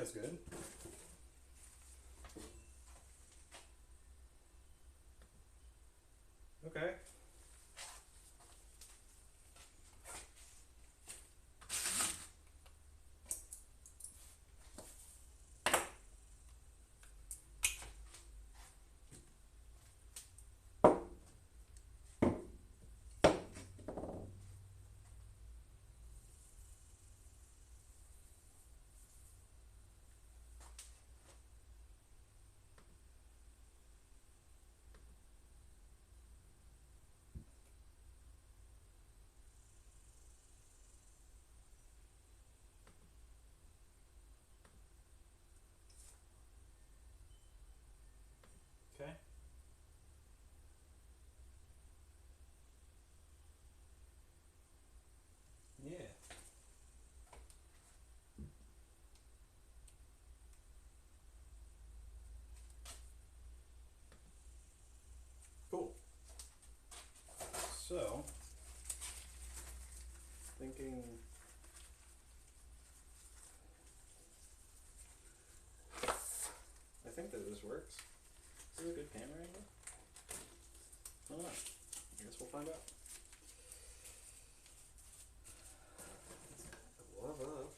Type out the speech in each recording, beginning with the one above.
that's good. Okay. Okay. Yeah. Cool. So, thinking. I think that this works. Is this a good camera angle? I don't know. I guess we'll find out. Glove up.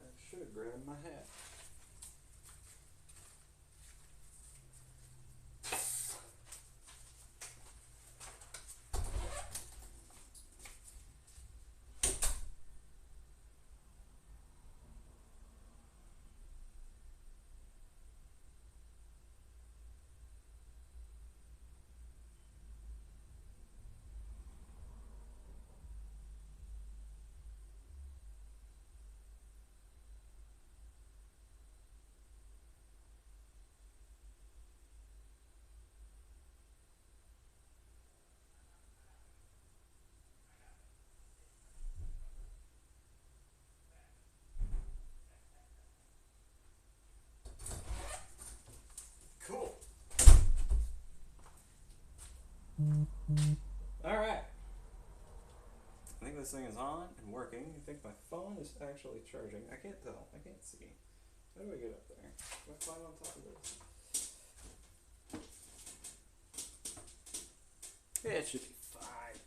I should have grabbed my hat. Cool. Alright. I think this thing is on and working. I think my phone is actually charging. I can't tell. I can't see. How do I get up there? Do I climb on top of this? Yeah, it should be fine.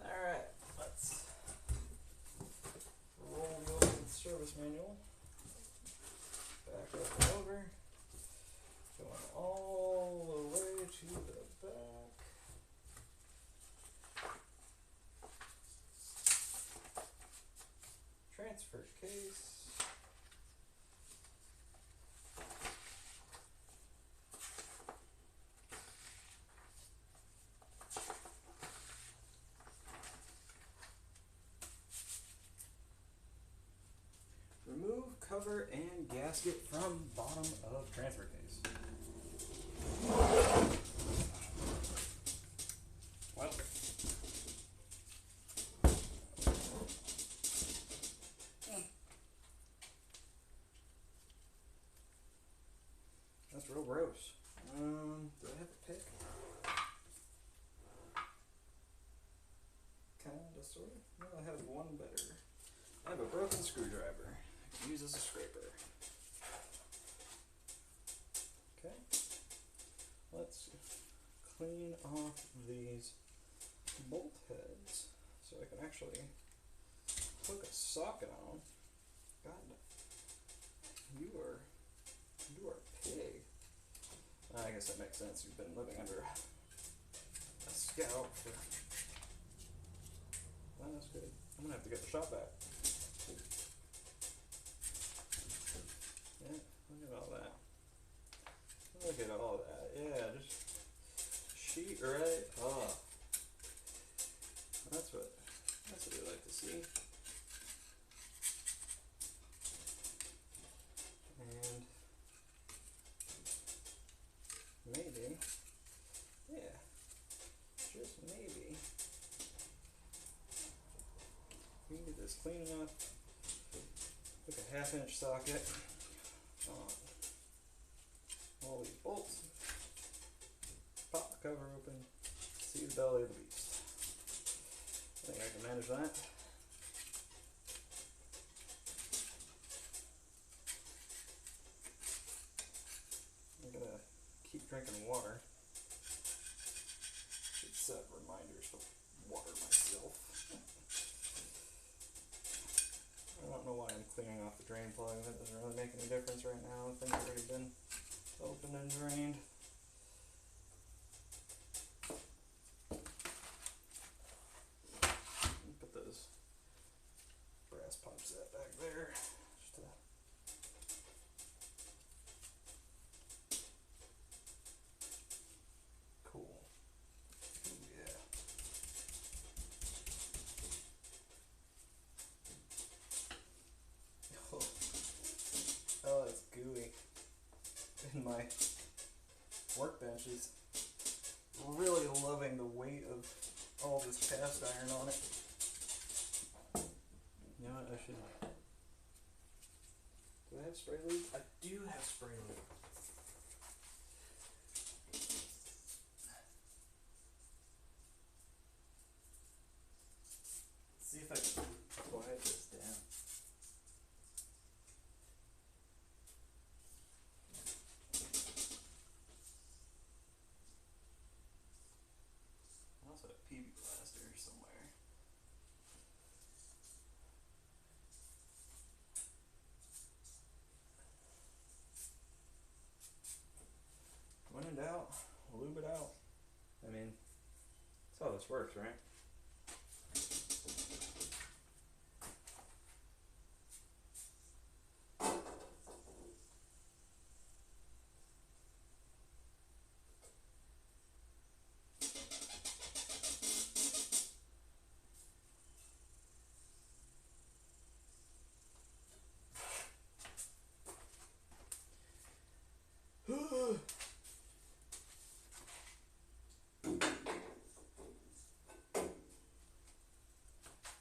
Alright, let's roll the old service manual. Back up and over. Going all the way to the back. Transfer case. Remove cover and gasket from bottom of transfer case. Well, that's real gross. Do I have a pick? Kinda, sorta. No, I have one better. I have a broken screwdriver. I can use as a scraper. Okay. Let's clean off these bolt heads so I can actually hook a socket on. God, you are pig. I guess that makes sense. You've been living under a scout for. Oh, that's good. I'm gonna have to get the shop back. Yeah, look at all that. Look at all that. Yeah, just sheet right off. That's what we like to see. And maybe, yeah, just maybe, we can get this clean enough. Pick a 1/2 inch socket on all these bolts, pop the cover open, see the belly of the beast. I think I can manage that. I'm gonna keep drinking water. Should set reminders to water myself. I don't know why I'm cleaning off the drain plug. That doesn't really make any difference right now. Things have already been opened and drained. Put those brass pipes back there. Just to cool. Ooh, yeah. Oh, it's gooey. And my workbench is really loving the weight of all this cast iron on it. You know what, I should... Do I have spray lube? I do have spray lube. Let's see if I can quiet this down. I also have a PB blaster somewhere. When in doubt, lube it out. I mean, that's how this works, right?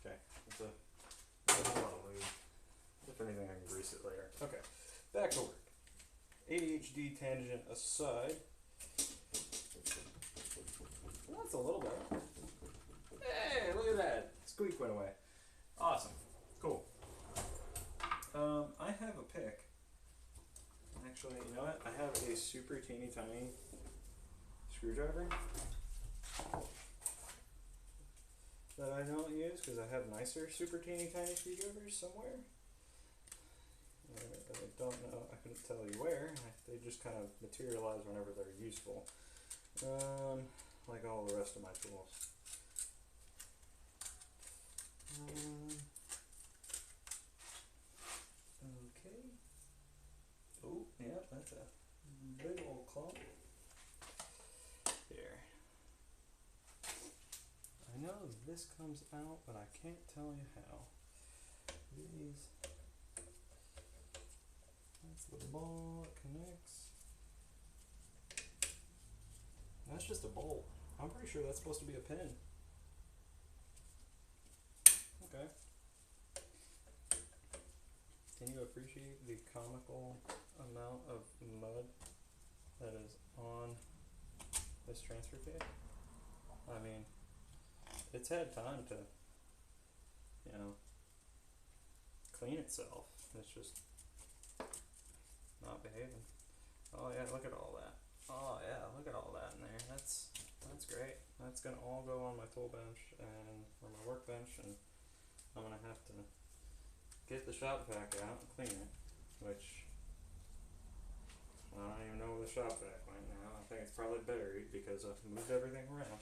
Okay, that's a lot of lube. If anything, I can grease it later. Okay, back to work. ADHD tangent aside. Well, that's a little better. Hey, look at that. Squeak went away. Awesome. Cool. I have a pick. Actually, you know what? I have a super teeny tiny screwdriver that I don't use because I have nicer super teeny tiny screwdrivers somewhere. I don't know, I couldn't tell you where. They just kind of materialize whenever they're useful. Like all the rest of my tools. Okay. Oh, yeah, that's a big old clump. Here. I know this comes out, but I can't tell you how. These. That's the ball that connects. That's just a bolt. I'm pretty sure that's supposed to be a pin. Okay. Can you appreciate the comical amount of mud that is on this transfer case? I mean, it's had time to, you know, clean itself. It's just not behaving. Oh yeah, look at all that. Oh yeah, look at all that in there. That's great. That's gonna all go on my tool bench and or my workbench, and I'm gonna have to get the shop vac out and clean it, which I don't even know where the shop vac went now. I think it's probably buried because I've moved everything around.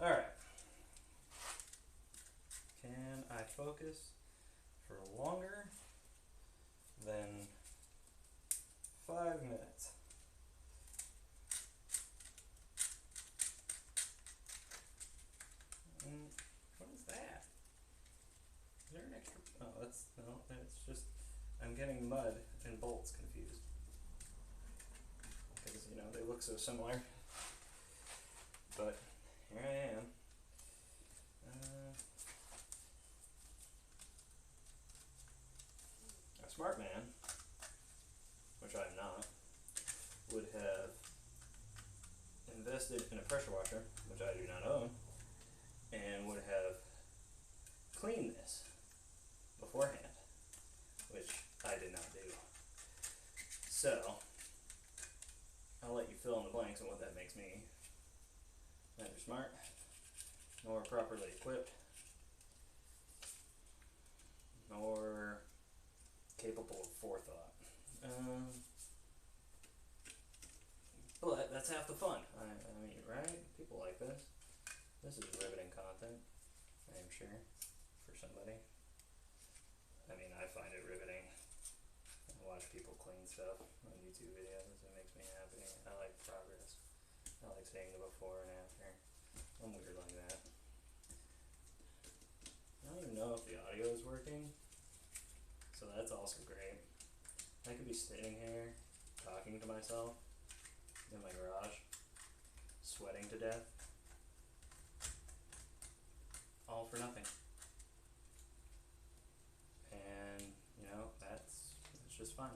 Alright. Can I focus for longer than 5 minutes? What is that? Is there an extra? Oh, that's just I'm getting mud and bolts confused because you know they look so similar. But here I am. A smart man, which I'm not, would have invested in a pressure washer, which I do not own, and would have cleaned this beforehand, which I did not do. So, I'll let you fill in the blanks on what that makes me neither smart nor properly equipped nor capable of forethought. But that's half the fun. I mean, right? People like this. This is riveting content, I am sure, for somebody. I mean, I find it riveting. I watch people clean stuff on YouTube videos. It makes me happy. I like progress. I like seeing the before and after. I'm weird like that. I don't even know if the audio is working, so that's also great. I could be sitting here talking to myself in my garage, sweating to death, all for nothing. And you know, that's just fun.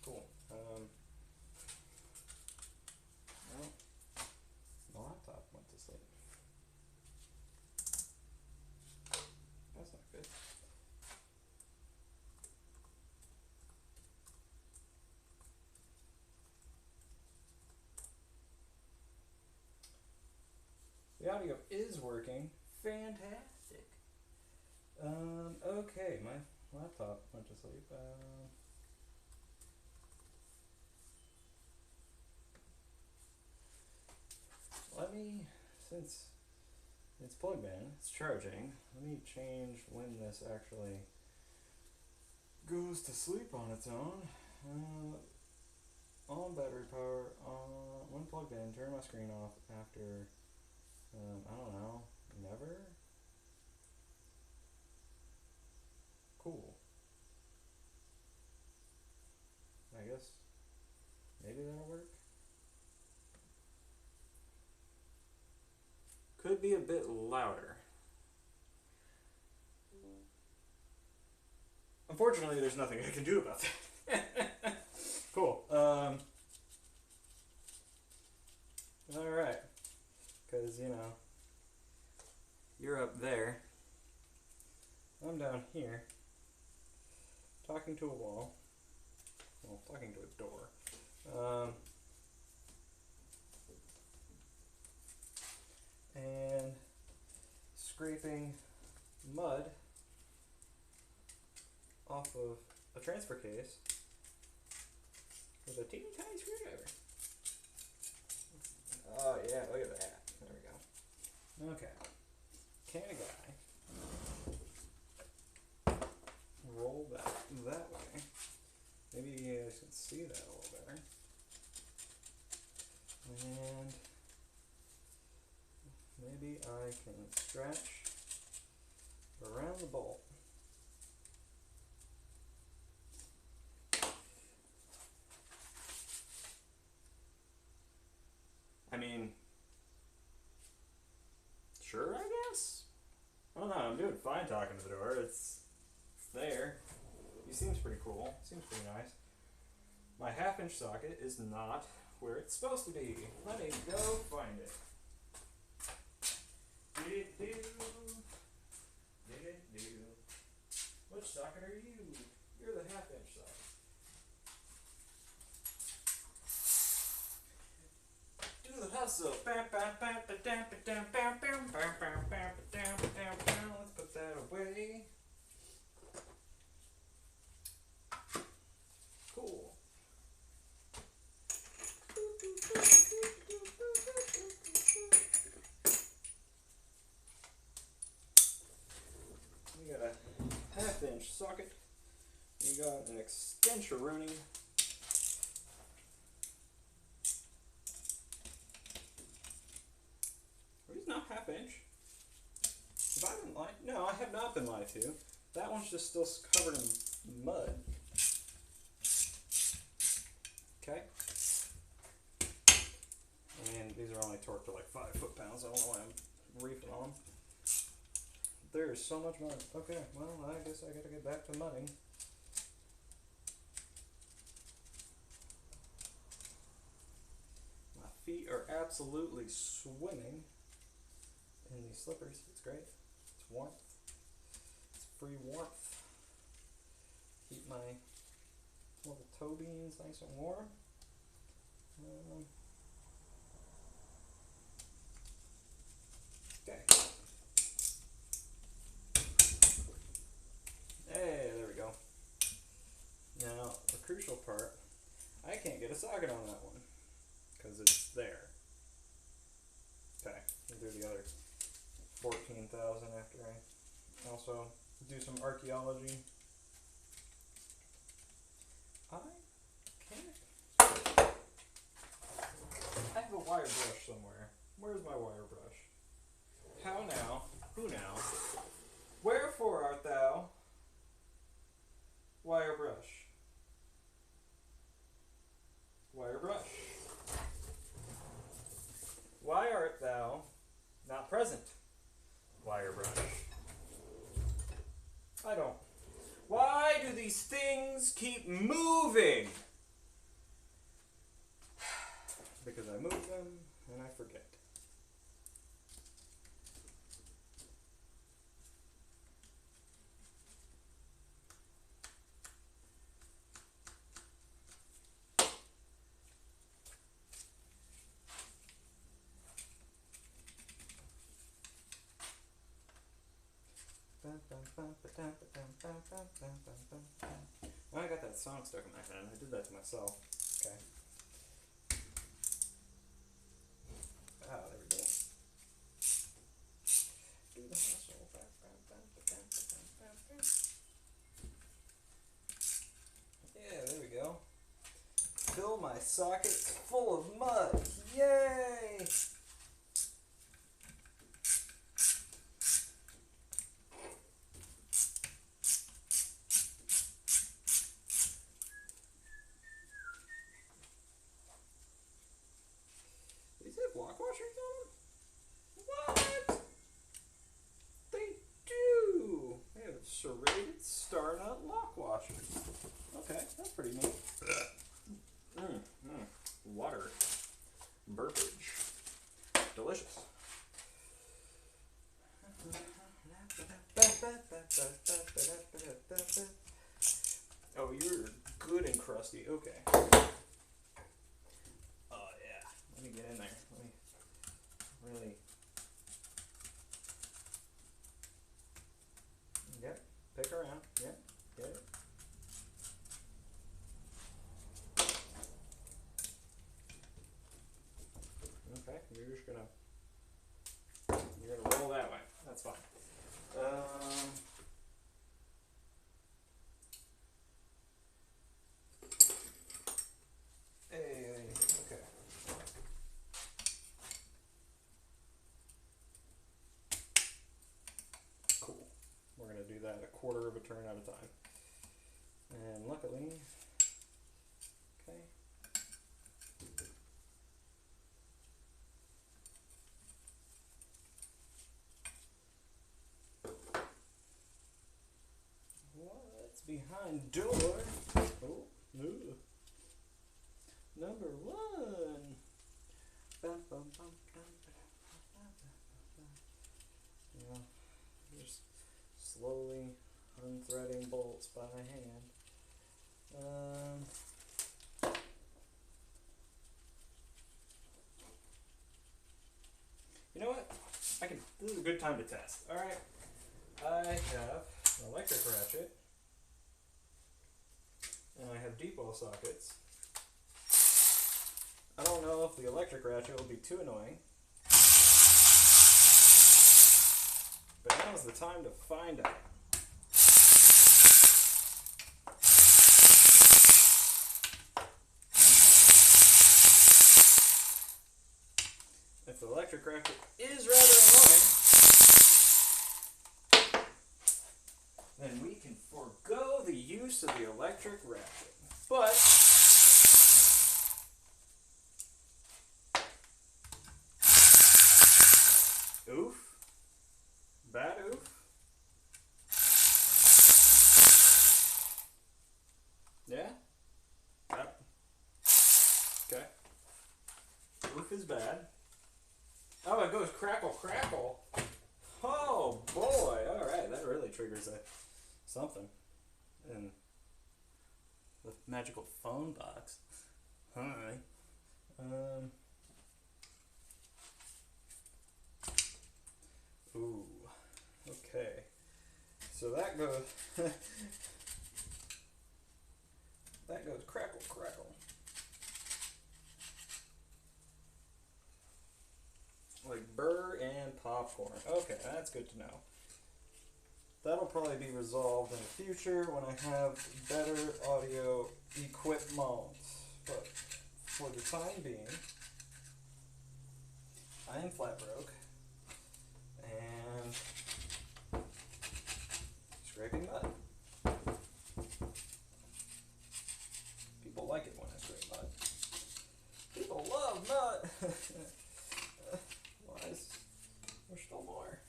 Cool. Well, my laptop went to sleep. That's not good. The audio is working. Fantastic. Okay, my laptop went to sleep. Let me, since it's plugged in, it's charging, let me change when this actually goes to sleep on its own. On battery power, when plugged in, turn my screen off after, I don't know, never? Cool. I guess maybe that'll work. Could be a bit louder. Unfortunately, there's nothing I can do about that. Cool. Alright. Because, you know, you're up there. I'm down here. Talking to a wall. Well, talking to a door. And scraping mud off of a transfer case with a teeny tiny screwdriver. Oh yeah, look at that. There we go. Okay. Can a guy roll that way? Maybe you guys can see that a little better. And maybe I can stretch around the bolt. I mean, sure, I guess. I don't know, I'm doing fine talking to the door. It's there. He seems pretty cool. Seems pretty nice. My half-inch socket is not where it's supposed to be. Let me go find it. Which socket are you? You're the half-inch socket. Do the hustle. Let's put that away. Cool. We got a half-inch socket. We got an extension running. Are these not half-inch? Have I been lied? No, I have not been lied to. That one's just still covered in mud. Okay. And these are only torqued to like 5 foot-pounds. I don't know why I'm reefing on them. There is so much mud. Okay, well, I guess I gotta get back to mudding. feet are absolutely swimming in these slippers. It's great. It's warmth. It's free warmth. Keep my little toe beans nice and warm. Okay. Hey, there we go. Now, the crucial part, I can't get a socket on that one because it's there. Okay, we'll do the other 14,000 after I also do some archaeology. I have a wire brush somewhere. Where's my wire brush? How now? Who now? Wherefore art thou? Wire brush. Wire brush. Why art thou not present? Wire brush. I don't. Why do these things keep moving? Because I move them and I forget. I got that song stuck in my head. I did that to myself. Okay. Ah, there we go. Do the hustle. Yeah, there we go. Fill my sockets full of mud. Yay! These have lock washers on them? What? They do. They have serrated star nut lock washers. Okay, that's pretty neat. Water. Burpage. Delicious. Oh, you're good and crusty. Okay. Oh, yeah. Let me get in there. Let me really. Yep. Pick around. Yep. Get it. Okay. You're gonna roll that way. That's fine. Okay. Cool. We're going to do that a quarter of a turn at a time. And luckily, okay. What's behind door? Oh, ooh. Number one. Yeah, just slowly unthreading bolts by hand. You know what? This is a good time to test. Alright. I have an electric ratchet. And I have deep well sockets. I don't know if the electric ratchet will be too annoying. But now's the time to find out. If the electric ratchet is rather annoying, then we can forego the use of the electric ratchet. But oof. Bad oof. Yeah? Yep. Okay. oof is bad. Oh, it goes crackle, crackle. Oh boy! All right, that really triggers something. And the magical phone box. Hi. Ooh. Okay. So that goes. That goes crackle, crackle. Like burr and popcorn. Okay, that's good to know. That'll probably be resolved in the future when I have better audio equipment. But for the time being, I am flat broke and scraping mud. People like it when I scrape mud. People love mud. Why is there's still more?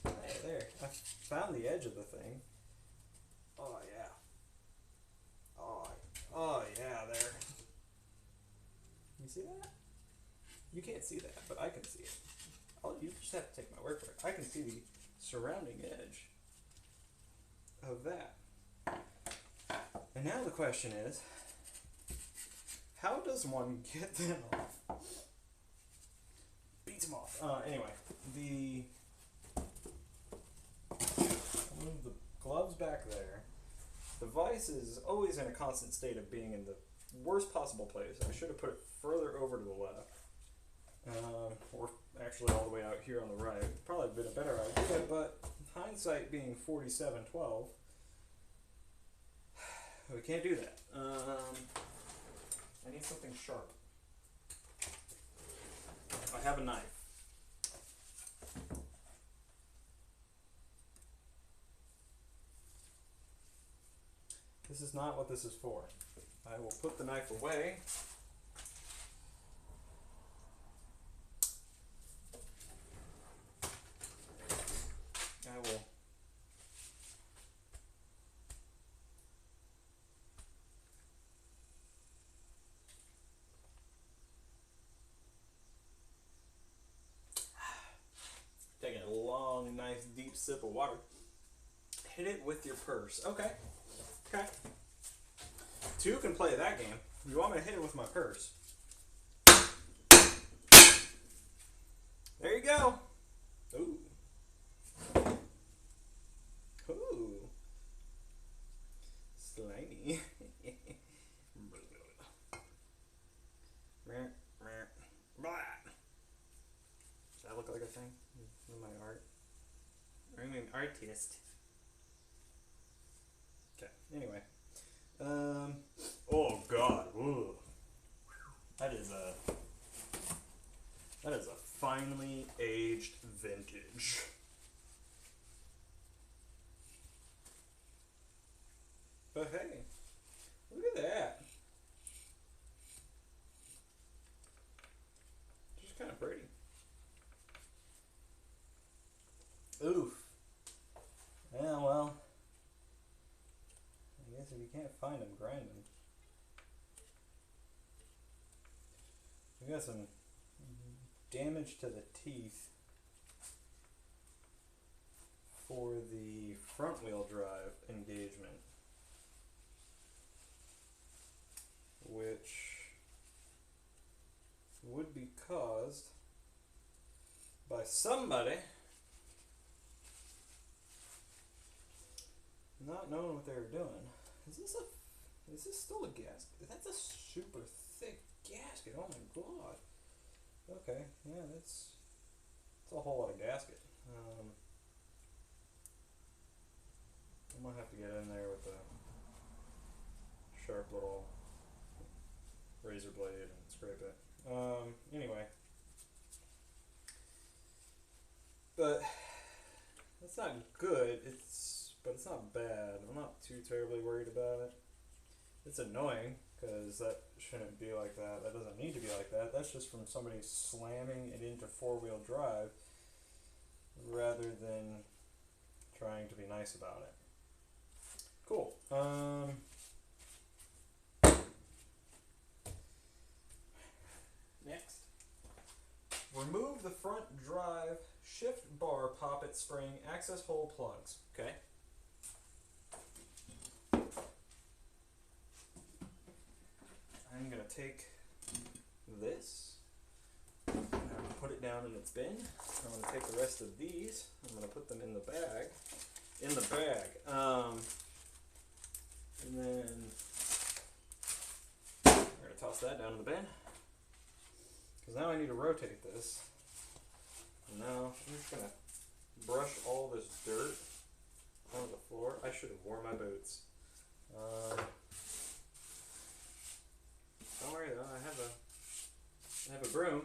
Hey, there. I found the edge of the thing. Oh, yeah. Oh, yeah, there. You see that? You can't see that, but I can see it. You just have to take my word for it. I can see the surrounding edge of that. And now the question is, how does one get them off? Beats them off. Anyway, I'll move the gloves back there. The vise is always in a constant state of being in the worst possible place. I should have put it further over to the left. Or actually all the way out here on the right. Probably been a better idea, but hindsight being 47/12, we can't do that. I need something sharp. I have a knife. This is not what this is for. I will put the knife away. I will take a long, nice, deep sip of water. Hit it with your purse. Okay. Okay. Two can play that game. You want me to hit it with my purse? There you go. Ooh. Ooh. Slimy. Does that look like a thing in my art? I'm an artist. Okay, anyway. Oh god. Ooh. That is a finely aged vintage. But hey, look at that. Just kind of pretty. Oof. Yeah, well, I guess if you can't find them, grind them. We got some damage to the teeth for the front wheel drive engagement, which would be caused by somebody not knowing what they were doing. Is this still a gasket? That's a super thick gasket. Oh my god. Okay, yeah, that's a whole lot of gasket. I might have to get in there with a sharp little razor blade and scrape it. Anyway. But that's not good. But it's not bad. I'm not too terribly worried about it. It's annoying because that shouldn't be like that. That doesn't need to be like that. That's just from somebody slamming it into four-wheel drive rather than trying to be nice about it. Cool. drive, shift bar, poppet, spring, access hole, plugs. Okay. I'm going to take this, I'm going to put it down in its bin. I'm going to take the rest of these, I'm going to put them in the bag. And then we're going to toss that down in the bin. Because now I need to rotate this. And now I'm just going to brush all this dirt on the floor. I should have worn my boots. Don't worry though, I have a broom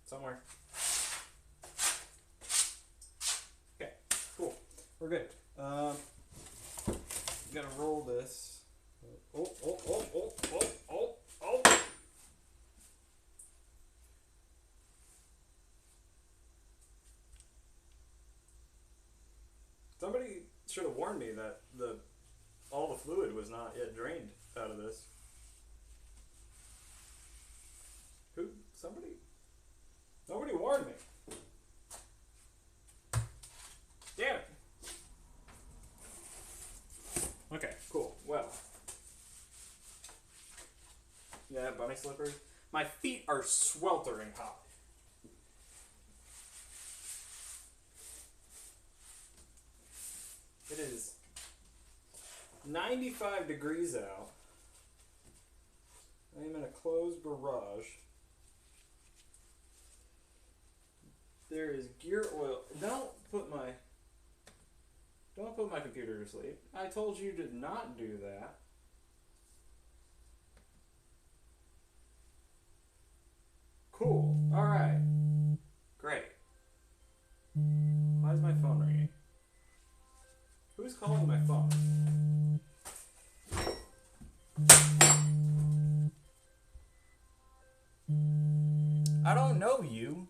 somewhere. Okay, cool. We're good. I'm gonna roll this. Oh. Somebody should have warned me that all the fluid was not yet drained out of this. Nobody warned me. Damn it. Okay, cool. Well. Yeah, bunny slippers. My feet are sweltering hot. It is 95 degrees out. I am in a closed garage. There is gear oil. Don't put my computer to sleep. I told you to not do that. Cool. All right. Great. Why is my phone ringing? Who's calling my phone? I don't know you.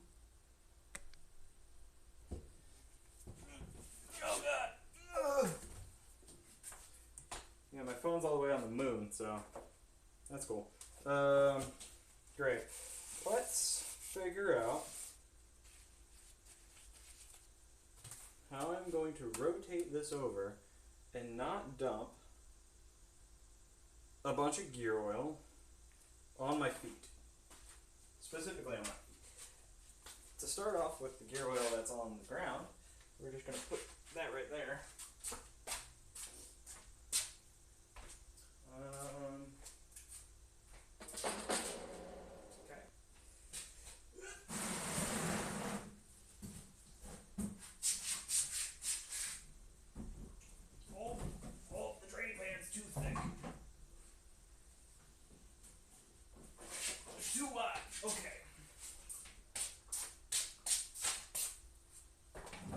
Oh God. Ugh. Yeah, my phone's all the way on the moon, so that's cool. Great. Let's figure out how I'm going to rotate this over and not dump a bunch of gear oil on my feet. Specifically on my feet. To start off with the gear oil that's on the ground, we're just going to put that right there. Okay. Oh, the drain pan's too thick. Too wide. Okay.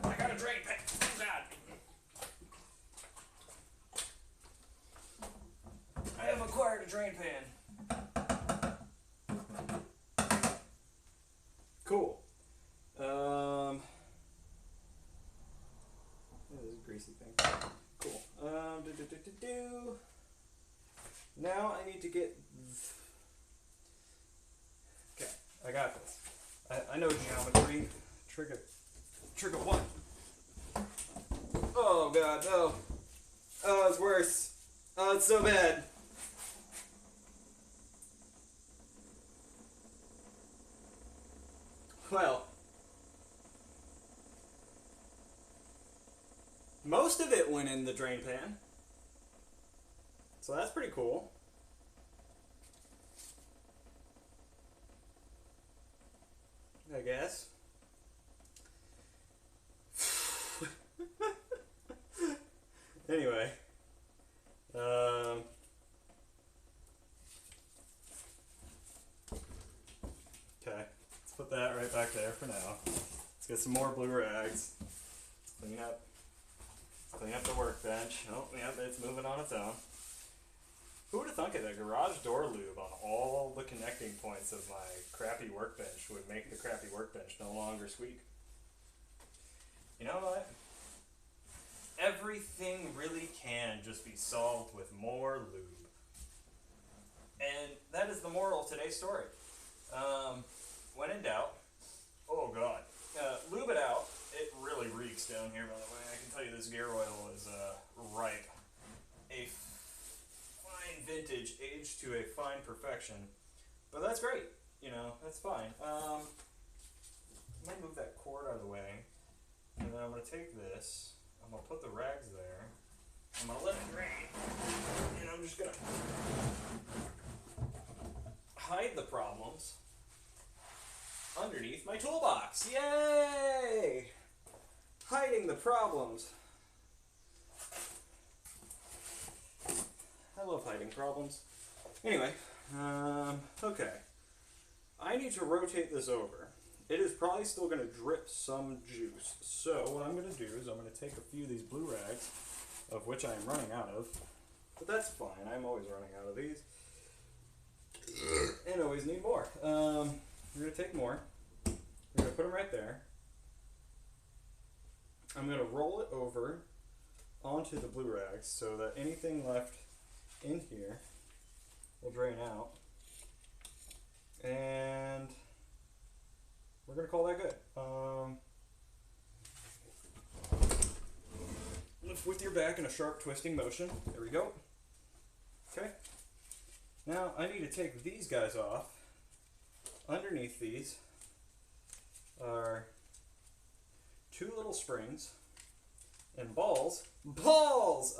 I got a drain pan. Oh God. I have acquired a drain pan. Cool. This is a greasy thing. Cool. Now I need to get. Okay, I got this. I know geometry. Trigger one. Oh God, no. Oh, it's worse. Oh, it's so bad. Well, most of it went in the drain pan. So that's pretty cool. I guess. Anyway. Okay. Let's put that right back there for now. Let's get some more blue rags. Clean up the workbench. Oh, yeah, it's moving on its own. Who would have thunk it? A garage door lube on all the connecting points of my crappy workbench would make the crappy workbench no longer squeak. You know what? Everything really can just be solved with more lube. And that is the moral of today's story. When in doubt, Oh god. Lube it out. It really reeks down here, by the way. I can tell you this gear oil is ripe. A fine vintage, aged to a fine perfection. But that's great. You know, that's fine. I'm going to move that cord out of the way. And then I'm going to take this. I'm going to put the rags there. I'm going to let it drain. And I'm just going to hide the problems underneath my toolbox. Yay! Hiding the problems. I love hiding problems. Anyway, okay. I need to rotate this over. It is probably still going to drip some juice. So what I'm going to do is I'm going to take a few of these blue rags, of which I am running out of. But that's fine. I'm always running out of these. And always need more. We're going to take more. We're going to put them right there. I'm going to roll it over onto the blue rags so that anything left in here will drain out. And we're going to call that good. Lift with your back in a sharp twisting motion. There we go. Okay. Now I need to take these guys off. Underneath these are two little springs and balls. Balls!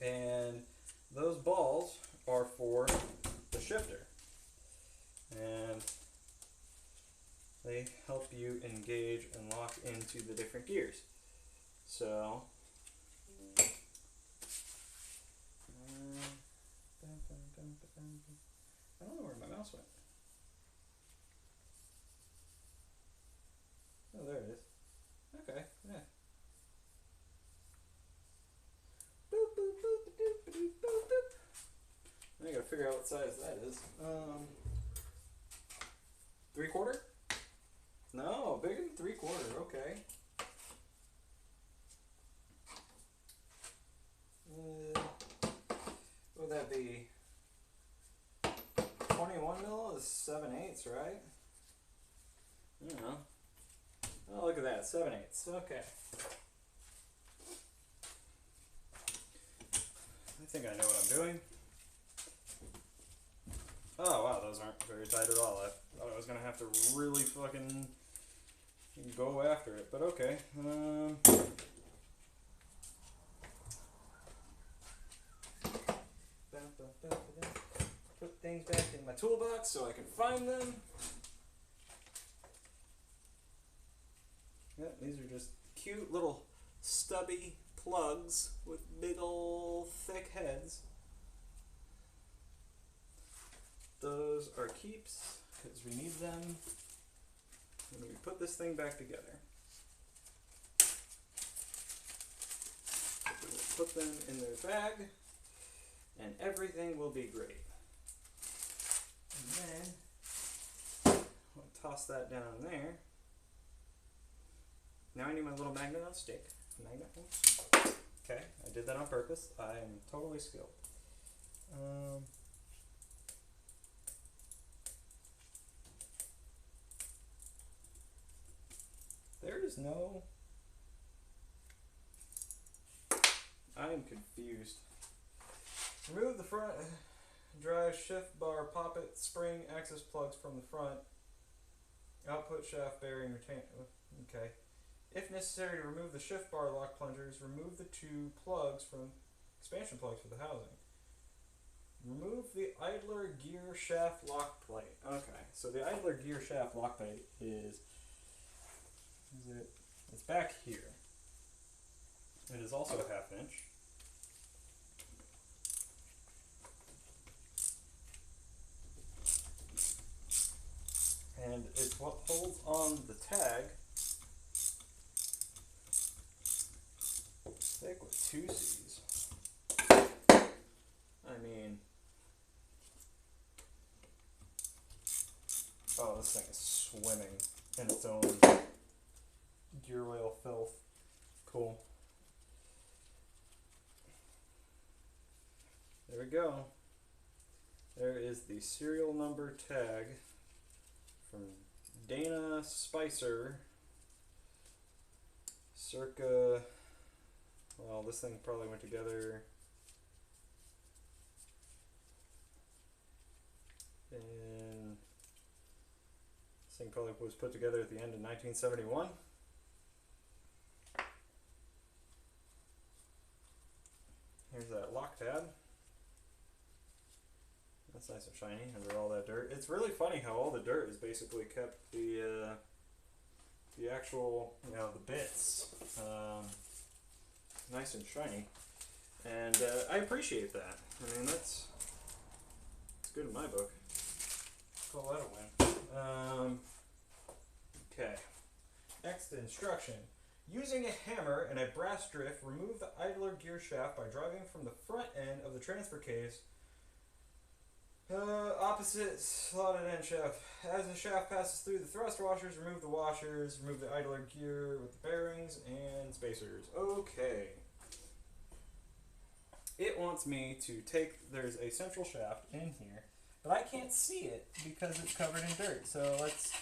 And those balls are for the shifter. And they help you engage and lock into the different gears. So, I don't know where my mouse went. Oh, there it is. Okay, yeah. Boop, boop, boop, boop, boop, boop, boop. I gotta figure out what size that is. 3/4? No, bigger than 3/4. Okay. What would that be? 21 mil is 7/8, right? I don't know. Oh, look at that, 7/8. Okay. I think I know what I'm doing. Oh wow, those aren't very tight at all. I thought I was gonna have to really fucking go after it, but okay. Put things back in my toolbox so I can find them. Yeah, these are just cute little stubby plugs with big old thick heads. Those are keeps because we need them when we put this thing back together. We'll put them in their bag and everything will be great. And then I'll toss that down there. Now I need my little magnet on stick. Magnet. Okay, I did that on purpose. I am totally skilled. There is no... I am confused. Remove the front drive shift bar poppet spring access plugs from the front. Output shaft bearing retain. Okay. If necessary to remove the shift bar lock plungers, remove the two plugs from expansion plugs for the housing. Remove the idler gear shaft lock plate. Okay, so the idler gear shaft lock plate is it? It's back here. It is also a 1/2 inch. And it's what holds on the tag. Thick with 2 C's. I mean, oh, this thing is swimming in its own gear oil filth. Cool. There we go. There is the serial number tag from Dana Spicer, circa, well, this thing probably went together in, this thing probably was put together at the end of 1971. Here's that lock tab. That's nice and shiny under all that dirt. It's really funny how all the dirt has basically kept the actual, the bits nice and shiny, and I appreciate that. I mean, that's good in my book. Call that a win. Okay. Next instruction. Using a hammer and a brass drift, remove the idler gear shaft by driving from the front end of the transfer case opposite slotted end shaft. As the shaft passes through the thrust washers, remove the washers, remove the idler gear with the bearings and spacers. Okay. It wants me to take, there's a central shaft in here, but I can't see it because it's covered in dirt. So let's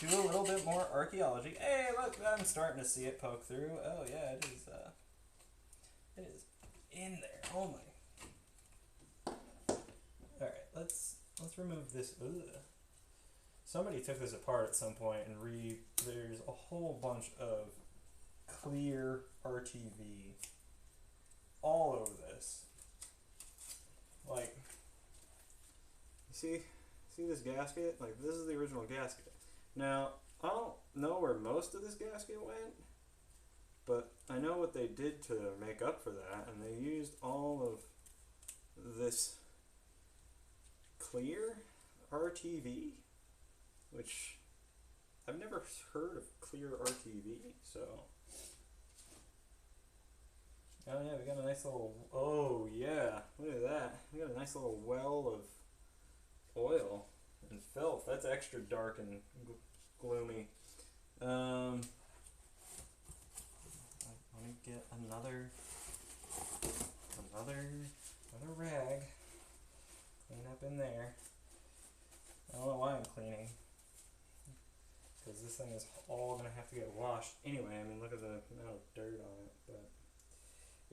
do a little bit more archaeology. Hey, look, I'm starting to see it poke through. Oh yeah, it is in there. Oh my. Alright, let's remove this. Ugh. Somebody took this apart at some point and there's a whole bunch of clear RTV all over this. Like, you see this gasket? Like, this is the original gasket. Now, I don't know where most of this gasket went, but I know what they did to make up for that, and they used all of this clear RTV, which I've never heard of clear RTV, so. Oh yeah, we got a nice little, oh yeah, look at that. We got a nice little well of oil and filth. That's extra dark and gloomy. Let me get another rag. Clean up in there. I don't know why I'm cleaning, because this thing is all gonna have to get washed anyway. I mean, look at the amount of dirt on it. But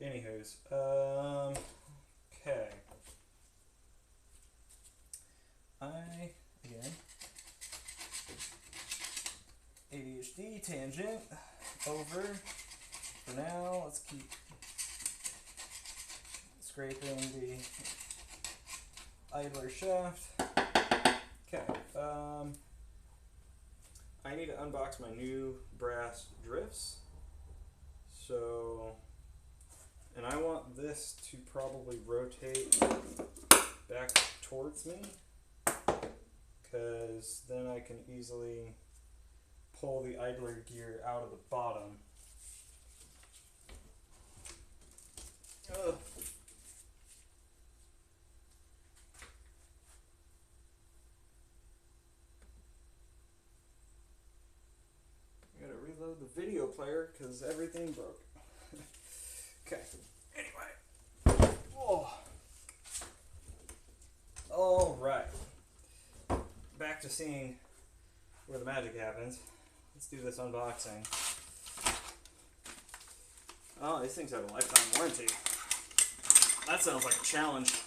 anywho's, okay. Again, ADHD tangent over. For now, let's keep scraping the idler shaft. Okay, I need to unbox my new brass drifts. So, and I want this to probably rotate back towards me, because then I can easily pull the idler gear out of the bottom. Ugh. I gotta reload the video player because everything broke. Okay, anyway. Oh. Alright. Back to seeing where the magic happens. Let's do this unboxing. Oh, these things have a lifetime warranty. That sounds like a challenge.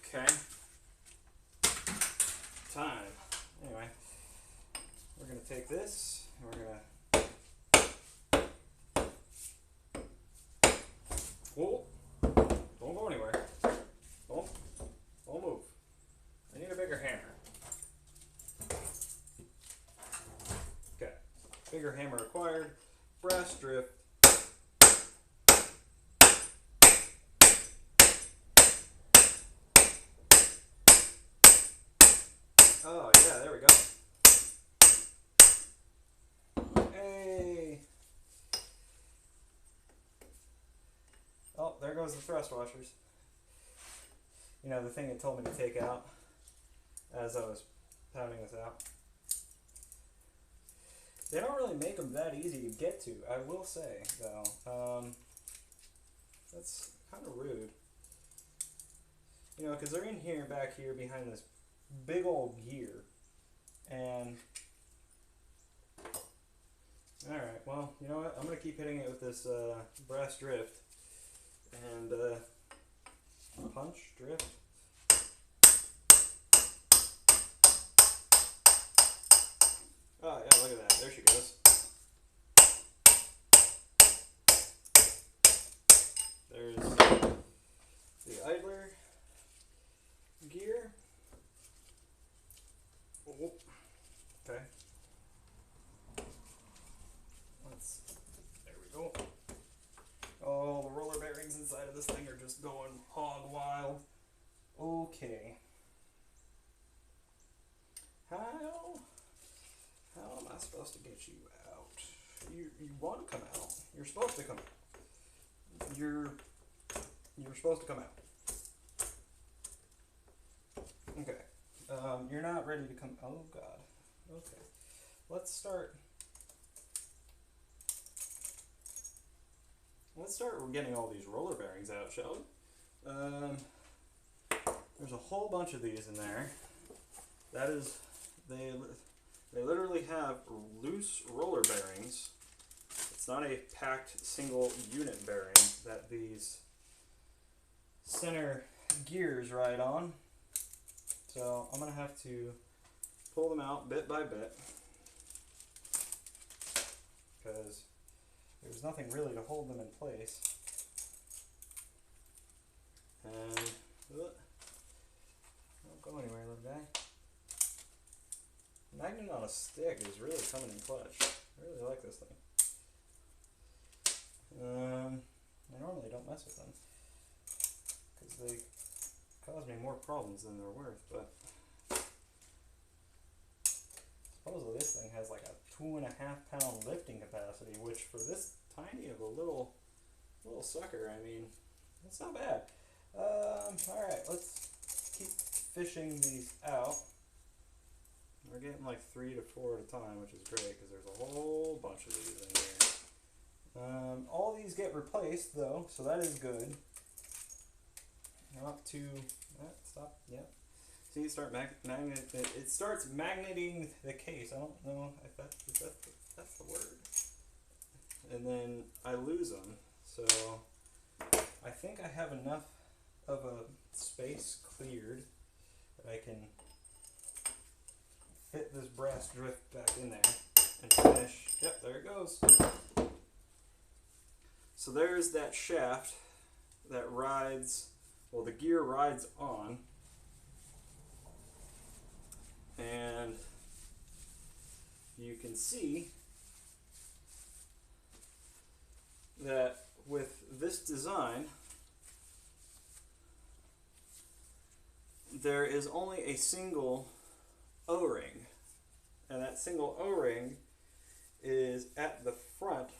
Okay. Time. Anyway, we're going to take this and we're going to... Whoa. Don't go anywhere. Don't move. I need a bigger hammer. Okay. Bigger hammer required. Brass drift. Oh yeah, there we go. Hey. Oh, there goes the thrust washers. You know, the thing it told me to take out as I was pounding this out. They don't really make them that easy to get to, I will say, though. That's kind of rude. You know, because they're in here, back here, behind this big old gear. And, alright, well, you know what? I'm going to keep hitting it with this brass drift. And, punch, drift. Oh, yeah, look at that. There she goes. There's the idler gear. Oh, okay. There we go. Oh, the roller bearings inside of this thing are just going hog wild. Okay. How am I supposed to get you out? You want to come out. You're supposed to come out. You're supposed to come out. Okay. You're not ready to come. Oh God. Okay. Let's start getting all these roller bearings out, shall we? There's a whole bunch of these in there. That is, they literally have loose roller bearings. It's not a packed single unit bearing that these center gears ride on. So I'm going to have to pull them out bit by bit because there's nothing really to hold them in place. And don't go anywhere, little guy. Magnet on a stick is really coming in clutch. I really like this thing. I normally don't mess with them because they cause me more problems than they're worth, but supposedly this thing has like a 2.5 pound lifting capacity, which for this tiny of a little sucker, I mean, it's not bad. Alright, let's keep fishing these out. We're getting like 3 to 4 at a time, which is great because there's a whole bunch of these in here. All these get replaced though, so that is good. Not to stop. Yep. See, it starts magneting the case. I don't know if that's the word. And then I lose them. So I think I have enough of a space cleared that I can fit this brass drift back in there and finish. Yep, there it goes. So there's that shaft that rides, well, the gear rides on, and you can see that with this design, there is only a single O-ring, and that single O-ring is at the front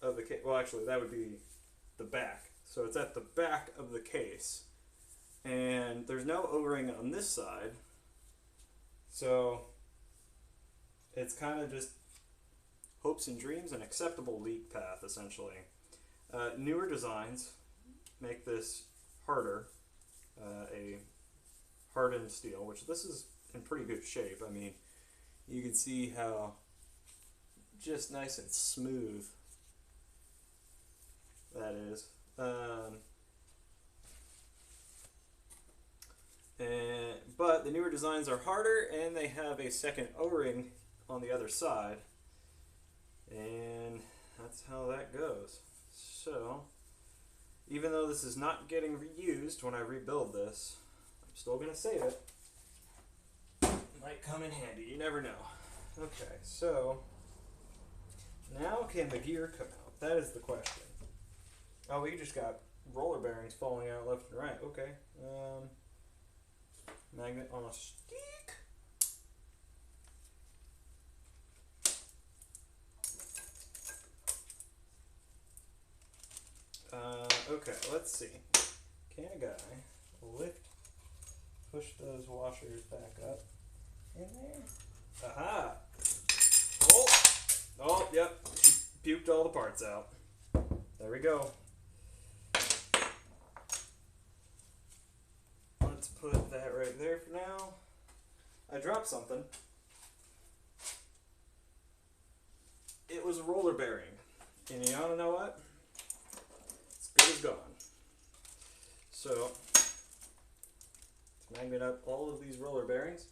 of the case. Well, actually, that would be the back. So it's at the back of the case, and there's no O-ring on this side, so it's kind of just hopes and dreams, an acceptable leak path, essentially. Newer designs make this harder, a hardened steel, which this is in pretty good shape. I mean, you can see how just nice and smooth that is. But the newer designs are harder, and they have a second O-ring on the other side, and that's how that goes. So even though this is not getting reused when I rebuild this, I'm still going to save it. Might come in handy, you never know. Okay, so now can the gear come out? That is the question. Oh, we just got roller bearings falling out left and right. Okay. Magnet on a stick. Okay, let's see. Can a guy push those washers back up in there? Aha! Oh, yep. Puked all the parts out. There we go. put that right there for now. I dropped something. It was a roller bearing. And you wanna know what? It's good as gone. So, let's magnet up all of these roller bearings.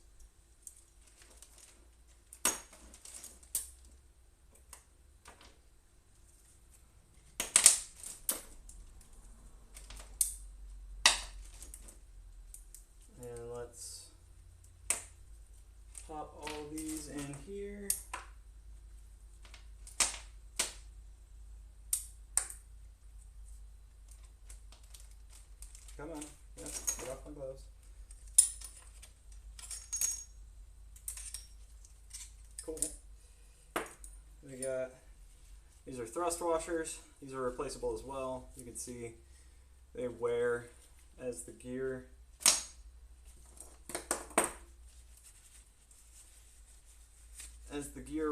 And let's pop all these in here. Come on, yes, get off my gloves. Cool. We got, these are thrust washers. These are replaceable as well. You can see they wear as the gear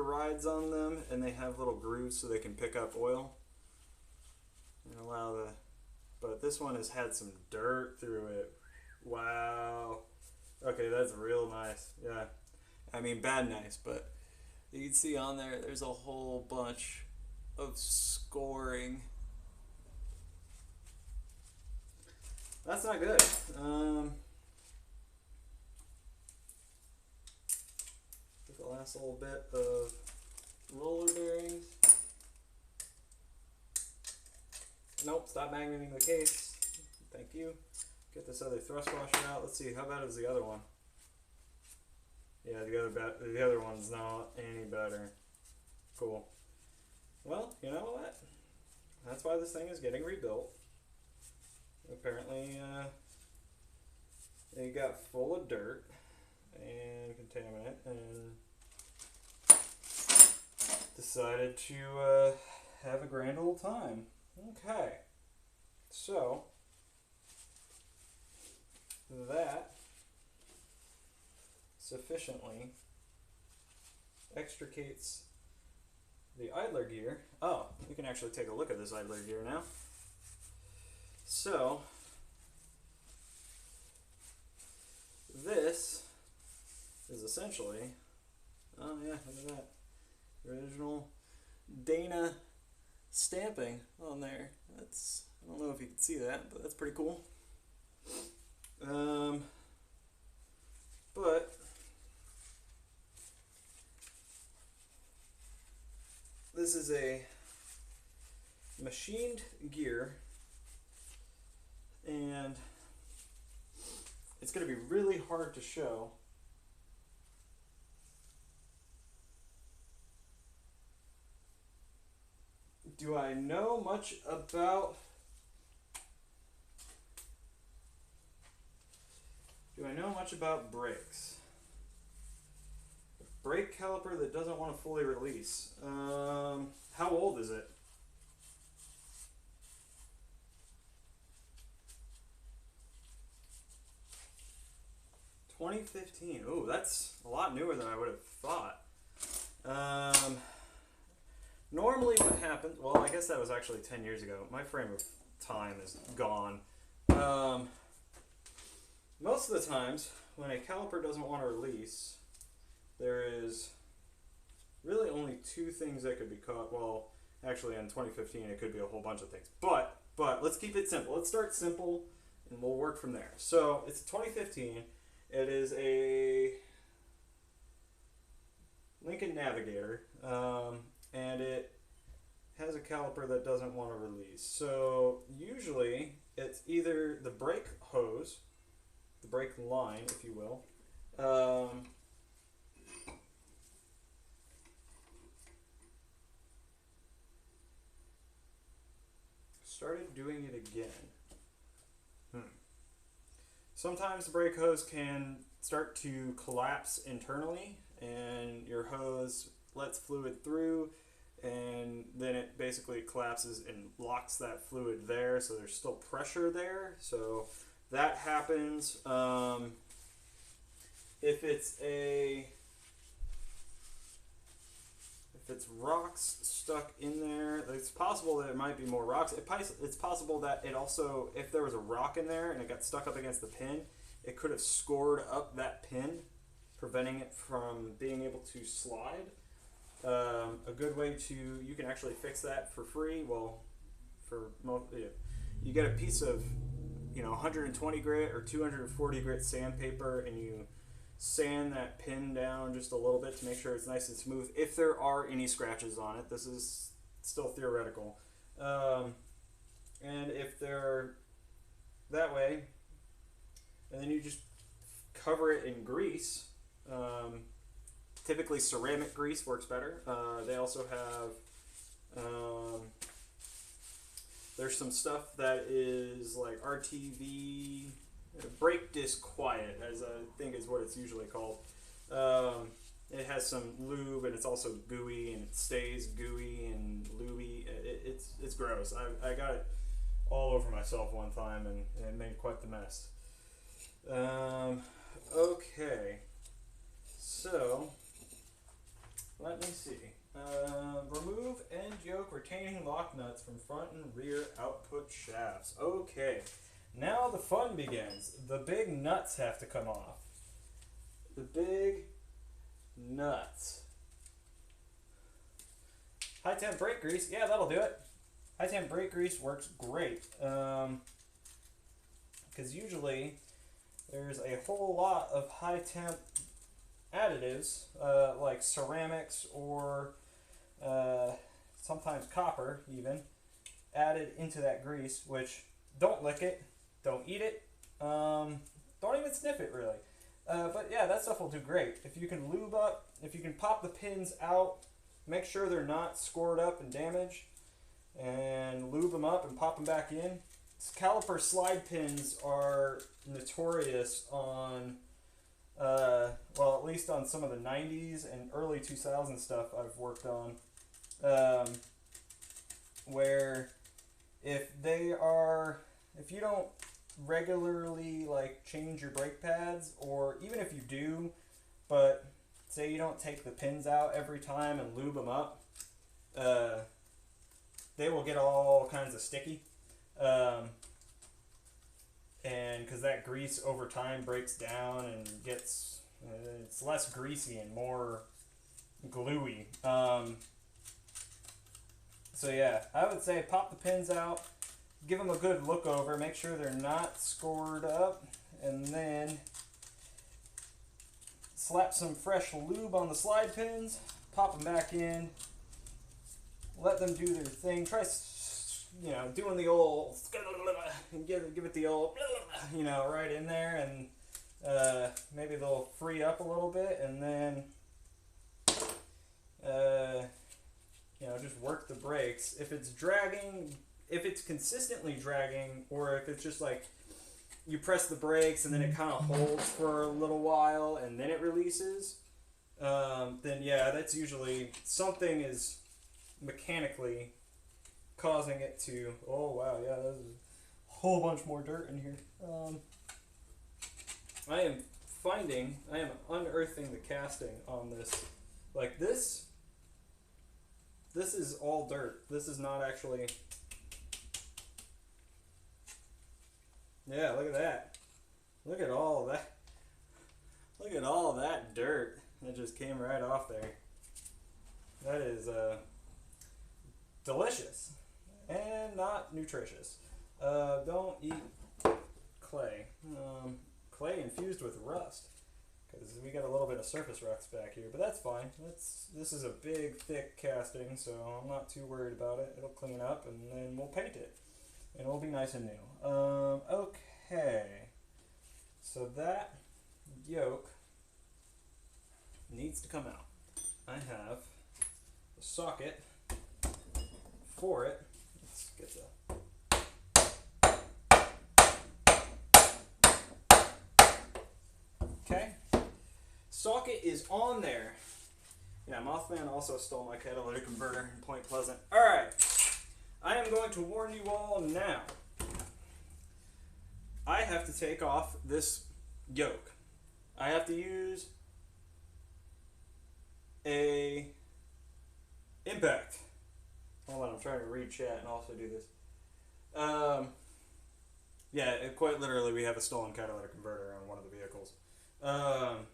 rides on them, and they have little grooves so they can pick up oil and allow the, but this one has had some dirt through it. Wow. Okay, that's real nice. Yeah. I mean, bad nice, but you can see on there, there's a whole bunch of scoring. That's not good. The last little bit of roller bearings. Nope, stop magneting the case. Thank you. Get this other thrust washer out. Let's see, how bad is the other one? Yeah, the other one's not any better. Cool. Well, you know what? That's why this thing is getting rebuilt. Apparently, it got full of dirt and contaminant, and decided to have a grand old time. Okay, so that sufficiently extricates the idler gear. Oh, we can actually take a look at this idler gear now. So this is essentially, oh yeah, look at that. Original Dana stamping on there. That's, I don't know if you can see that, but that's pretty cool. But this is a machined gear, and it's going to be really hard to show. Do I know much about brakes? A brake caliper that doesn't want to fully release. How old is it? (2015). Ooh, that's a lot newer than I would have thought. Normally what happens, well, I guess that was actually 10 years ago. My frame of time is gone. Most of the times, when a caliper doesn't want to release, there is really only two things that could be caught. Well, actually in 2015 it could be a whole bunch of things. But let's keep it simple. Let's start simple and we'll work from there. So it's 2015. It is a Lincoln Navigator. And it has a caliper that doesn't want to release. So usually it's either the brake hose, the brake line, if you will, started doing it again. Sometimes the brake hose can start to collapse internally, and your hose lets fluid through, and then it basically collapses and locks that fluid there, so there's still pressure there. So that happens. If it's rocks stuck in there, it's possible that it might be more rocks. It's possible that it also, if there was a rock in there and it got stuck up against the pin, it could have scored up that pin, preventing it from being able to slide. A good way to, you can actually fix that for free. Well, for most, you get a piece of 120 grit or 240 grit sandpaper, and you sand that pin down just a little bit to make sure it's nice and smooth. If there are any scratches on it, this is still theoretical. And if they're that way, and then you just cover it in grease. Typically ceramic grease works better. They also have, there's some stuff that is like RTV, brake disc quiet, as I think is what it's usually called. It has some lube, and it's also gooey, and it stays gooey and lubey. It's gross. I got it all over myself one time, and it made quite the mess. Okay, so let me see. Remove end yoke retaining lock nuts from front and rear output shafts. Okay, now the fun begins. The big nuts have to come off. The big nuts. High temp brake grease. Yeah, that'll do it. High temp brake grease works great. Because usually there's a whole lot of high temp additives like ceramics or sometimes copper even added into that grease, which don't lick it, don't eat it, don't even sniff it really. But yeah, that stuff will do great. If you can lube up, if you can pop the pins out, make sure they're not scored up and damaged, and lube them up and pop them back in. Caliper slide pins are notorious on, well, at least on some of the 90s and early 2000 stuff I've worked on, where if you don't regularly like change your brake pads, or even if you do, but say you don't take the pins out every time and lube them up, they will get all kinds of sticky. And because that grease over time breaks down and gets, it's less greasy and more gluey. So yeah, I would say pop the pins out, give them a good look over, make sure they're not scored up, and then slap some fresh lube on the slide pins, pop them back in, let them do their thing. Try, doing the old, give it the old, right in there, and maybe they'll free up a little bit, and then just work the brakes. If it's dragging, if it's consistently dragging, or if it's just like you press the brakes and then it kind of holds for a little while and then it releases, then yeah, that's usually something is mechanically causing it to. Oh wow, yeah, there's a whole bunch more dirt in here. I am unearthing the casting on this. Like this is all dirt. This is not actually. Yeah, look at that. Look at all that. Look at all that dirt that just came right off there. That is delicious and not nutritious. Don't eat clay. Clay infused with rust, because we got a little bit of surface rust back here, but that's fine. This is a big, thick casting, so I'm not too worried about it. It'll clean up, and then we'll paint it, and it'll be nice and new. Okay, so that yoke needs to come out. I have a socket for it. Let's get the okay. Socket is on there. Yeah, Mothman also stole my catalytic converter in Point Pleasant. Alright. I am going to warn you all now. I have to take off this yoke. I have to use a impact. Hold on, I'm trying to read chat and also do this. Yeah, quite literally, we have a stolen catalytic converter on one of the vehicles. Um,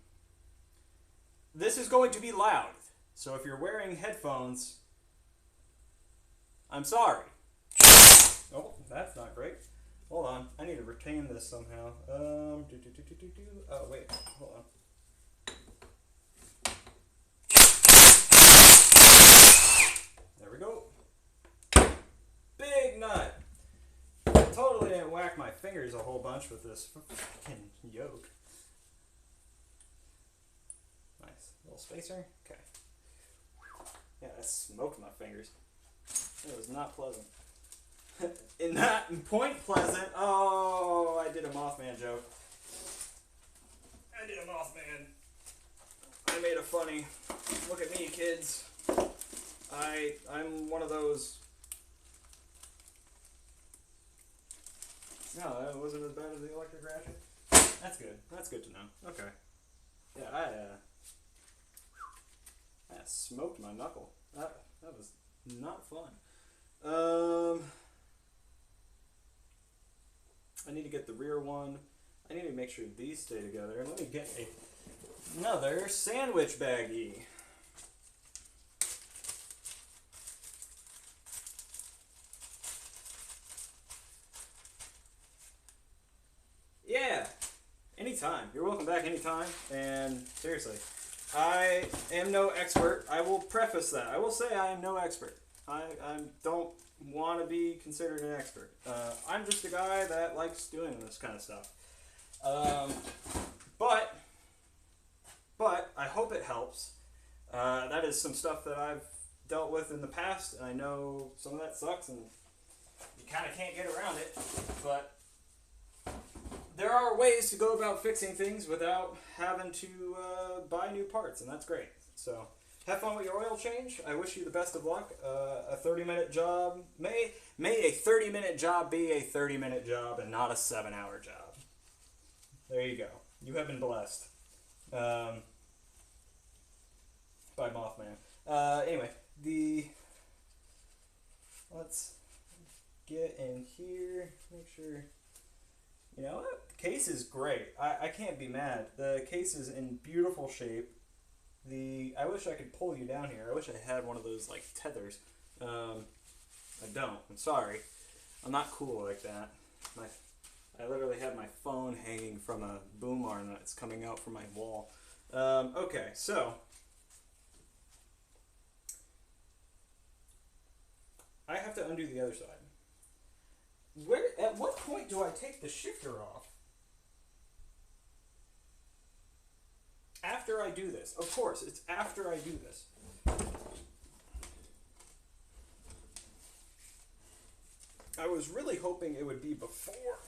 this is going to be loud, so if you're wearing headphones, I'm sorry. Oh, that's not great. Hold on, I need to retain this somehow. Oh wait, hold on. There we go. Big nut. Totally didn't whack my fingers a whole bunch with this fucking yoke. Nice. Little spacer. Okay. Yeah, that smoked my fingers. It was not pleasant. In that point pleasant. Oh, I did a Mothman joke. I did a Mothman. I made a funny. Look at me, kids. I'm one of those. No, that wasn't as bad as the electric ratchet. That's good. That's good to know. Okay. Yeah, that smoked my knuckle. That was not fun. I need to get the rear one. I need to make sure these stay together. Let me get another sandwich baggie. Yeah, anytime. You're welcome back anytime. And seriously, I am no expert. I will preface that. I will say I am no expert. I don't want to be considered an expert. I'm just a guy that likes doing this kind of stuff. But I hope it helps. That is some stuff that I've dealt with in the past. And I know some of that sucks and you kind of can't get around it. But there are ways to go about fixing things without having to buy new parts, and that's great. So have fun with your oil change. I wish you the best of luck. A 30-minute job, may a 30-minute job be a 30-minute job and not a 7-hour job. There you go. You have been blessed. By Mothman. Anyway, let's get in here, make sure. You know what? The case is great. I can't be mad. The case is in beautiful shape. I wish I could pull you down here. I wish I had one of those like tethers. I don't. I'm sorry. I'm not cool like that. I literally have my phone hanging from a boom arm that's coming out from my wall. Okay, so I have to undo the other side. At what point do I take the shifter off? After I do this. Of course, it's after I do this. I was really hoping it would be before.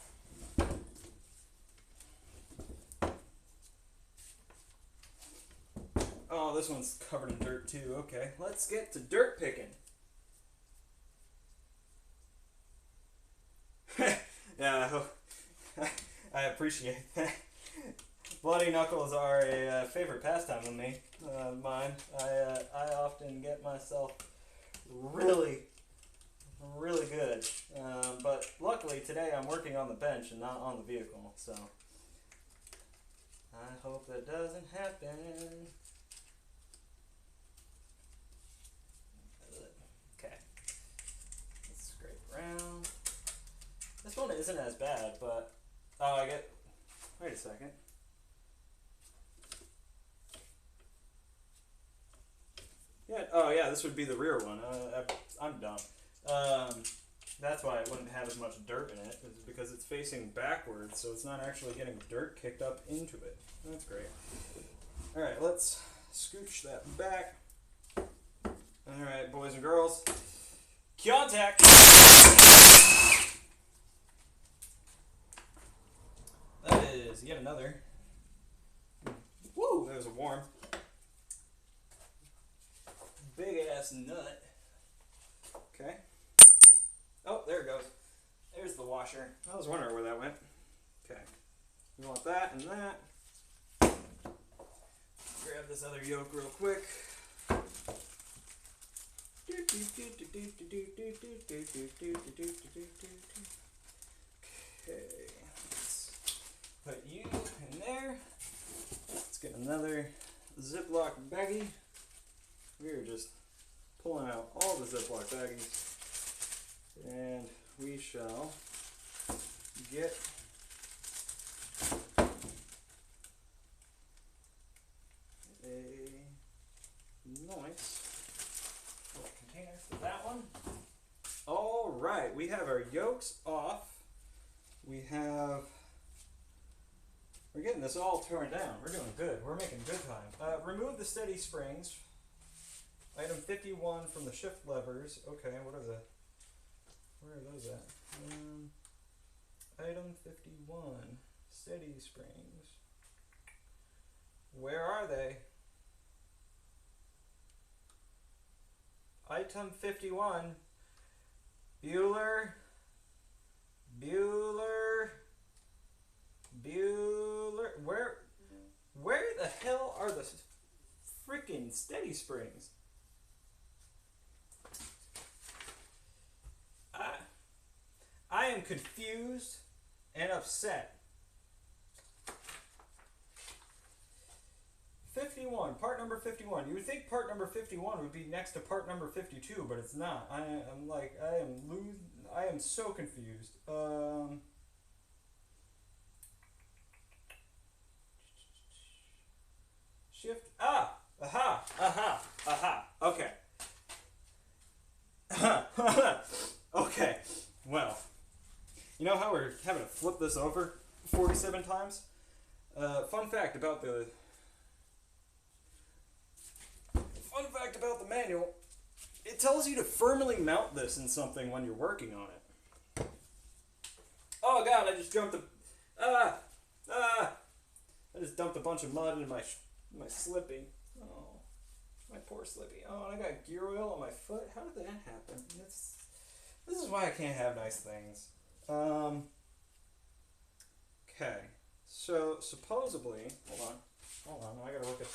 Oh, this one's covered in dirt too. Okay, let's get to dirt picking. Yeah, I appreciate that. Bloody knuckles are a favorite pastime of mine. I often get myself really good. But luckily today I'm working on the bench and not on the vehicle, so I hope that doesn't happen. Okay. Let's scrape around. This one isn't as bad, but wait a second. Yeah. Oh, yeah. This would be the rear one. I'm dumb. That's why it wouldn't have as much dirt in it, because it's facing backwards, so it's not actually getting dirt kicked up into it. That's great. All right, let's scooch that back. All right, boys and girls, contact. That is yet another. Woo! There's a worm. Big ass nut. Okay. Oh, there it goes. There's the washer. I was wondering where that went. Okay. We want that and that. Grab this other yoke real quick. Okay. another Ziploc baggie. We are just pulling out all the Ziploc baggies, and we shall get a nice little container for that one. All right, we have our yolks off. We're getting this all torn down. We're doing good. We're making good time. Remove the steady springs. Item 51 from the shift levers. Okay, where are those at? Item 51, steady springs. Where are they? Item 51. Bueller. Where the hell are the freaking steady springs? I am confused and upset. 51, part number 51. You would think part number 51 would be next to part number 52, but it's not. I am so confused. Shift, okay. Okay, well, you know how we're having to flip this over 47 times? Fun fact about the manual, it tells you to firmly mount this in something when you're working on it. Oh god, I just dumped a bunch of mud into my Slippy. Oh, my poor Slippy. Oh, and I got gear oil on my foot. How did that happen? This is why I can't have nice things. Okay, so supposedly, hold on, I gotta look at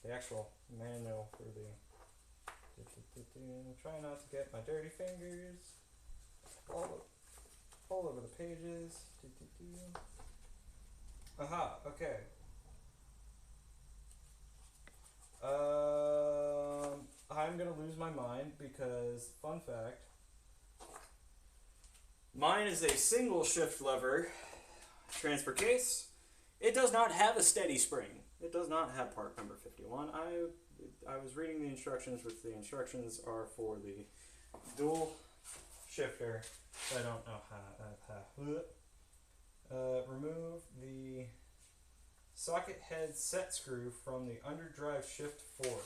the actual manual for the, try not to get my dirty fingers all over the pages. Aha, okay. I'm gonna lose my mind because, fun fact, mine is a single shift lever transfer case. It does not have a steady spring. It does not have part number 51. I was reading the instructions, which the instructions are for the dual shifter. I don't know how. Remove the socket head set screw from the underdrive shift fork.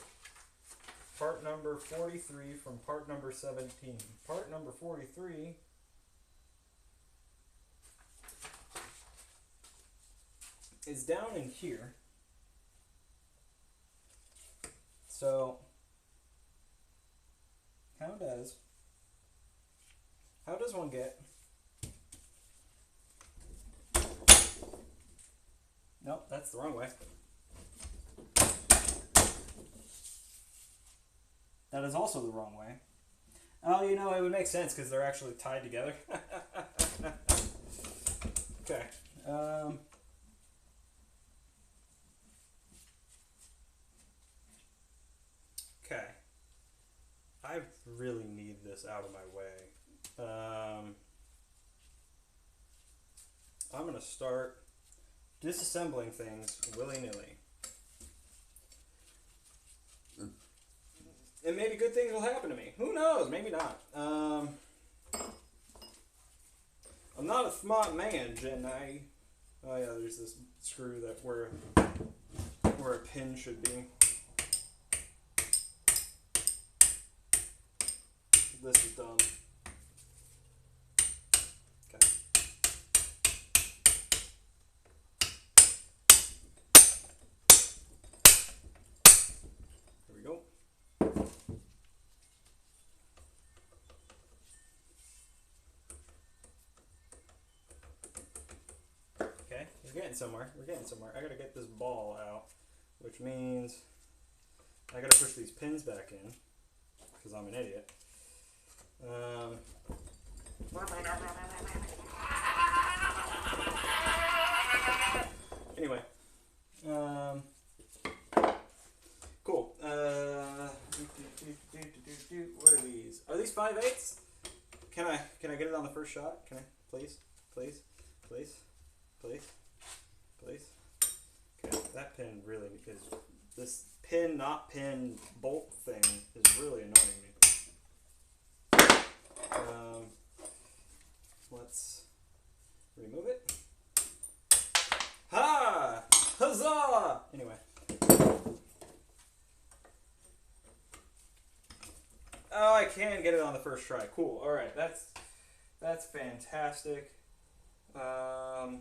Part number 43 from part number 17. Part number 43 is down in here. So how does one get? Nope, that's the wrong way. That is also the wrong way. Oh, you know, it would make sense because they're actually tied together. Okay. Okay. I really need this out of my way. I'm going to start disassembling things willy-nilly. And maybe good things will happen to me. Who knows? Maybe not. I'm not a smart man, Jen. Oh yeah, there's this screw that where a pin should be. This is dumb. Okay. Here we go. Okay, we're getting somewhere. We're getting somewhere. I gotta get this ball out, which means I gotta push these pins back in because I'm an idiot. Anyway, 5/8. Can I get it on the first shot? Can I? Please? Please? Please? Please? Please? Okay, that pin really is... This pin, not pin, bolt thing is really annoying me. Let's remove it. Ha! Huzzah! Anyway. Oh, I can get it on the first try. Cool. All right, that's fantastic. I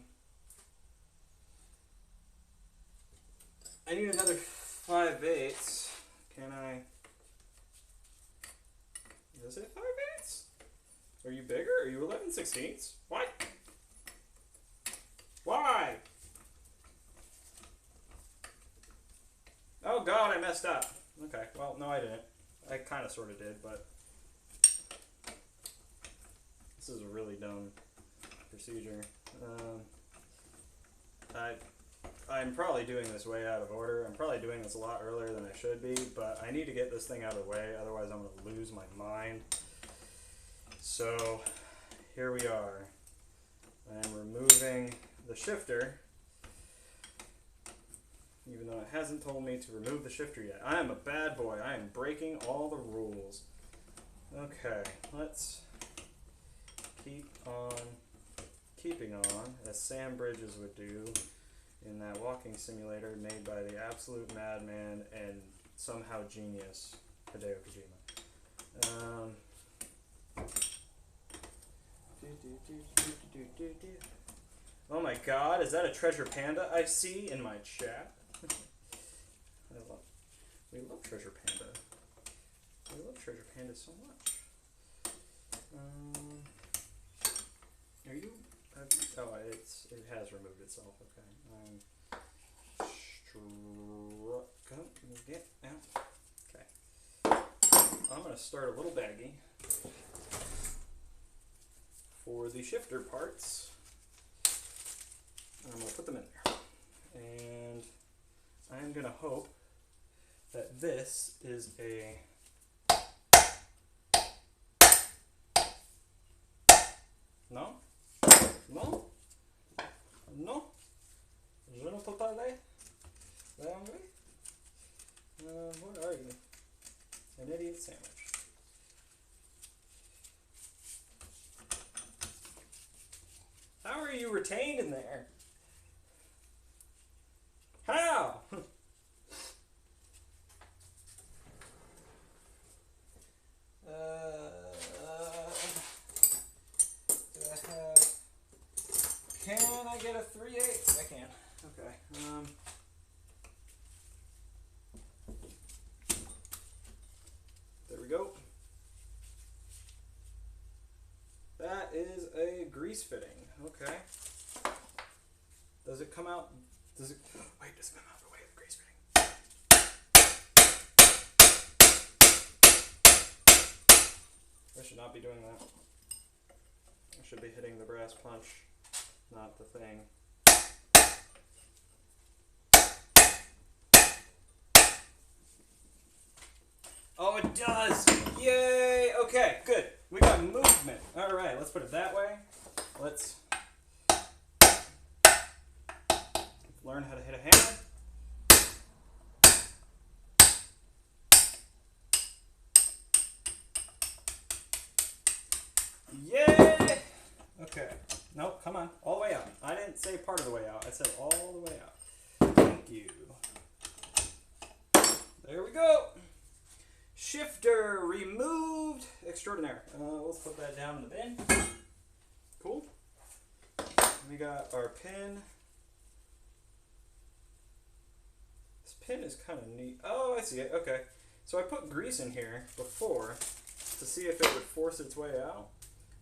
need another 5/8. Can I? Is it 5/8? Are you bigger? Are you 11/16? What? Why? Oh God, I messed up. Okay, well, no, I didn't. I kind of sort of did, but this is a really dumb procedure. I'm probably doing this way out of order. I'm probably doing this a lot earlier than I should be, but I need to get this thing out of the way, otherwise I'm going to lose my mind. So here we are. I am removing the shifter, even though it hasn't told me to remove the shifter yet. I am a bad boy. I am breaking all the rules. Okay, let's keep on keeping on, as Sam Bridges would do in that walking simulator made by the absolute madman and somehow genius Hideo Kojima. Oh my God, is that a treasure panda I see in my chat? We love treasure panda. We love treasure panda so much. Are you? Oh, it has removed itself. Okay. Get out. Okay. I'm gonna start a little baggie for the shifter parts. And I'm gonna put them in there, and I'm gonna hope that this is a no. Je ne peux parler. What are you? An idiot sandwich. How are you retained in there? How? Do I have... Can I get a 3/8? I can. Okay. There we go. That is a grease fitting. Okay. Does it come out? Does it? Wait, does it come out the way of the grease fitting? I should not be doing that. I should be hitting the brass punch, not the thing. Oh, it does! Yay! Okay, good. We got movement. All right, let's put it that way. Let's learn how to hit a hammer. Yay! Okay. Nope, come on. All the way out. I didn't say part of the way out. I said all the way out. Thank you. There we go. Shifter removed. Extraordinaire. Let's put that down in the bin. Cool. We got our pin. This pin is kind of neat. Oh, I see it. Okay. So I put grease in here before to see if it would force its way out.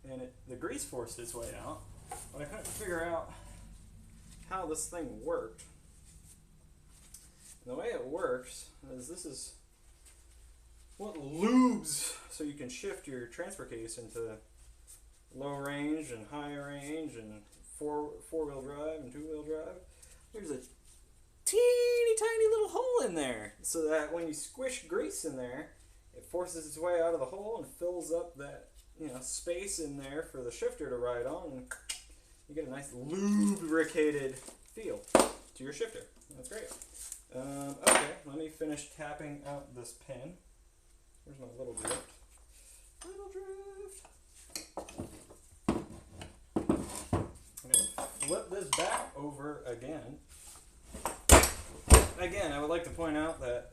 And the grease forced its way out. But I couldn't figure out how this thing worked. And the way it works is this is what lubes so you can shift your transfer case into low range and high range and four-wheel drive and two-wheel drive. There's a teeny tiny little hole in there so that when you squish grease in there, it forces its way out of the hole and fills up that, you know, space in there for the shifter to ride on, and you get a nice lubricated feel to your shifter. That's great. Okay, let me finish tapping out this pin. Here's my little drift. Little drift. I'm going to flip this back over again. Again, I would like to point out that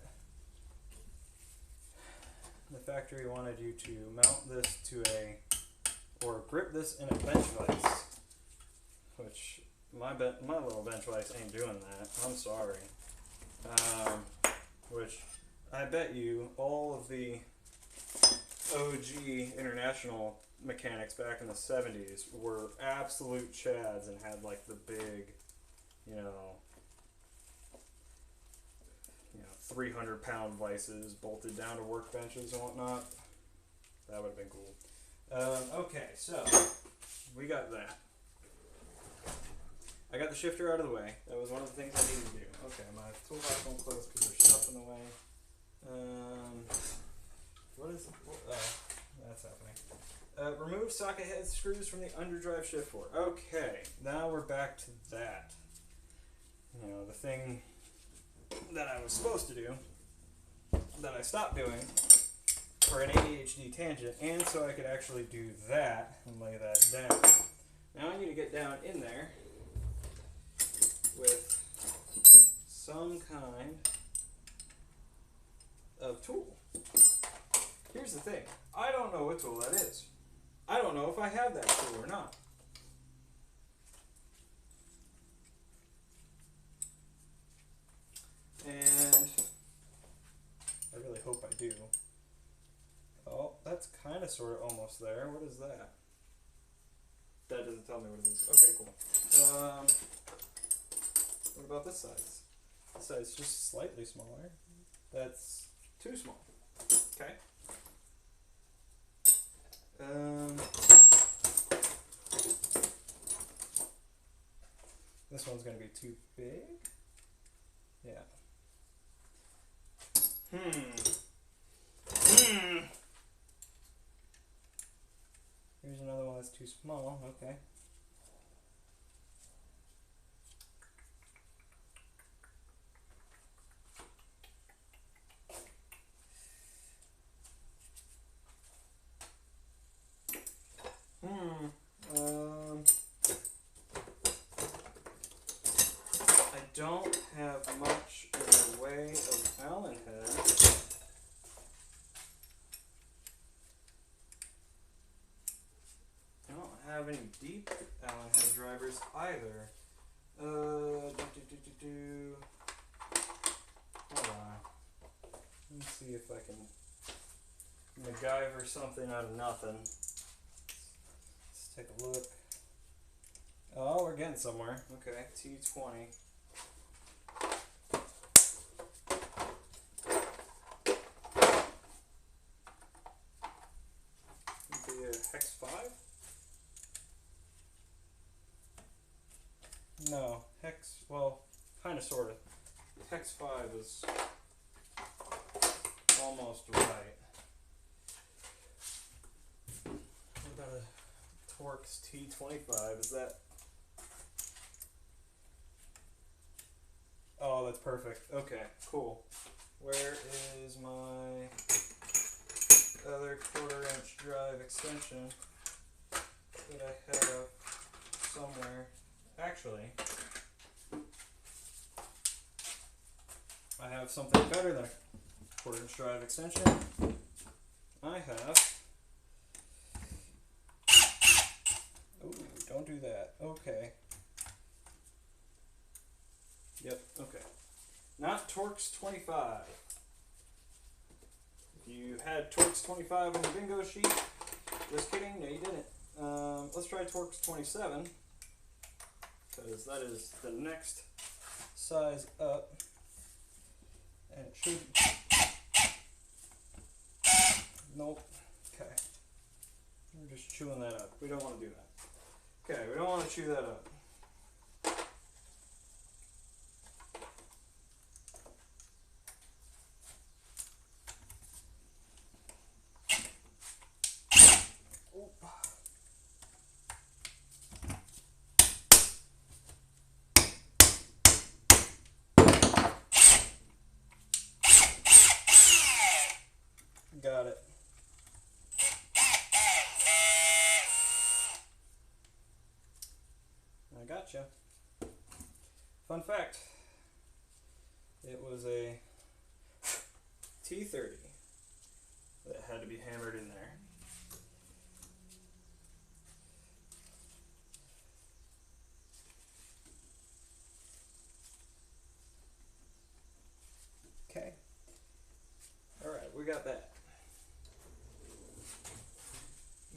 the factory wanted you to mount this to or grip this in a bench vise, which my little bench vise ain't doing that. I'm sorry. Which I bet you all of the OG international mechanics back in the 70s were absolute chads and had like the big, you know 300-pound vices bolted down to workbenches and whatnot. That would have been cool. Okay, so we got that. I got the shifter out of the way. That was one of the things I needed to do. Okay, my toolbox won't close because there's stuff in the way. That's happening. Remove socket head screws from the underdrive shift fork. Okay, now we're back to that. You know, the thing that I was supposed to do, that I stopped doing for an ADHD tangent, and so I could actually do that and lay that down. Now I need to get down in there with some kind of tool. Here's the thing, I don't know what tool that is. I don't know if I have that tool or not. And I really hope I do. Oh, that's kind of sort of almost there. What is that? That doesn't tell me what it is. Okay, cool. What about this size? This size is just slightly smaller. That's too small. Okay. This one's going to be too big. Yeah. Here's another one that's too small. Okay. I don't have much in the way of Allen heads. I don't have any deep Allen head drivers either. Hold on. Let me see if I can MacGyver something out of nothing. Let's take a look. Oh, we're getting somewhere. Okay, T20. Be a hex 5? No, hex, well, kind of, sort of. Hex 5 is almost right. What about a Torx T25? Is that... Oh, that's perfect. Okay, cool. Where is my other 1/4-inch drive extension that I have somewhere? Actually, I have something better than a 1/4-inch drive extension. I have... Oh, don't do that. Okay. Yep, okay. Not Torx 25. If you had Torx 25 on your bingo sheet, just kidding, no you didn't. Let's try Torx 27, because that is the next size up, and it should... Nope. Okay. We're just chewing that up. We don't want to do that. Okay, we don't want to chew that up. Gotcha. Fun fact. It was a T30 that had to be hammered in there. Okay. Alright, we got that.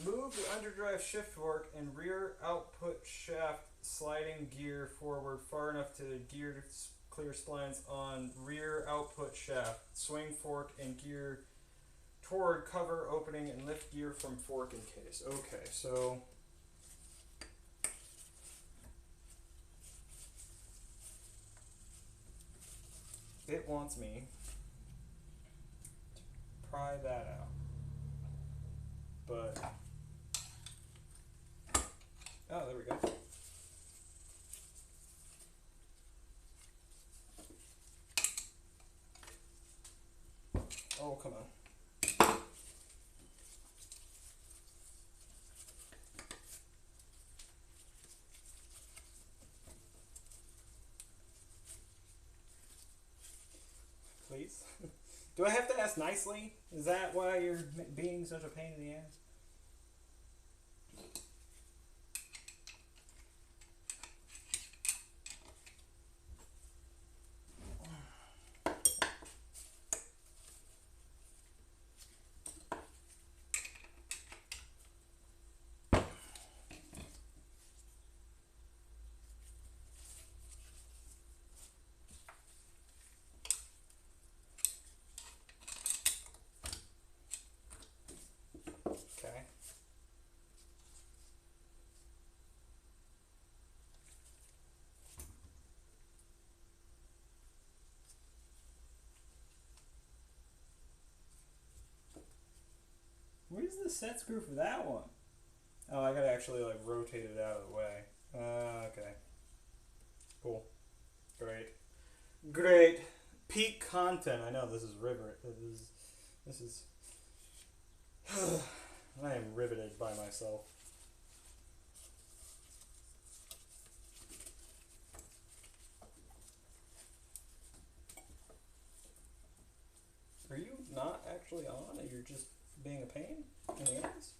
Move the underdrive shift fork and rear output shaft sliding gear forward far enough to gear to clear splines on rear output shaft. Swing fork and gear toward cover opening and lift gear from fork and case. Okay, so it wants me to pry that out. But oh, there we go. Oh, come on. Please. Do I have to ask nicely? Is that why you're being such a pain in the ass? Okay. Where's the set screw for that one? Oh, I gotta actually like rotate it out of the way. Okay. Cool. Great. Great. Peak content. I know this is rivet. This is I am riveted by myself. Are you not actually on and you're just being a pain in the ass?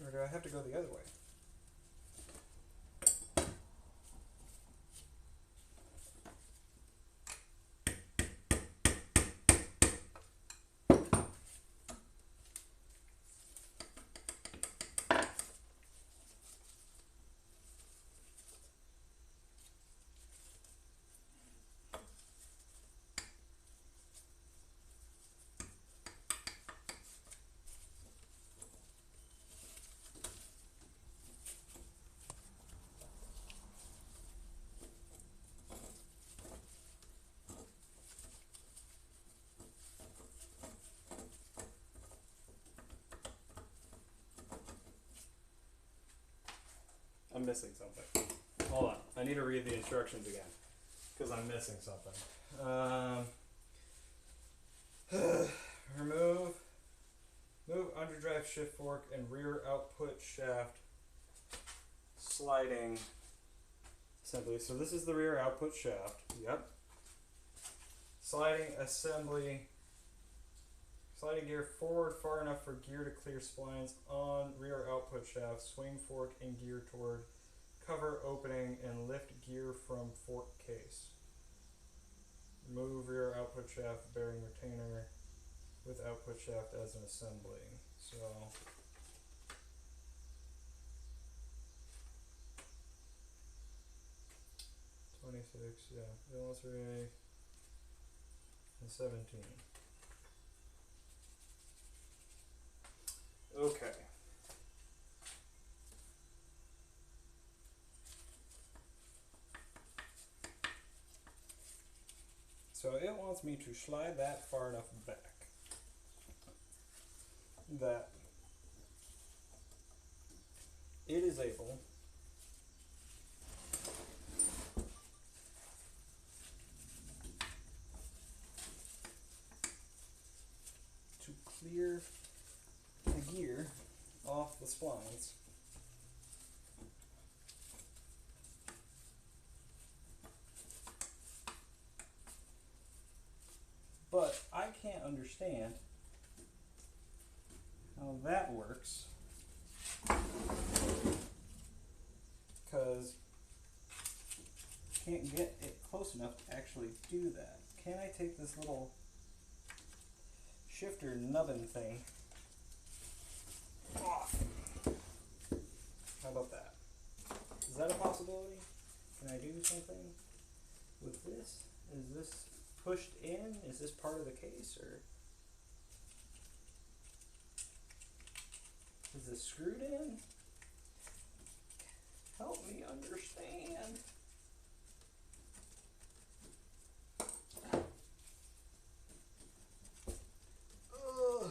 Or do I have to go the other way? I'm missing something. Hold on. I need to read the instructions again because I'm missing something. Move underdrive shift fork and rear output shaft sliding assembly. So this is the rear output shaft. Yep. Sliding assembly. Sliding gear forward far enough for gear to clear splines on rear output shaft. Swing fork and gear toward cover opening and lift gear from fork case. Remove rear output shaft bearing retainer with output shaft as an assembly. So yeah, illustrate and 17. Okay. So it wants me to slide that far enough back that it is able to the gear off the splines. But I can't understand how that works, because can't get it close enough to actually do that. Can I take this little shifter nubbin thing off? How about that? Is that a possibility? Can I do something with this? Is this pushed in? Is this part of the case, or is this screwed in? Help me understand. Ugh.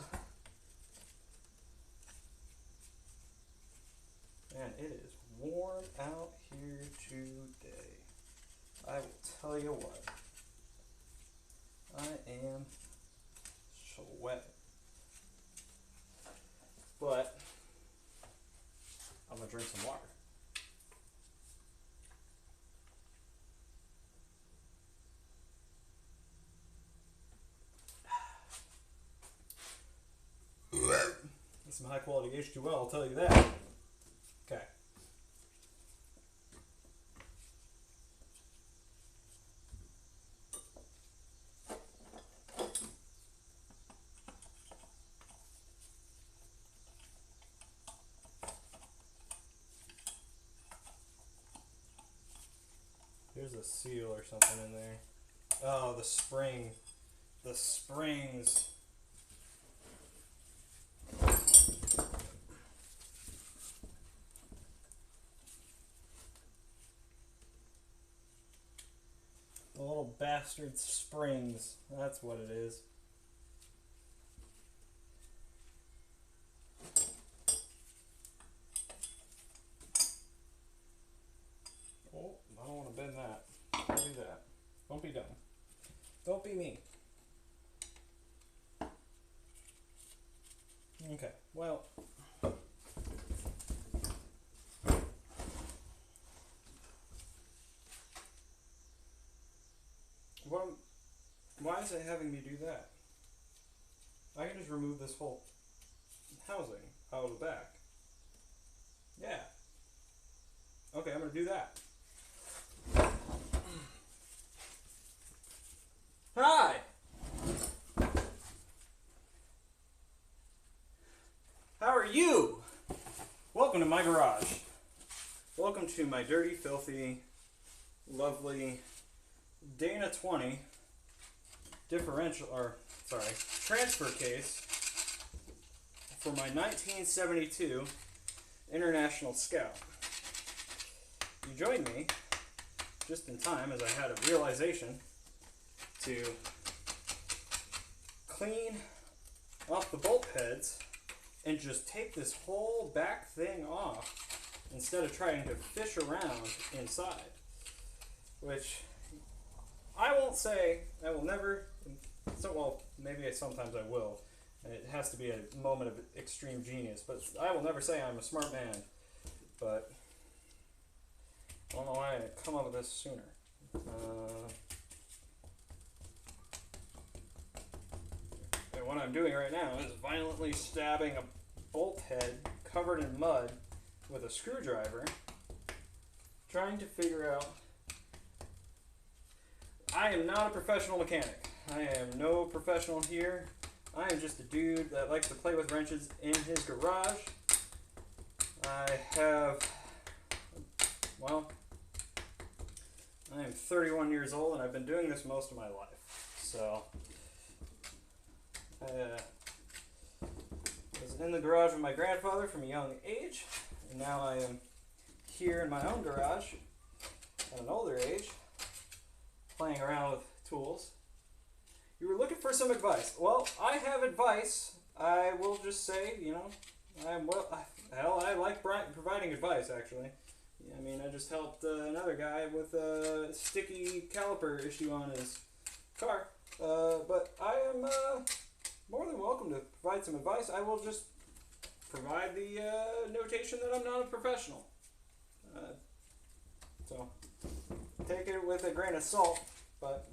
Man, it is warm out here today. I will tell you what. I am sweating. But I'm gonna drink some water. That's some high quality H2O, I'll tell you that. Okay. There's a seal or something in there. Oh, the spring. The springs. The little bastard springs. That's what it is. Oh, I don't want to bend that. Don't do that. Don't be dumb. Don't be me. Okay, well. Why is it having me do that? I can just remove this whole housing out of the back. Yeah. Okay, I'm going to do that. Hi! How are you? Welcome to my garage. Welcome to my dirty, filthy, lovely Dana 20 transfer case for my 1972 International Scout. You joined me just in time as I had a realization to clean off the bolt heads and just take this whole back thing off instead of trying to fish around inside, which I won't say I will never, well, maybe sometimes I will, and it has to be a moment of extreme genius, but I will never say I'm a smart man, but I don't know why I didn't come up with this sooner. And what I'm doing right now is violently stabbing a bolt head covered in mud with a screwdriver, trying to figure out. I am not a professional mechanic. I am no professional here. I am just a dude that likes to play with wrenches in his garage. I am 31 years old and I've been doing this most of my life. So, I was in the garage with my grandfather from a young age, and now I am here in my own garage at an older age, playing around with tools. You were looking for some advice. Well, I have advice. I will just say, I like providing advice, actually. I mean, I just helped another guy with a sticky caliper issue on his car. But I am more than welcome to provide some advice. I will just provide the notation that I'm not a professional. So take it with a grain of salt, but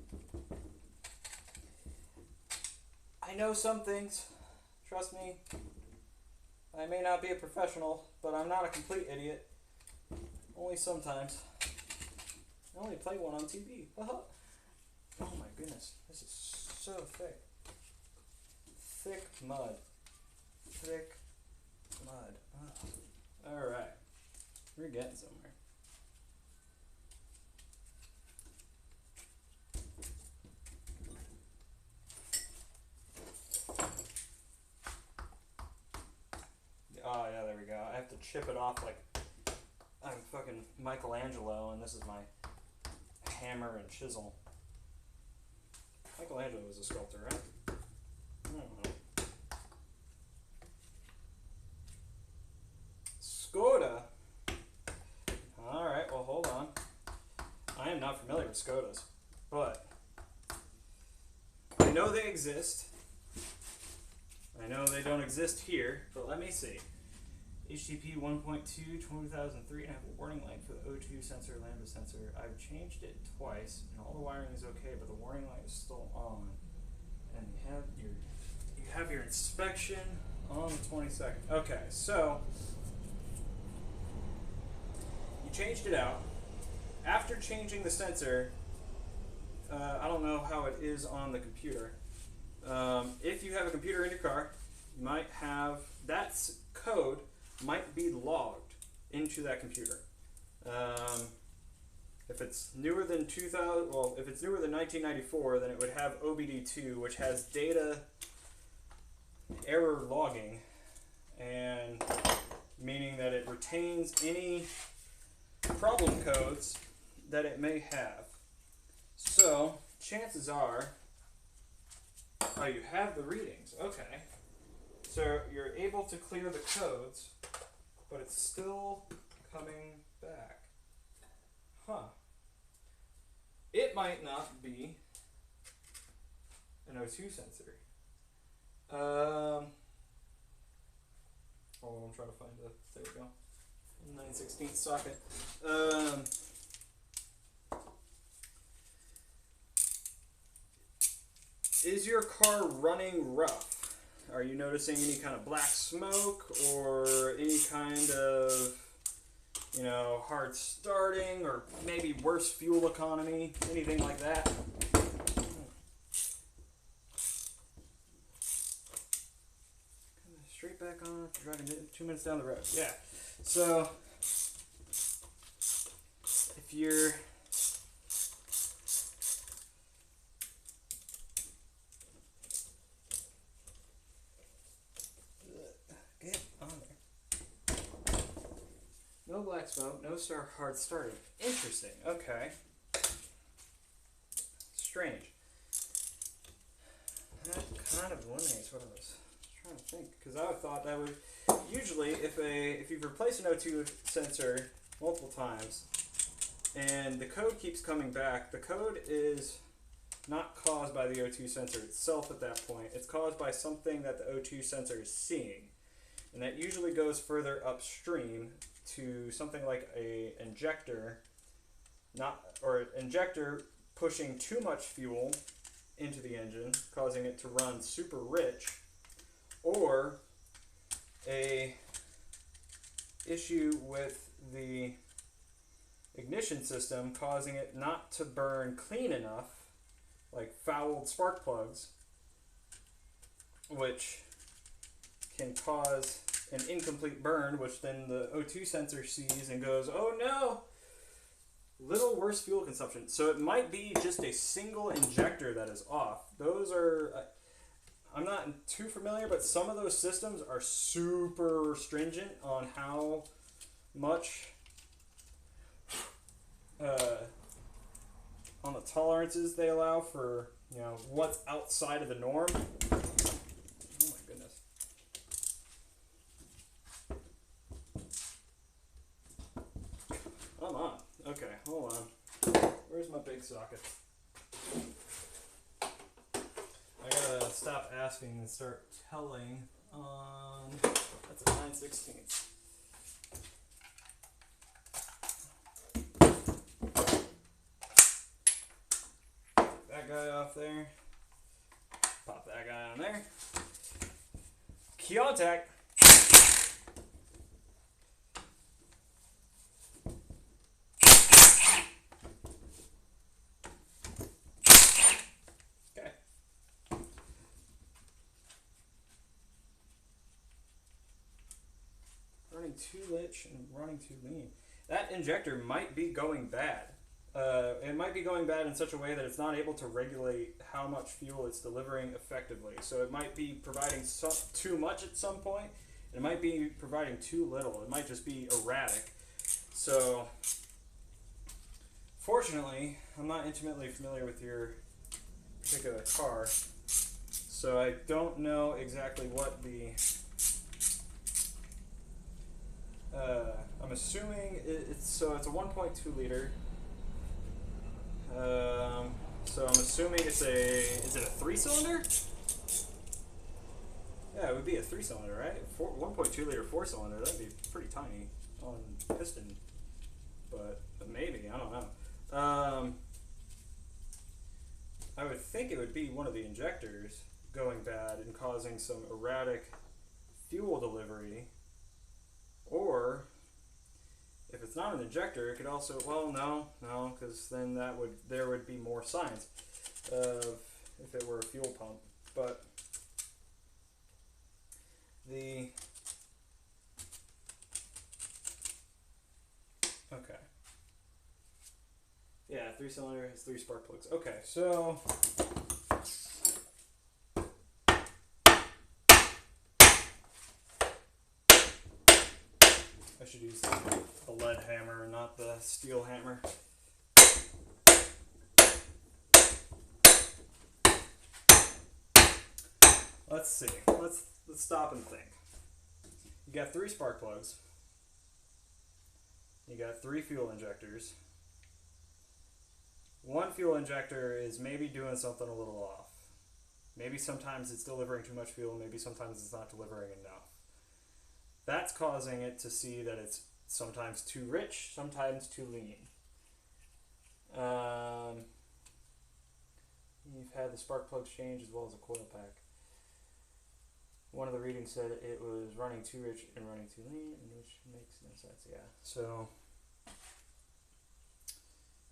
I know some things. Trust me. I may not be a professional, but I'm not a complete idiot. Only sometimes. I only play one on TV. Oh my goodness. This is so thick. Thick mud. Thick mud. Oh. Alright. We're getting somewhere. Oh yeah, there we go. I have to chip it off like I'm fucking Michelangelo, and this is my hammer and chisel. Michelangelo was a sculptor, right? I don't know. Skoda. Alright, well hold on. I am not familiar with Skodas, but I know they exist. I know they don't exist here, but let me see. HTTP 1.2 2003, and I have a warning light for the O2 sensor, lambda sensor. I've changed it twice, and all the wiring is okay, but the warning light is still on. And you have your inspection on the 22nd. Okay, so you changed it out. After changing the sensor, I don't know how it is on the computer. If you have a computer in your car, you might have that code might be logged into that computer. If it's newer than 2000, well, if it's newer than 1994, then it would have OBD2, which has data error logging, and meaning that it retains any problem codes that it may have. So chances are, oh, you have the readings. Okay. So you're able to clear the codes, but it's still coming back. Huh. It might not be an O2 sensor. Oh, I'm trying to find the, there we go. 9/16 socket. Is your car running rough? Are you noticing any kind of black smoke or any kind of, hard starting or maybe worse fuel economy? Anything like that? Straight back on, driving 2 minutes down the road. Yeah. So, if you're no black smoke, no hard starting. Interesting. Okay. Strange. That kind of eliminates what I was trying to think, because I would thought that would usually, if you've replaced an O2 sensor multiple times and the code keeps coming back, the code is not caused by the O2 sensor itself at that point. It's caused by something that the O2 sensor is seeing, and that usually goes further upstream to something like a injector, injector pushing too much fuel into the engine, causing it to run super rich, or a issue with the ignition system causing it not to burn clean enough, like fouled spark plugs, which can cause an incomplete burn, which then the O2 sensor sees and goes, oh no, little worse fuel consumption. So it might be just a single injector that is off. Those are, I'm not too familiar, but some of those systems are super stringent on how much, on the tolerances they allow for, what's outside of the norm. Oh my goodness. Come on. Okay, hold on. Where's my big socket? I gotta stop casting and start telling on, that's a 9/16. That guy off there. Pop that guy on there. Contact. Okay. Running too rich and running too lean. That injector might be going bad. It might be going bad in such a way that it's not able to regulate how much fuel it's delivering effectively. So it might be providing too much at some point. It might be providing too little. It might just be erratic. So, fortunately, I'm not intimately familiar with your particular car. So I don't know exactly what the... I'm assuming it's a 1.2 liter. So I'm assuming is it a 3-cylinder? Yeah, it would be a 3-cylinder, right? 1.2 liter 4-cylinder, that'd be pretty tiny on piston, but maybe, I don't know. I would think it would be one of the injectors going bad and causing some erratic fuel delivery, or if it's not an injector, it could also, well, no, because then there would be more signs of if it were a fuel pump. But okay. Yeah, 3-cylinder has 3 spark plugs. Okay, so I should use the lead hammer, not the steel hammer. Let's see. Let's stop and think. You got 3 spark plugs. You got 3 fuel injectors. One fuel injector is maybe doing something a little off. Maybe sometimes it's delivering too much fuel, maybe sometimes it's not delivering enough. That's causing it to see that it's sometimes too rich, sometimes too lean. You've had the spark plugs change as well as a coil pack. One of the readings said it was running too rich and running too lean, which makes no sense. Yeah. So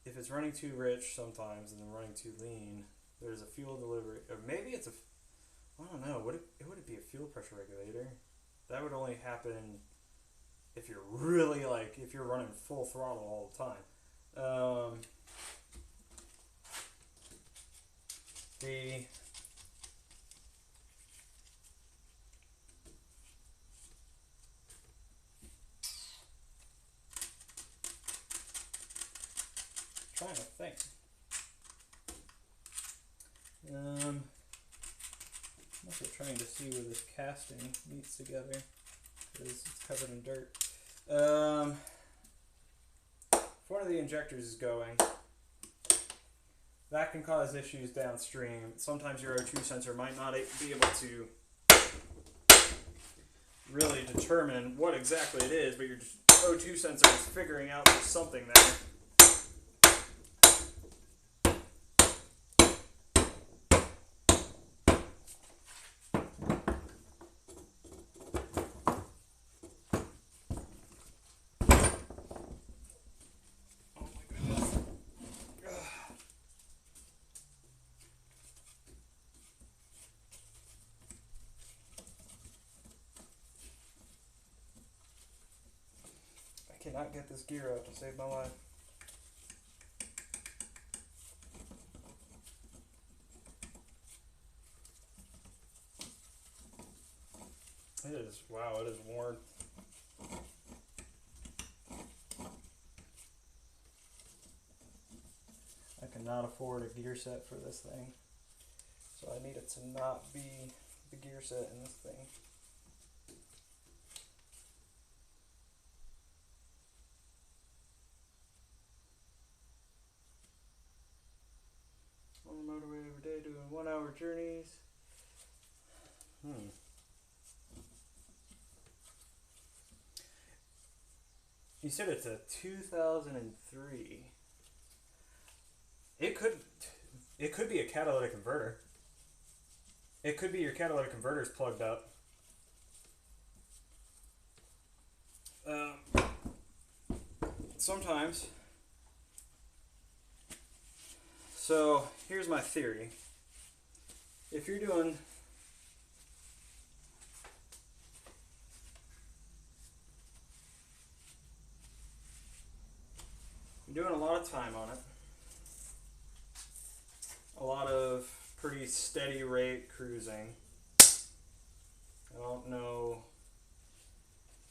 if it's running too rich sometimes and then running too lean, there's a fuel delivery, or maybe it's I don't know. Would it be a fuel pressure regulator? That would only happen if you're really if you're running full throttle all the time. Trying to think. I'm also trying to see where this casting meets together because it's covered in dirt. If one of the injectors is going, that can cause issues downstream. Sometimes your O2 sensor might not be able to really determine what exactly it is, but your O2 sensor is figuring out there's something there. I cannot get this gear out to save my life. It is, wow, it is worn. I cannot afford a gear set for this thing, so I need it to not be the gear set in this thing. On the motorway every day doing 1-hour journeys. You said it's a 2003. It could be a catalytic converter. It could be your catalytic converter's plugged up. Sometimes. So here's my theory. If you're doing a lot of time on it, a lot of pretty steady rate cruising. I don't know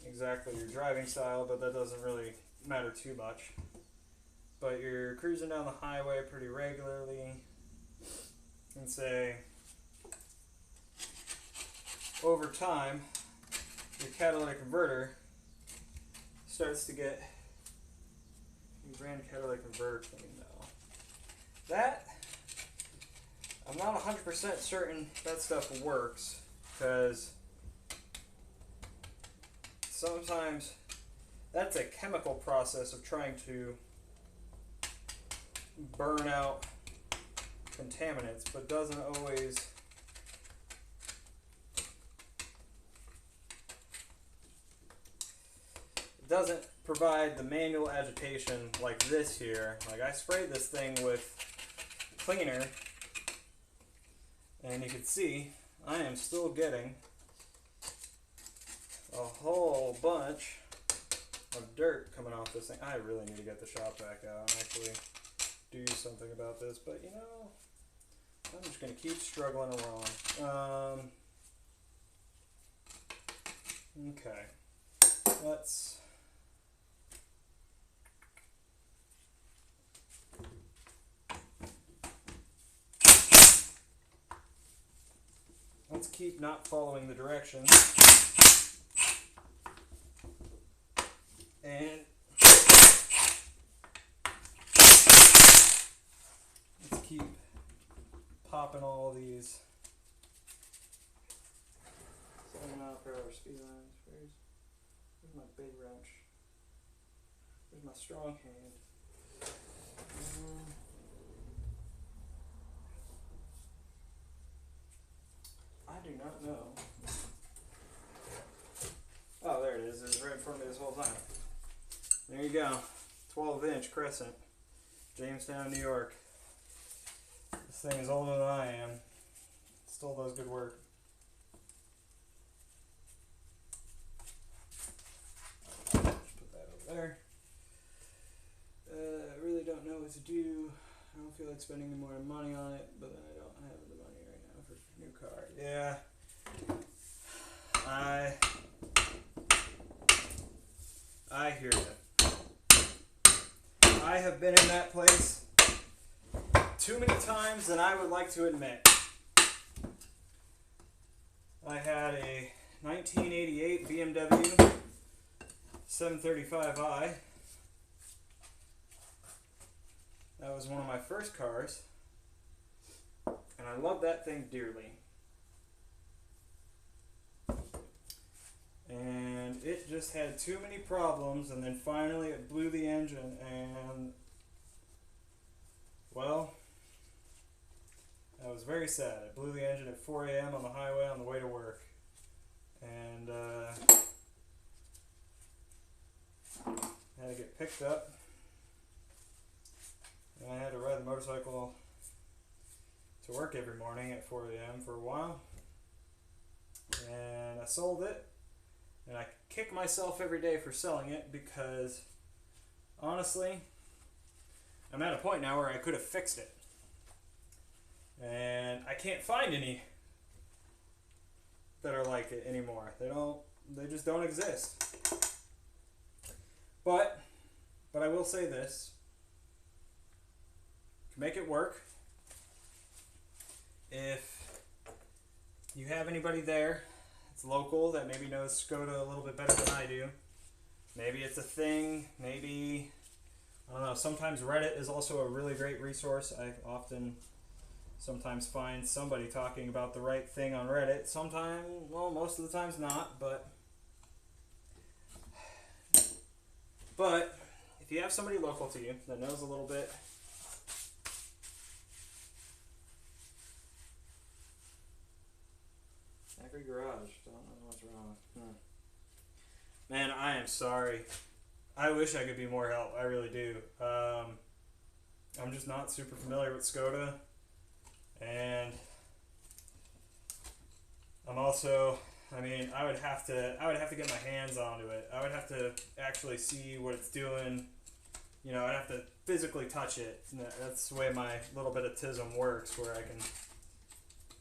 exactly your driving style, but that doesn't really matter too much. But you're cruising down the highway pretty regularly, and say over time your catalytic converter starts to get, you ran catalytic converter clean though. That, I'm not 100% certain that stuff works, because sometimes that's a chemical process of trying to burn out contaminants, but doesn't always provide the manual agitation like this here. Like I sprayed this thing with cleaner, and you can see I am still getting a whole bunch of dirt coming off this thing. I really need to get the shop vac out and actually do something about this, but you know, I'm just going to keep struggling along. Okay, let's keep not following the directions, and let's keep popping all these 7-mile-per-hour speed lines. Where's my big wrench? Where's my strong hand? I do not know. Oh, there it is. It was right in front of me this whole time. There you go. 12-inch crescent. Jamestown, New York. This thing is older than I am. Still does good work. Just put that over there. I really don't know what to do. I don't feel like spending any more money on it, but then I don't have the money right now for a new car. Yeah. I hear you. I have been in that place too many times than I would like to admit. I had a 1988 BMW 735i. That was one of my first cars, and I love that thing dearly. And it just had too many problems, and then finally it blew the engine, and well, that was very sad. It blew the engine at 4 a.m. on the highway on the way to work, and I had to get picked up. And I had to ride the motorcycle to work every morning at 4 a.m. for a while. And I sold it. And I kick myself every day for selling it because, honestly, I'm at a point now where I could have fixed it. And I can't find any that are like it anymore. They just don't exist. But I will say this. Make it work. If you have anybody there that's local that maybe knows Skoda a little bit better than I do, maybe it's a thing, maybe, I don't know, sometimes Reddit is also a really great resource. I often sometimes find somebody talking about the right thing on Reddit. Sometimes, well, most of the times not, but if you have somebody local to you that knows a little bit, every garage, don't know what's wrong. Man, I am sorry. I wish I could be more help. I really do. I'm just not super familiar with Skoda, and I'm also, I mean, I would have to get my hands onto it. I would have to actually see what it's doing. You know, I'd have to physically touch it. That's the way my little bit of tism works, where I can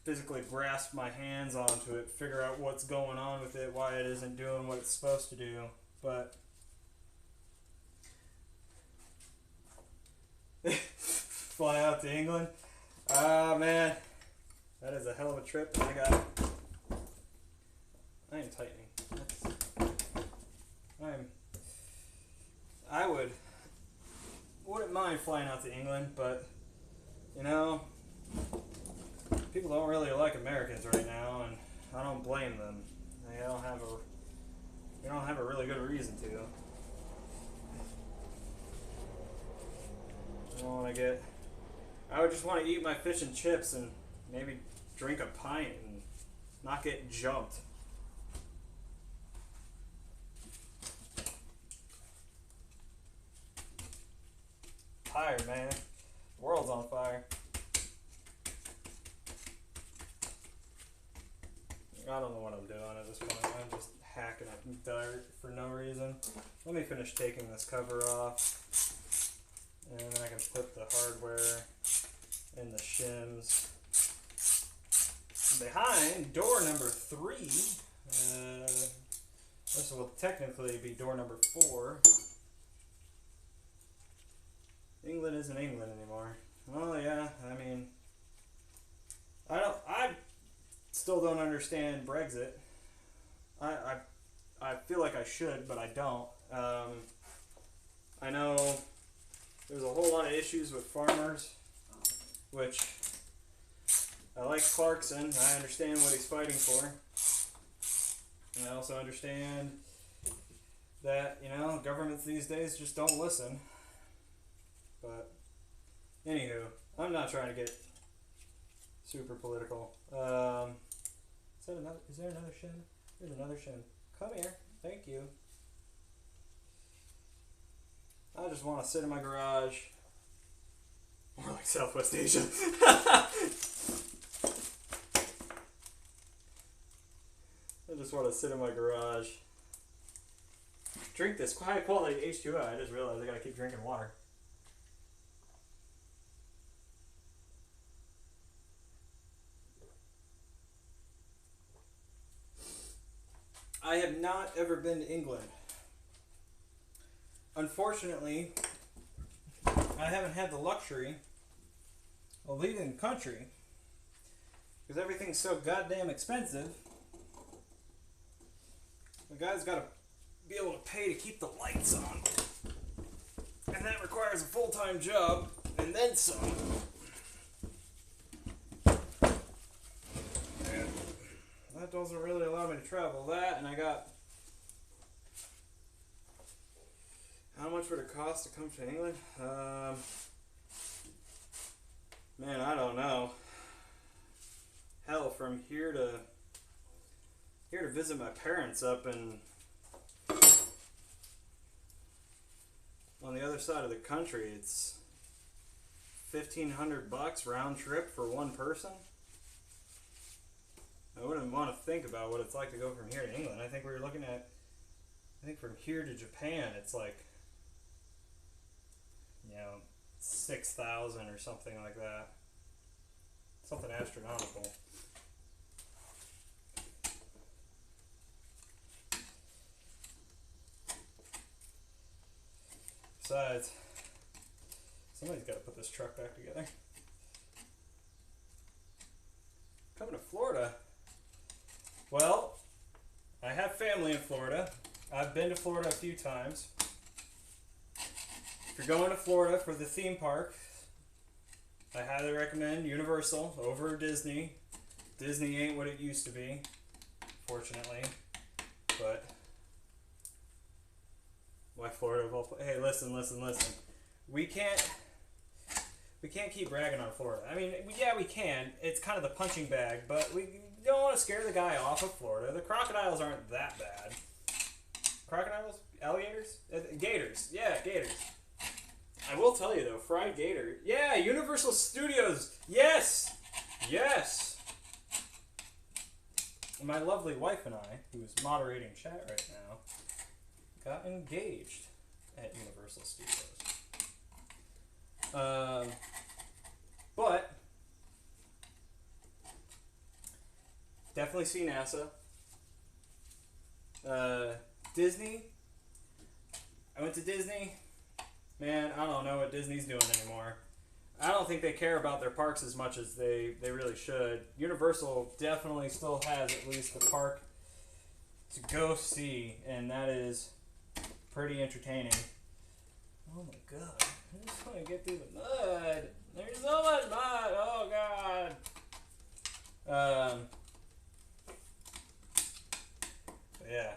physically grasp my hands onto it, figure out what's going on with it, why it isn't doing what it's supposed to do. But fly out to England. Ah, man, that is a hell of a trip. I am tightening. I wouldn't mind flying out to England, but you know, people don't really like Americans right now, and I don't blame them. They don't have a really good reason to. I would just want to eat my fish and chips and maybe drink a pint and not get jumped. Tired, man. The world's on fire. I don't know what I'm doing at this point. I'm just hacking at dirt for no reason. Let me finish taking this cover off, and then I can put the hardware and the shims behind door number 3. This will technically be door number 4. England isn't England anymore. Well, yeah, I mean, I still don't understand Brexit. I feel like I should, but I don't. I know there's a whole lot of issues with farmers, which I like Clarkson. I understand what he's fighting for. And I also understand that, you know, governments these days just don't listen. But, anywho, I'm not trying to get super political. Is there another shim? There's another shim. Come here. Thank you. I just want to sit in my garage. More like Southwest Asia. I just want to sit in my garage. Drink this high quality H2O. I just realized I gotta keep drinking water. I have not ever been to England. Unfortunately, I haven't had the luxury of leaving the country because everything's so goddamn expensive. The guy's got to be able to pay to keep the lights on, and that requires a full-time job and then some. That doesn't really allow me to travel. That, and I got... How much would it cost to come to England? Man, I don't know. Hell, from here to visit my parents up in on the other side of the country, it's $1,500 round trip for one person. I wouldn't want to think about what it's like to go from here to England. I think we were looking at, from here to Japan, it's like, you know, 6,000 or something like that. Something astronomical. Besides, somebody's got to put this truck back together. Coming to Florida. Well, I have family in Florida. I've been to Florida a few times. If you're going to Florida for the theme park, I highly recommend Universal over Disney. Disney ain't what it used to be, fortunately. But why Florida? Hey, listen. We can't keep bragging on Florida. I mean, yeah, we can. It's kind of the punching bag, but we don't want to scare the guy off of Florida. The crocodiles aren't that bad. Crocodiles? Alligators? Gators. Yeah, gators. I will tell you though, fried gator. Yeah, Universal Studios. Yes. My lovely wife and I, who is moderating chat right now, got engaged at Universal Studios. But definitely see NASA. Disney. I went to Disney. Man, I don't know what Disney's doing anymore. I don't think they care about their parks as much as they really should. Universal definitely still has at least the park to go see, and that is pretty entertaining. Oh my god. I just want to get through the mud. There's so much mud. Oh god. Yeah.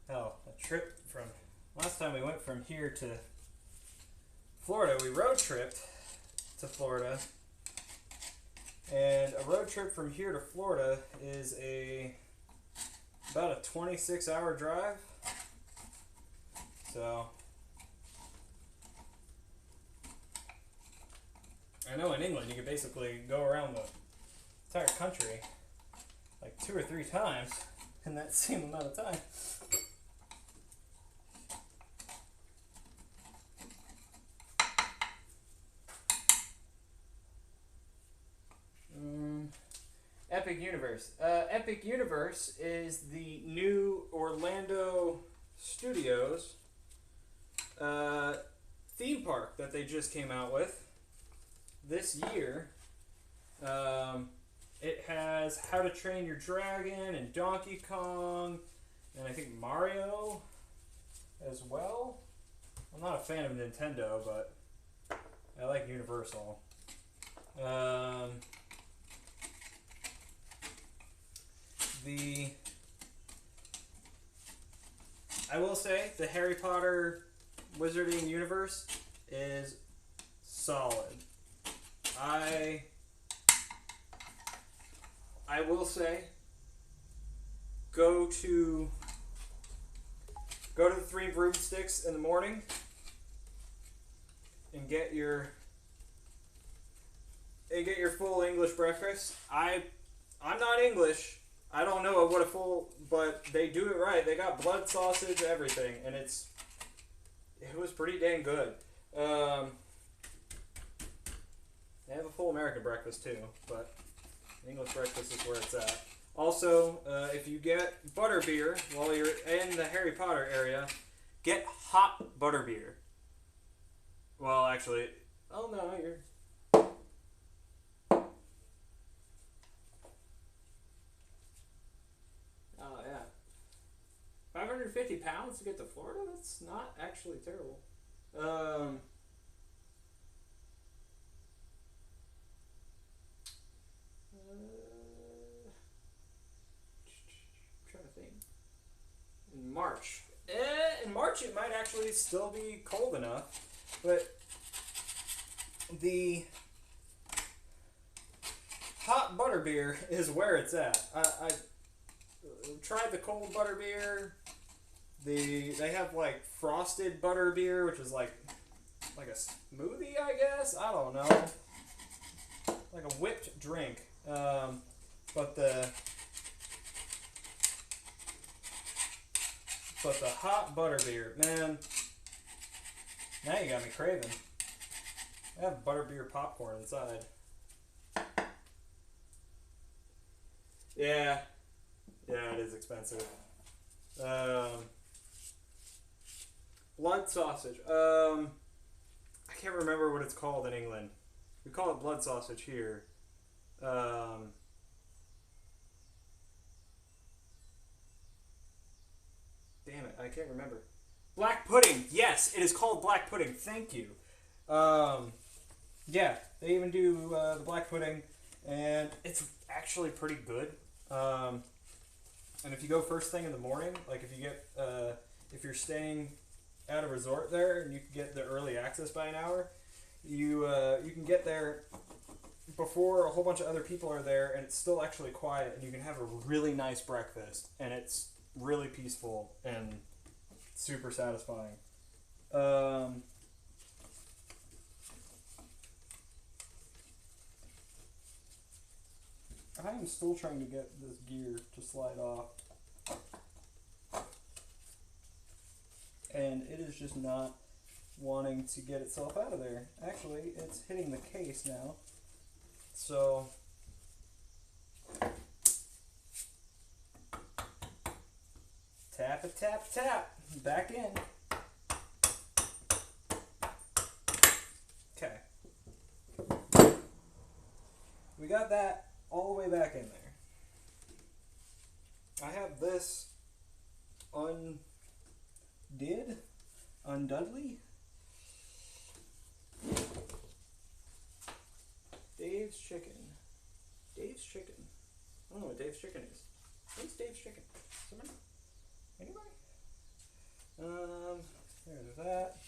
Hell, a trip from last time we went from here to Florida, we road tripped to Florida. And a road trip from here to Florida is about a 26-hour drive. So I know in England you could basically go around the entire country like 2 or 3 times in that same amount of time. Epic Universe. Epic Universe is the new Orlando Studios theme park that they just came out with this year. It has How to Train Your Dragon and Donkey Kong and I think Mario as well. I'm not a fan of Nintendo, but I like Universal. I will say the Harry Potter Wizarding Universe is solid. I will say go to the Three Broomsticks in the morning and get your full English breakfast. I'm not English. I don't know what a full, but they do it right. They got blood sausage, everything, and it was pretty dang good. They have a full American breakfast too, but English breakfast is where it's at. Also, if you get butterbeer while you're in the Harry Potter area, get hot butterbeer. Well, actually, oh no, you're... Oh, yeah. 550 pounds to get to Florida? That's not actually terrible. I'm trying to think. In March. In March it might actually still be cold enough, but the hot butterbeer is where it's at. I tried the cold butterbeer. They have like frosted butterbeer, which is like a smoothie, I guess. I don't know, like a whipped drink. But the hot butterbeer, man. Now you got me craving. I have butterbeer popcorn inside. Yeah. Yeah, it is expensive. Blood sausage. I can't remember what it's called in England. We call it blood sausage here. Damn it, I can't remember. Black pudding. Yes, it is called black pudding. Thank you. Yeah, they even do the black pudding, and it's actually pretty good. And if you go first thing in the morning, like if you get if you're staying at a resort there and you can get the early access by an hour, you can get there before a whole bunch of other people are there, and it's still actually quiet, and you can have a really nice breakfast, and it's really peaceful and super satisfying. I am still trying to get this gear to slide off, and it is just not wanting to get itself out of there. Actually, it's hitting the case now. So tap it, tap, tap, back in. Okay. We got that all the way back in there. I have this undudly. Dave's Chicken. Dave's Chicken. I don't know what Dave's Chicken is. What's Dave's Chicken? Somebody? Anybody? There's that.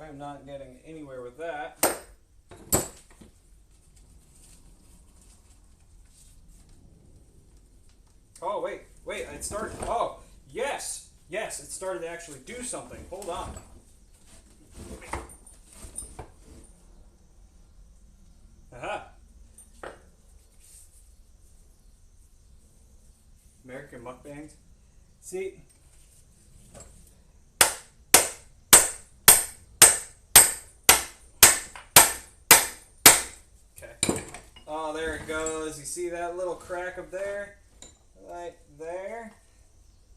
I'm not getting anywhere with that. Oh, wait, it started. Oh, yes, it started to actually do something. Hold on. Aha. American mukbangs. See. Okay. Oh, there it goes. You see that little crack up there? Right there.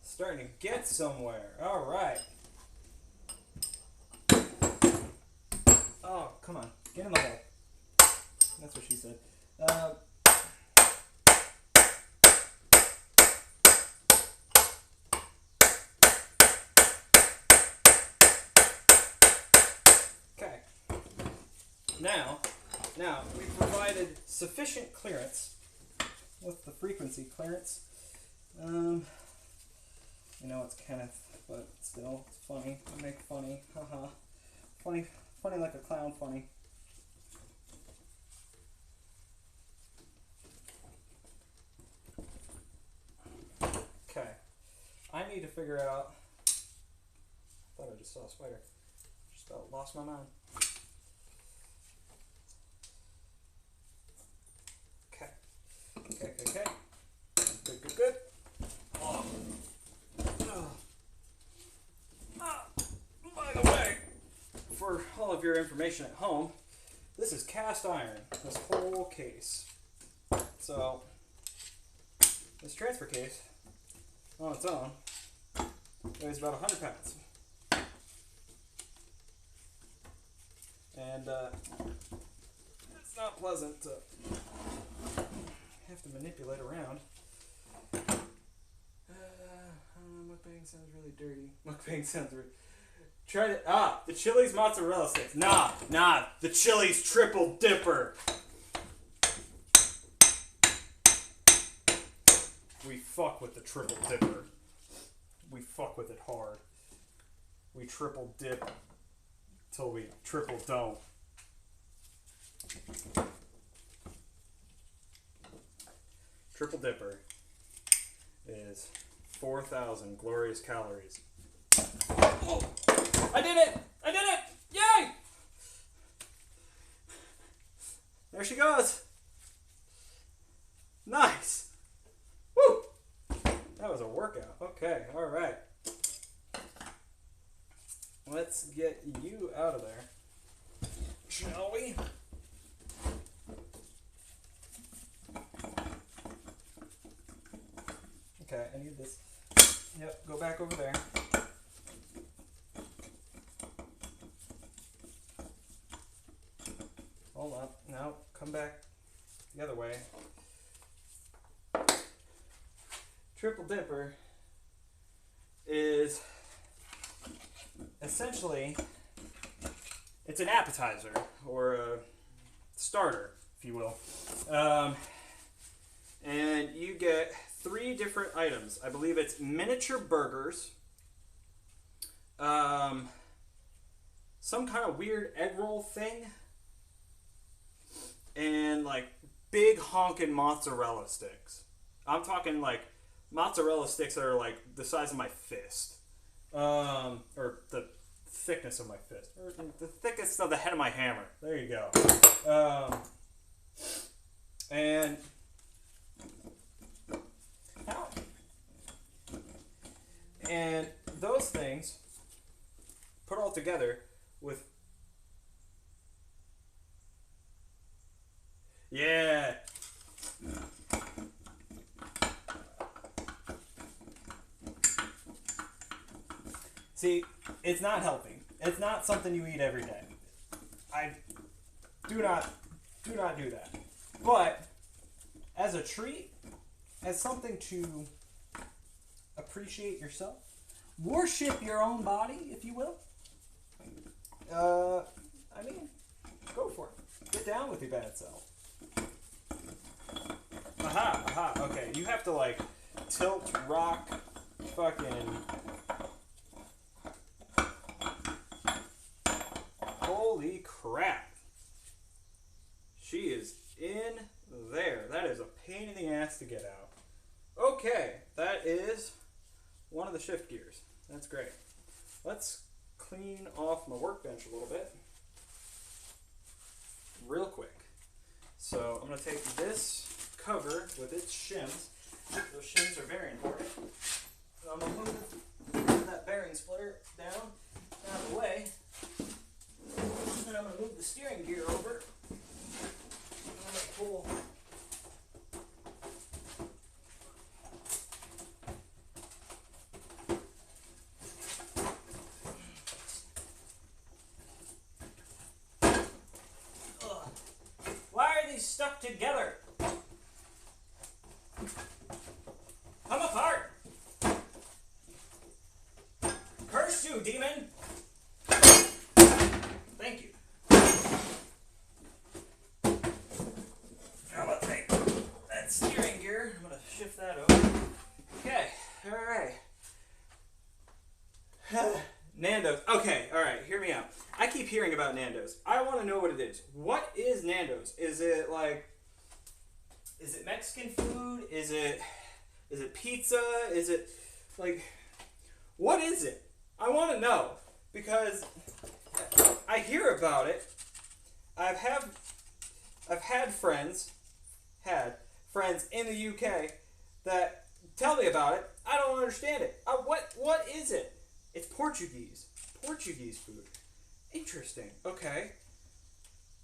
Starting to get somewhere. All right. Oh, come on. Get in the hole. That's what she said. Okay. Now, we've provided sufficient clearance with the frequency clearance. You know, it's Kenneth, but still, it's funny. I make funny. Haha. Funny like a clown funny. Okay. I need to figure out. I thought I just saw a spider. Just about lost my mind. Okay. Good. Oh. By the way, for all of your information at home, this is cast iron, this whole case. So, this transfer case, on its own, weighs about 100 pounds. And it's not pleasant to have to manipulate around. Mukbang sounds really dirty. Mukbang sounds really... Try it. The Chili's mozzarella sticks. Nah, the Chili's triple dipper. We fuck with the triple dipper. We fuck with it hard. We triple dip till we triple don't. Triple dipper is 4,000 glorious calories. Oh, I did it! Yay! There she goes. Nice. Woo! That was a workout. Okay, all right. Let's get you out of there, shall we? Okay, I need this. Yep, go back over there. Hold on. Now, come back the other way. triple dipper is essentially, it's an appetizer or a starter, if you will. And you get 3 different items. I believe it's miniature burgers, some kind of weird egg roll thing, and like big honkin' mozzarella sticks. I'm talking like mozzarella sticks that are like the size of my fist, or the thickness of my fist, or the thickest of the head of my hammer. There you go. And how? And those things put all together with, yeah. See, it's not healthy. It's not something you eat every day. I do not do that. But as a treat, as something to appreciate yourself, worship your own body, if you will. I mean, go for it. Get down with your bad self. Aha. Okay, you have to like tilt, rock, fucking. Holy crap. She is in there. That is a pain in the ass to get out. Okay, that is one of the shift gears. That's great. Let's clean off my workbench a little bit real quick. So I'm going to take this cover with its shims. Those shims are very important. And I'm going to move that bearing splitter down out of the way. And I'm going to move the steering gear over. And I'm going to pull. Why are these stuck together? Come apart! Curse you, demon! Thank you. Now let's take that steering gear. I'm going to shift that over. Okay, alright. Nando's. Okay, alright, hear me out. I keep hearing about Nando's. I want to know what it is. What is Nando's? Is it Mexican food? Is it pizza? Is it like, what is it? I want to know, because I hear about it. I've had friends in the UK that tell me about it. I don't understand it. What is it? It's Portuguese food. Interesting. Okay.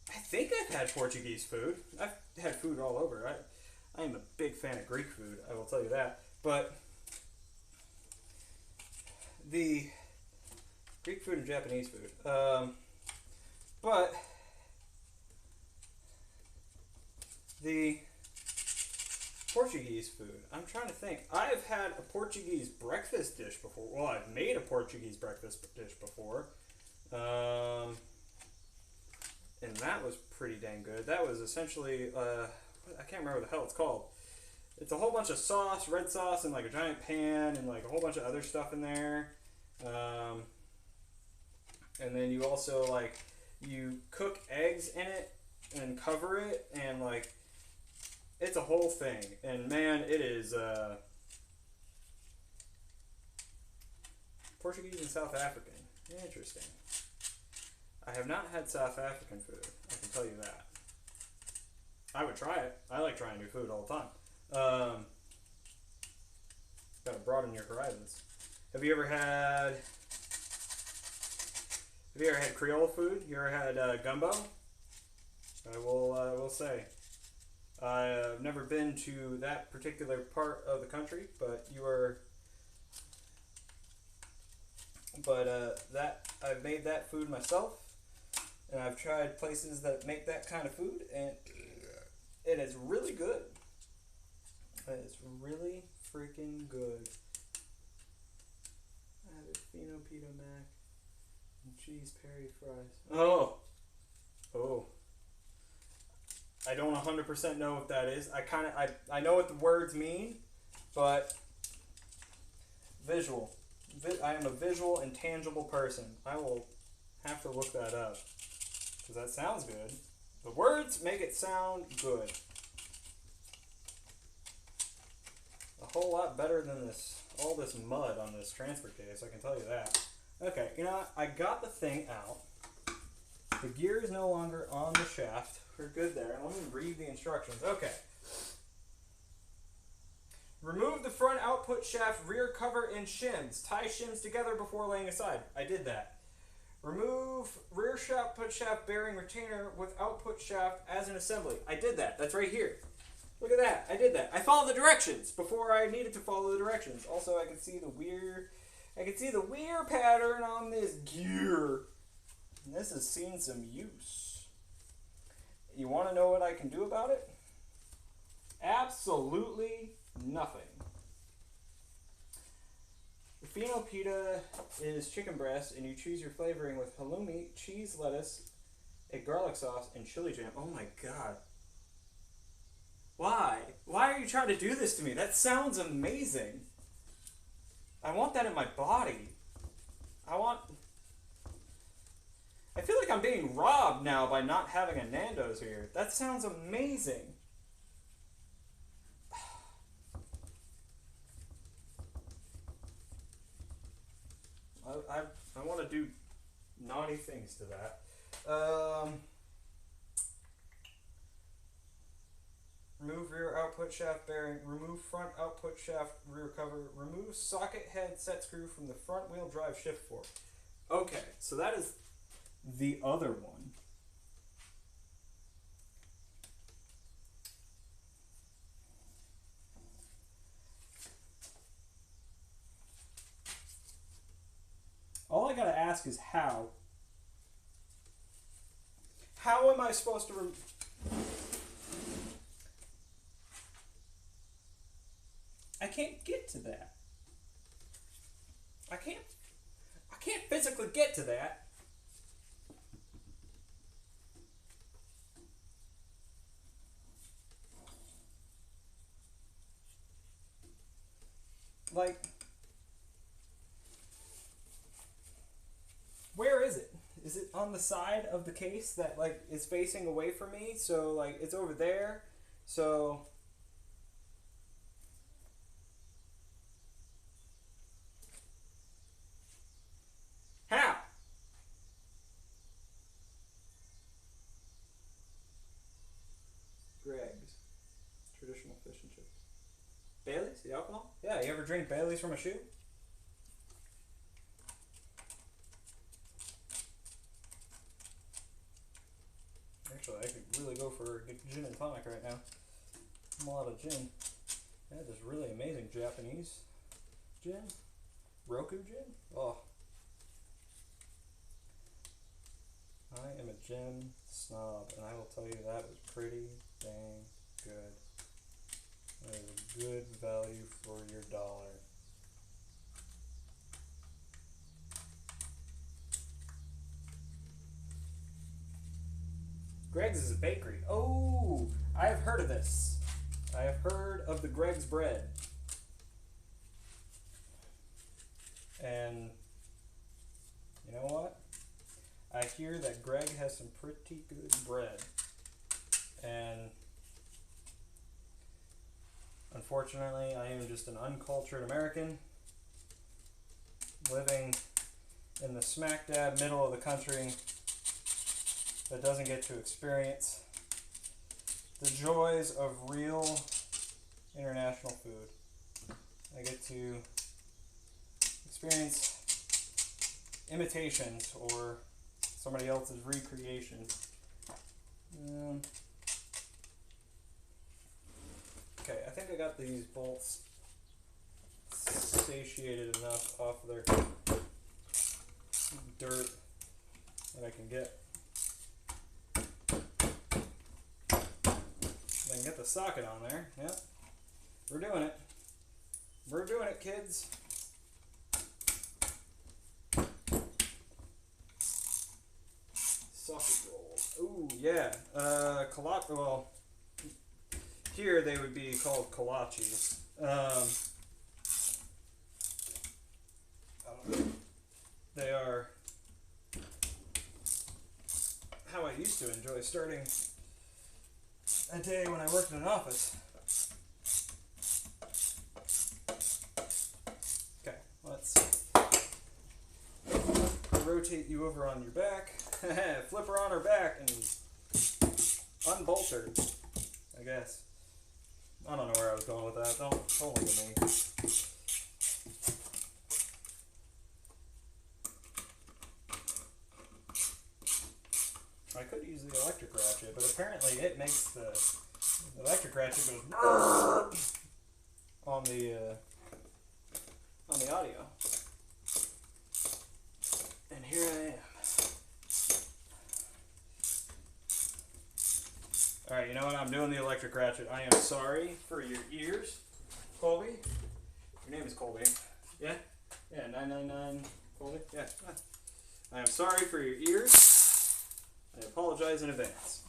I think I've had Portuguese food. I've had food all over. I am a big fan of Greek food, I will tell you that. But the Greek food and Japanese food. But the Portuguese food. I'm trying to think. I've had a Portuguese breakfast dish before. Well, I've made a Portuguese breakfast dish before. And that was pretty dang good. That was essentially, I can't remember what the hell it's called. It's a whole bunch of sauce, red sauce, and like a giant pan, and like a whole bunch of other stuff in there. And then you also like, you cook eggs in it and cover it, and like, it's a whole thing. And man, it is, Portuguese and South African. Interesting. I have not had South African food, I can tell you that. I would try it. I like trying new food all the time. Gotta broaden your horizons. Have you ever had Creole food? You ever had gumbo? I will say. I've never been to that particular part of the country, but that I've made that food myself. And I've tried places that make that kind of food, and it is really good. It is really freaking good. Added Fino Pita Mac and cheese Perry fries. Oh! Oh. I don't 100% know what that is. I know what the words mean, but visual. I am a visual and tangible person. I will have to look that up because that sounds good. The words make it sound good. A whole lot better than all this mud on this transfer case, I can tell you that. Okay, you know what? I got the thing out. The gear is no longer on the shaft. We're good there. Let me read the instructions. Okay. Remove the front output shaft rear cover and shims. Tie shims together before laying aside. I did that. Remove rear output shaft bearing retainer with output shaft as an assembly. I did that. That's right here. Look at that. I did that. I followed the directions before I needed to follow the directions. Also, I can see the weir pattern on this gear. And this has seen some use. You want to know what I can do about it? Absolutely nothing. The Fino Pita is chicken breast, and you choose your flavoring with halloumi, cheese, lettuce, a garlic sauce, and chili jam. Oh my god. Why? Why are you trying to do this to me? That sounds amazing. I want that in my body. I feel like I'm being robbed now by not having a Nando's here. That sounds amazing. I want to do naughty things to that. Remove rear output shaft bearing. Remove front output shaft rear cover. Remove socket head set screw from the front wheel drive shift fork. Okay, so that is the other one. All I gotta ask is how. How am I supposed to I can't get to that. I can't physically get to that. Like, where is it? Is it on the side of the case that like is facing away from me? So like it's over there. So how? Greg's traditional fish and chips. Bailey's, the alcohol? Yeah, you ever drink Bailey's from a shoe? Actually, I could really go for a gin and tonic right now. I'm a lot of gin. I had this really amazing Japanese gin. Roku gin? Oh. I am a gin snob, and I will tell you that was pretty dang good. That is a good value for your dollar. Greg's is a bakery. Oh, I have heard of this. I have heard of the Greg's bread. And you know what? I hear that Greg has some pretty good bread. And unfortunately, I am just an uncultured American living in the smack dab middle of the country that doesn't get to experience the joys of real international food. I get to experience imitations or somebody else's recreation. Okay, I think I got these bolts satiated enough off their dirt that I can get. I can get the socket on there. Yep, we're doing it. We're doing it, kids. Sausage rolls. Ooh, yeah. Well, here they would be called kolaches. They are how I used to enjoy starting a day when I worked in an office. Okay, let's rotate you over on your back, flip her on her back, and unbolt her, I guess. I don't know where I was going with that. Don't look at me. I could use the electric ratchet, but apparently it makes the electric ratchet go on the audio. And here I am. Alright, you know what? I'm doing the electric ratchet. I am sorry for your ears, Colby. Your name is Colby. Yeah? Yeah, 999 Colby? Yeah. I am sorry for your ears. I apologize in advance.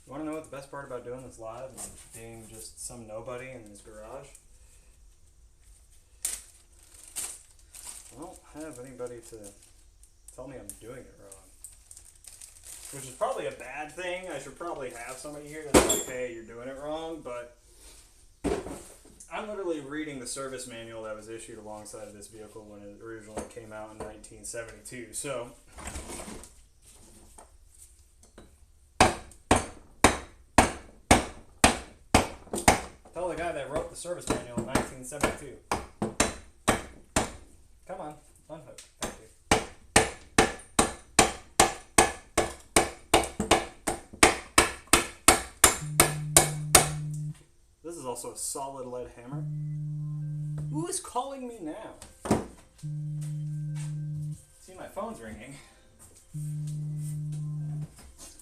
You want to know what the best part about doing this live and being just some nobody in this garage? I don't have anybody to tell me I'm doing it wrong. Which is probably a bad thing. I should probably have somebody here that's like, hey, you're doing it wrong, but I'm literally reading the service manual that was issued alongside this vehicle when it originally came out in 1972. So tell the guy that wrote the service manual in 1972. Come on, unhook. Thank you. This is also a solid lead hammer. Who is calling me now? See, my phone's ringing.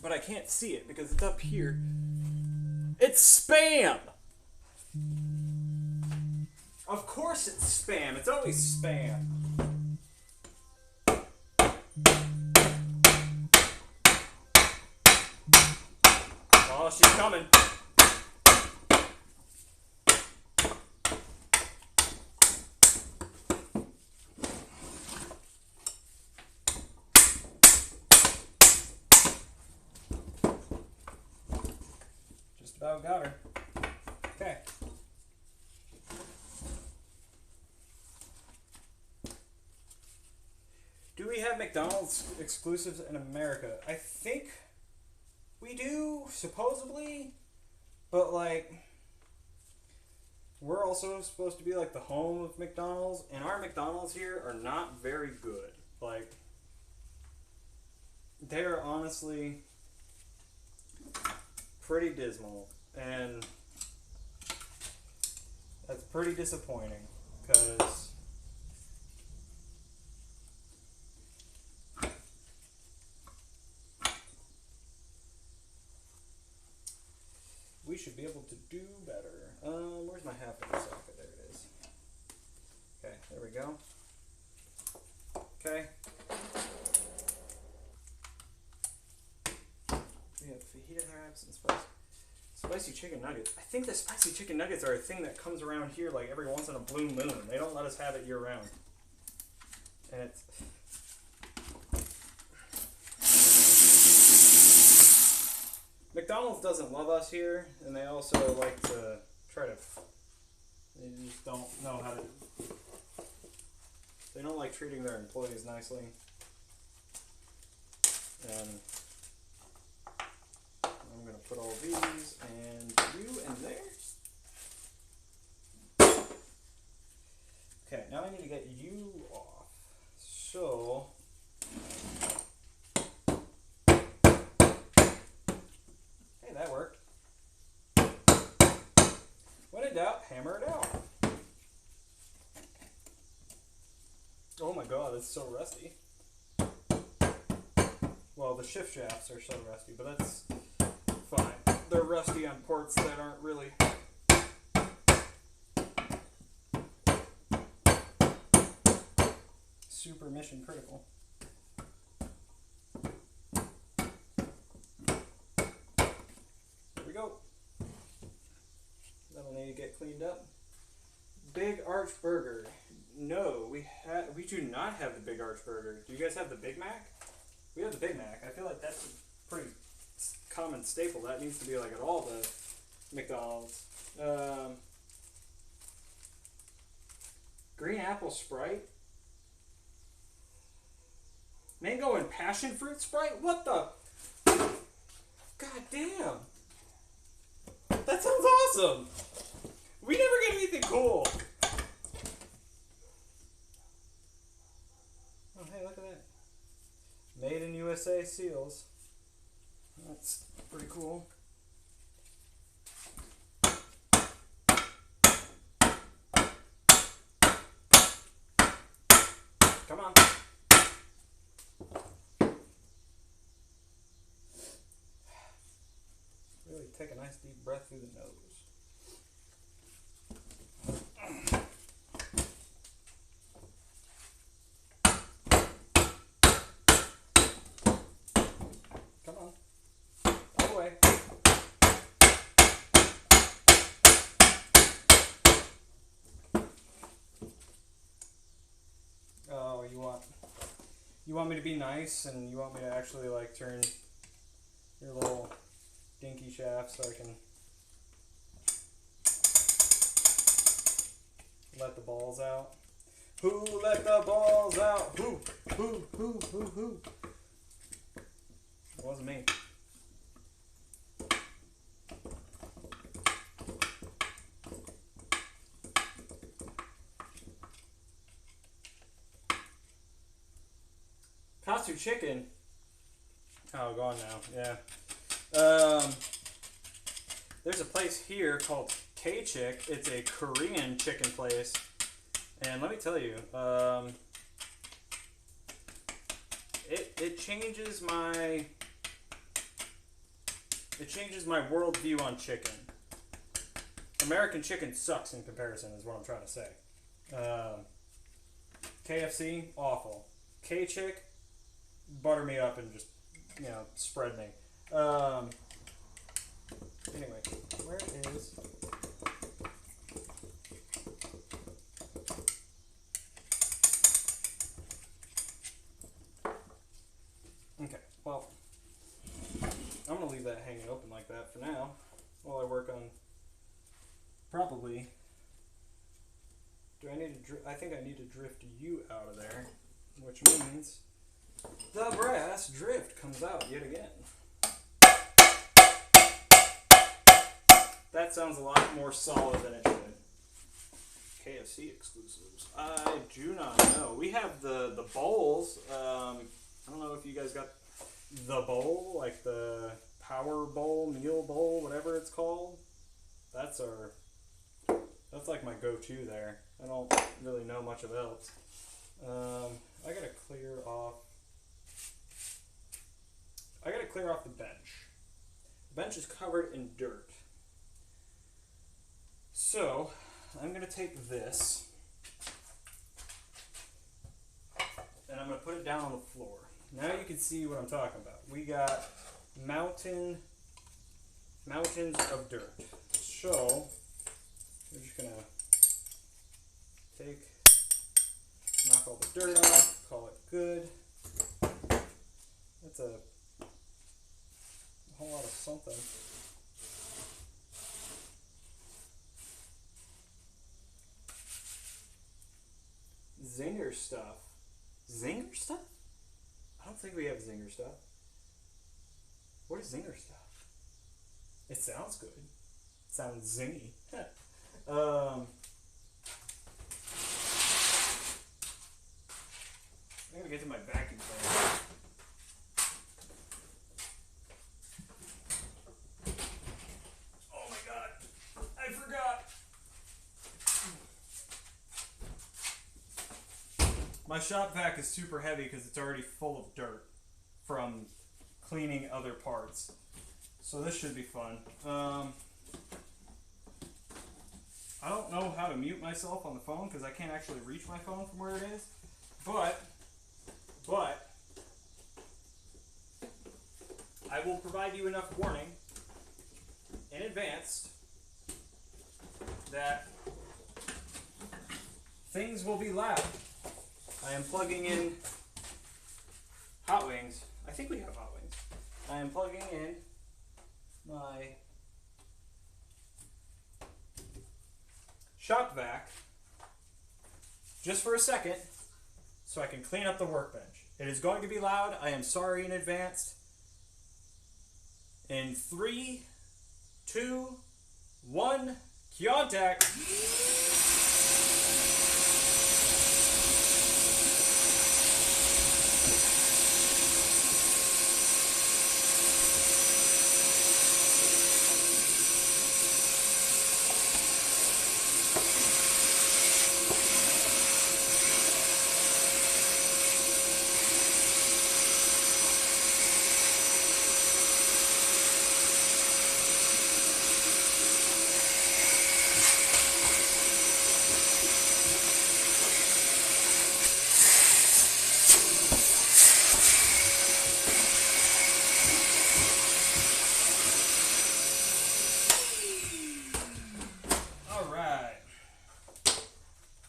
But I can't see it because it's up here. It's spam! Of course it's spam. It's always spam. Oh, she's coming. Just about got her. Okay. Do we have McDonald's exclusives in America? I think we do, supposedly, but like, we're also supposed to be like the home of McDonald's, and our McDonald's here are not very good. Like, they're honestly pretty dismal, and that's pretty disappointing, because we should be able to do better. Where's my half-inch socket? There it is. Okay, there we go. Okay. We have fajita wraps and spicy chicken nuggets. I think the spicy chicken nuggets are a thing that comes around here like every once in a blue moon. They don't let us have it year round. And it's... McDonald's doesn't love us here, and they also like to try to... They just don't know how to... They don't like treating their employees nicely. And I'm going to put all these and you in there. Okay, now I need to get you off. So... Hey, that worked. god, it's so rusty. Well, the shift shafts are so rusty, but that's fine. They're rusty on ports that aren't really super mission critical. There we go. That'll need to get cleaned up. Big Arch Burger. No, we do not have the Big Arch Burger. Do you guys have the Big Mac? We have the Big Mac. I feel like that's a pretty common staple. That needs to be like at all the McDonald's. Green apple Sprite. Mango and passion fruit Sprite? What the? God damn. That sounds awesome. We never get anything cool. Oh, hey, look at that. Made in USA seals. That's pretty cool. Come on. Really take a nice deep breath through the nose. Come on. All the way. Oh, you want me to be nice and you want me to actually like turn your little dinky shaft so I can let the balls out. Who let the balls out? Who? It wasn't me. Katsu chicken. Oh, gone now. Yeah. There's a place here called K-Chick. It's a Korean chicken place. And let me tell you, it changes my worldview on chicken. American chicken sucks in comparison, is what I'm trying to say. KFC, awful. K-Chick, butter me up and just, spread me. Anyway, where is... Okay, well, I'm going to leave that hanging open like that for now while I work on probably... I think I need to drift you out of there, which means the brass drift comes out yet again. That sounds a lot more solid than it should. KFC exclusives. I do not know. We have the bowls. I don't know if you guys got the bowl, like the power bowl, meal bowl, whatever it's called. That's like my go-to there. I don't really know much of else. I gotta clear off the bench. The bench is covered in dirt. So, I'm going to take this, and I'm going to put it down on the floor. Now you can see what I'm talking about. We got mountains of dirt. So, we're just going to knock all the dirt off, call it good. That's a whole lot of something. Zinger stuff. Zinger stuff? I don't think we have zinger stuff. What is zinger stuff? It sounds good. It sounds zingy. I'm gonna get to my vacuum cleaner. Oh my god, I forgot. My shop vac is super heavy because it's already full of dirt from cleaning other parts. So this should be fun. I don't know how to mute myself on the phone because I can't actually reach my phone from where it is. But I will provide you enough warning in advance that things will be loud. I am plugging in hot wings. I think we have hot wings. I am plugging in my shop vac just for a second so I can clean up the workbench. It is going to be loud. I am sorry in advance. In 3, 2, 1, contact.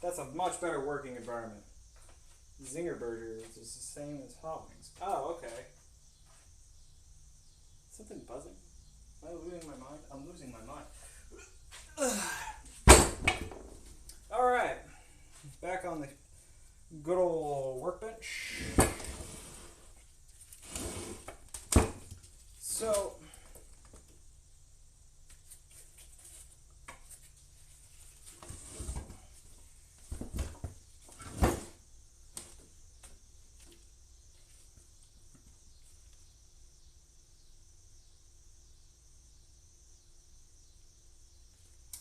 That's a much better working environment. Zinger burgers is the same as hot wings. Oh, okay. Something buzzing? Am I losing my mind? I'm losing my mind. Alright. Back on the good old workbench. So,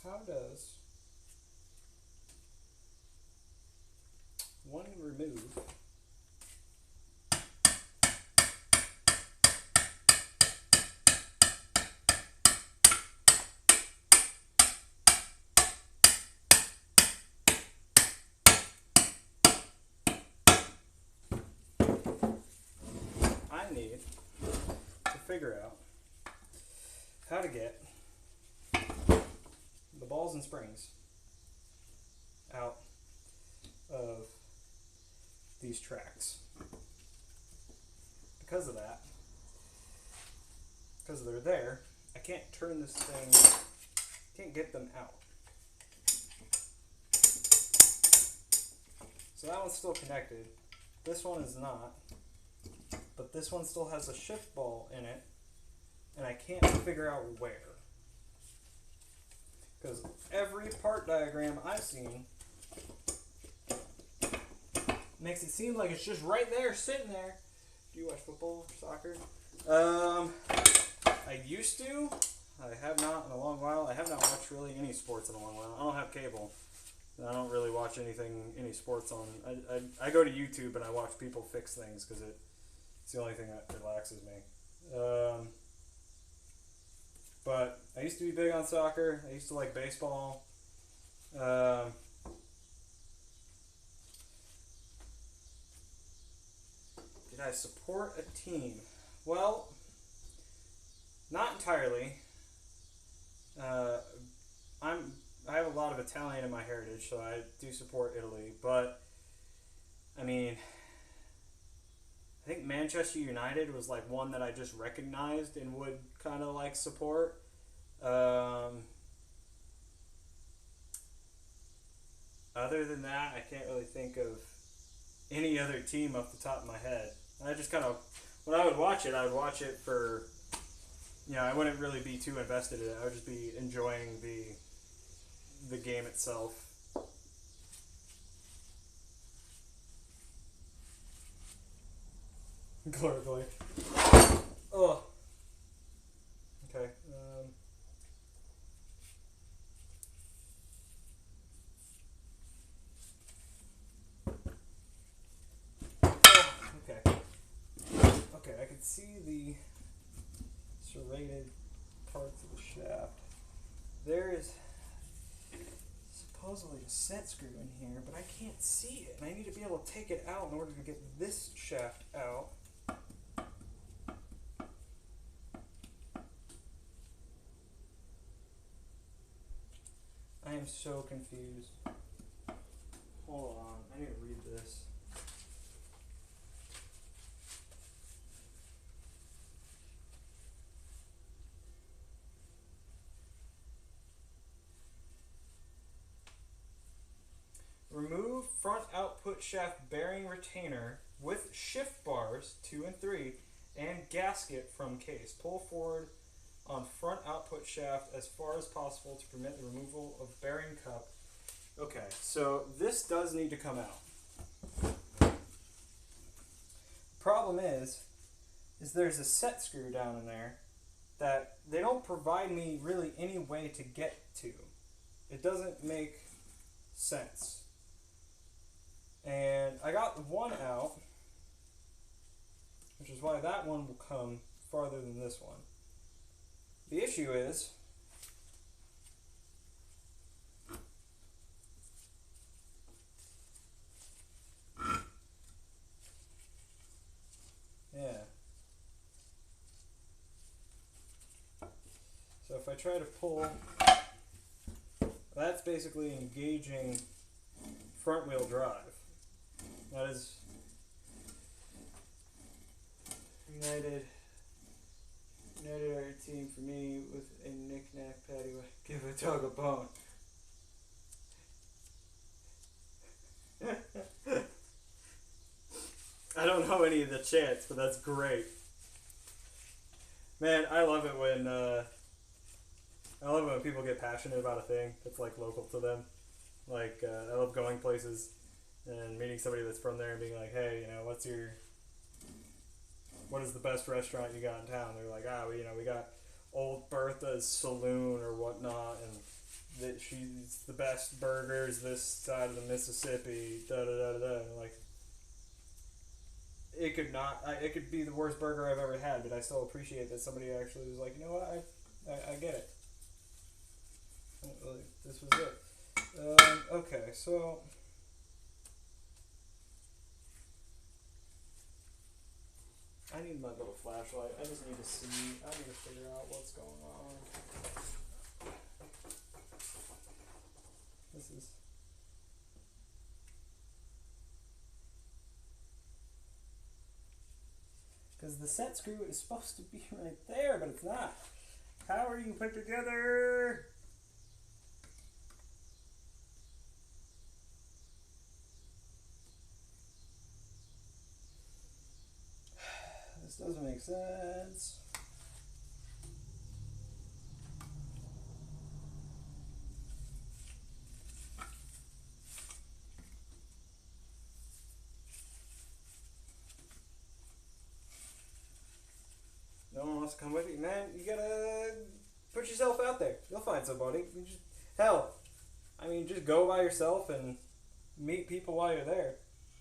how does one remove I need to figure out how to get the balls and springs out of these tracks. Because of that, because they're there, I can't turn this thing, can't get them out. So that one's still connected. This one is not, but this one still has a shift ball in it, and I can't figure out where. Because every part diagram I've seen makes it seem like it's just right there, sitting there. Do you watch football or soccer? I used to. I have not in a long while. I have not watched really any sports in a long while. I don't have cable. I don't really watch any sports on. I go to YouTube and I watch people fix things because it's the only thing that relaxes me. But I used to be big on soccer. I used to like baseball. Did I support a team? Well, not entirely. I have a lot of Italian in my heritage, so I do support Italy. But I mean, I think Manchester United was like one that I just recognized and would kind of like support. Other than that, I can't really think of any other team off the top of my head. I just kind of, when I would watch it for, I wouldn't really be too invested in it. I would just be enjoying the game itself. Gloriously. Oh. Okay. see the serrated parts of the shaft. There is supposedly a set screw in here, but I can't see it, and I need to be able to take it out in order to get this shaft out. I am so confused. Hold on, I need to read this. Remove front output shaft bearing retainer with shift bars 2 and 3 and gasket from case. Pull forward on front output shaft as far as possible to permit the removal of bearing cup. Okay, so this does need to come out. Problem is there's a set screw down in there that they don't provide me really any way to get to. It doesn't make sense. And I got one out, which is why that one will come farther than this one. The issue is so if I try to pull, that's basically engaging front wheel drive. That is United our team for me with a knick-knack patty. Give a dog a bone. I don't know any of the chants, but that's great. Man, I love it when people get passionate about a thing that's like local to them. Like I love going places and meeting somebody that's from there and being like, hey, you know, what is the best restaurant you got in town? They're like, we got Old Bertha's Saloon or whatnot, and that she's the best burgers this side of the Mississippi, da da da da da. And like, it could be the worst burger I've ever had, but I still appreciate that somebody actually was like, you know what, I get it. This was it. Okay, so I need my little flashlight. I just need to see. I need to figure out what's going on. This is. Because the set screw is supposed to be right there, but it's not. How are you put together? This doesn't make sense. No one wants to come with you, man. You gotta put yourself out there. You'll find somebody. Just go by yourself and meet people while you're there.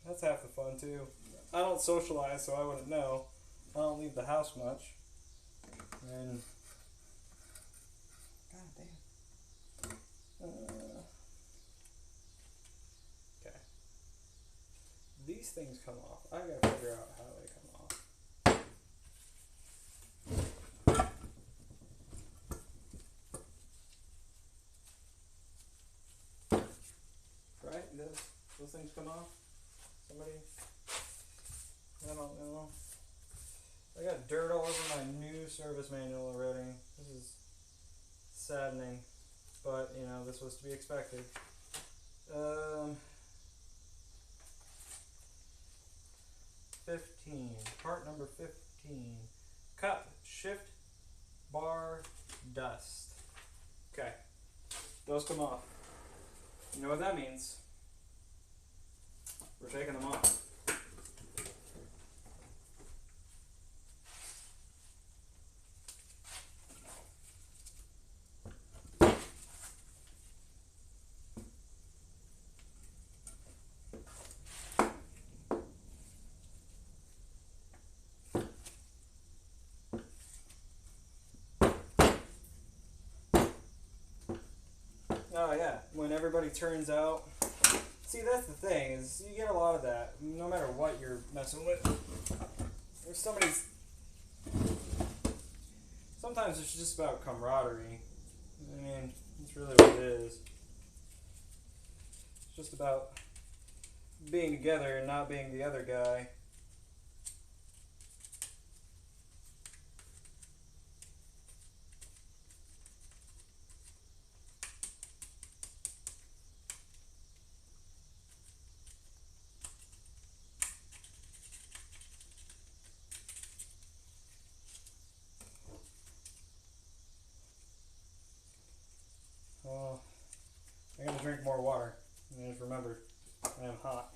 That's half the fun too. I don't socialize, so I wouldn't know. I don't leave the house much. And God damn. Okay. These things come off. I gotta figure out how they come off. Right? Those things come off? Somebody? I don't know. I got dirt all over my new service manual already. This is saddening, but you know, this was to be expected. 15, part number 15. Cup, shift, bar, dust. Okay, those come off. You know what that means? We're taking them off. Oh yeah, when everybody turns out. See, that's the thing, is you get a lot of that, no matter what you're messing with. If somebody's... Sometimes it's just about camaraderie. I mean, that's really what it is. It's just about being together and not being the other guy. Oh, I gotta drink more water. I just remembered, I am hot.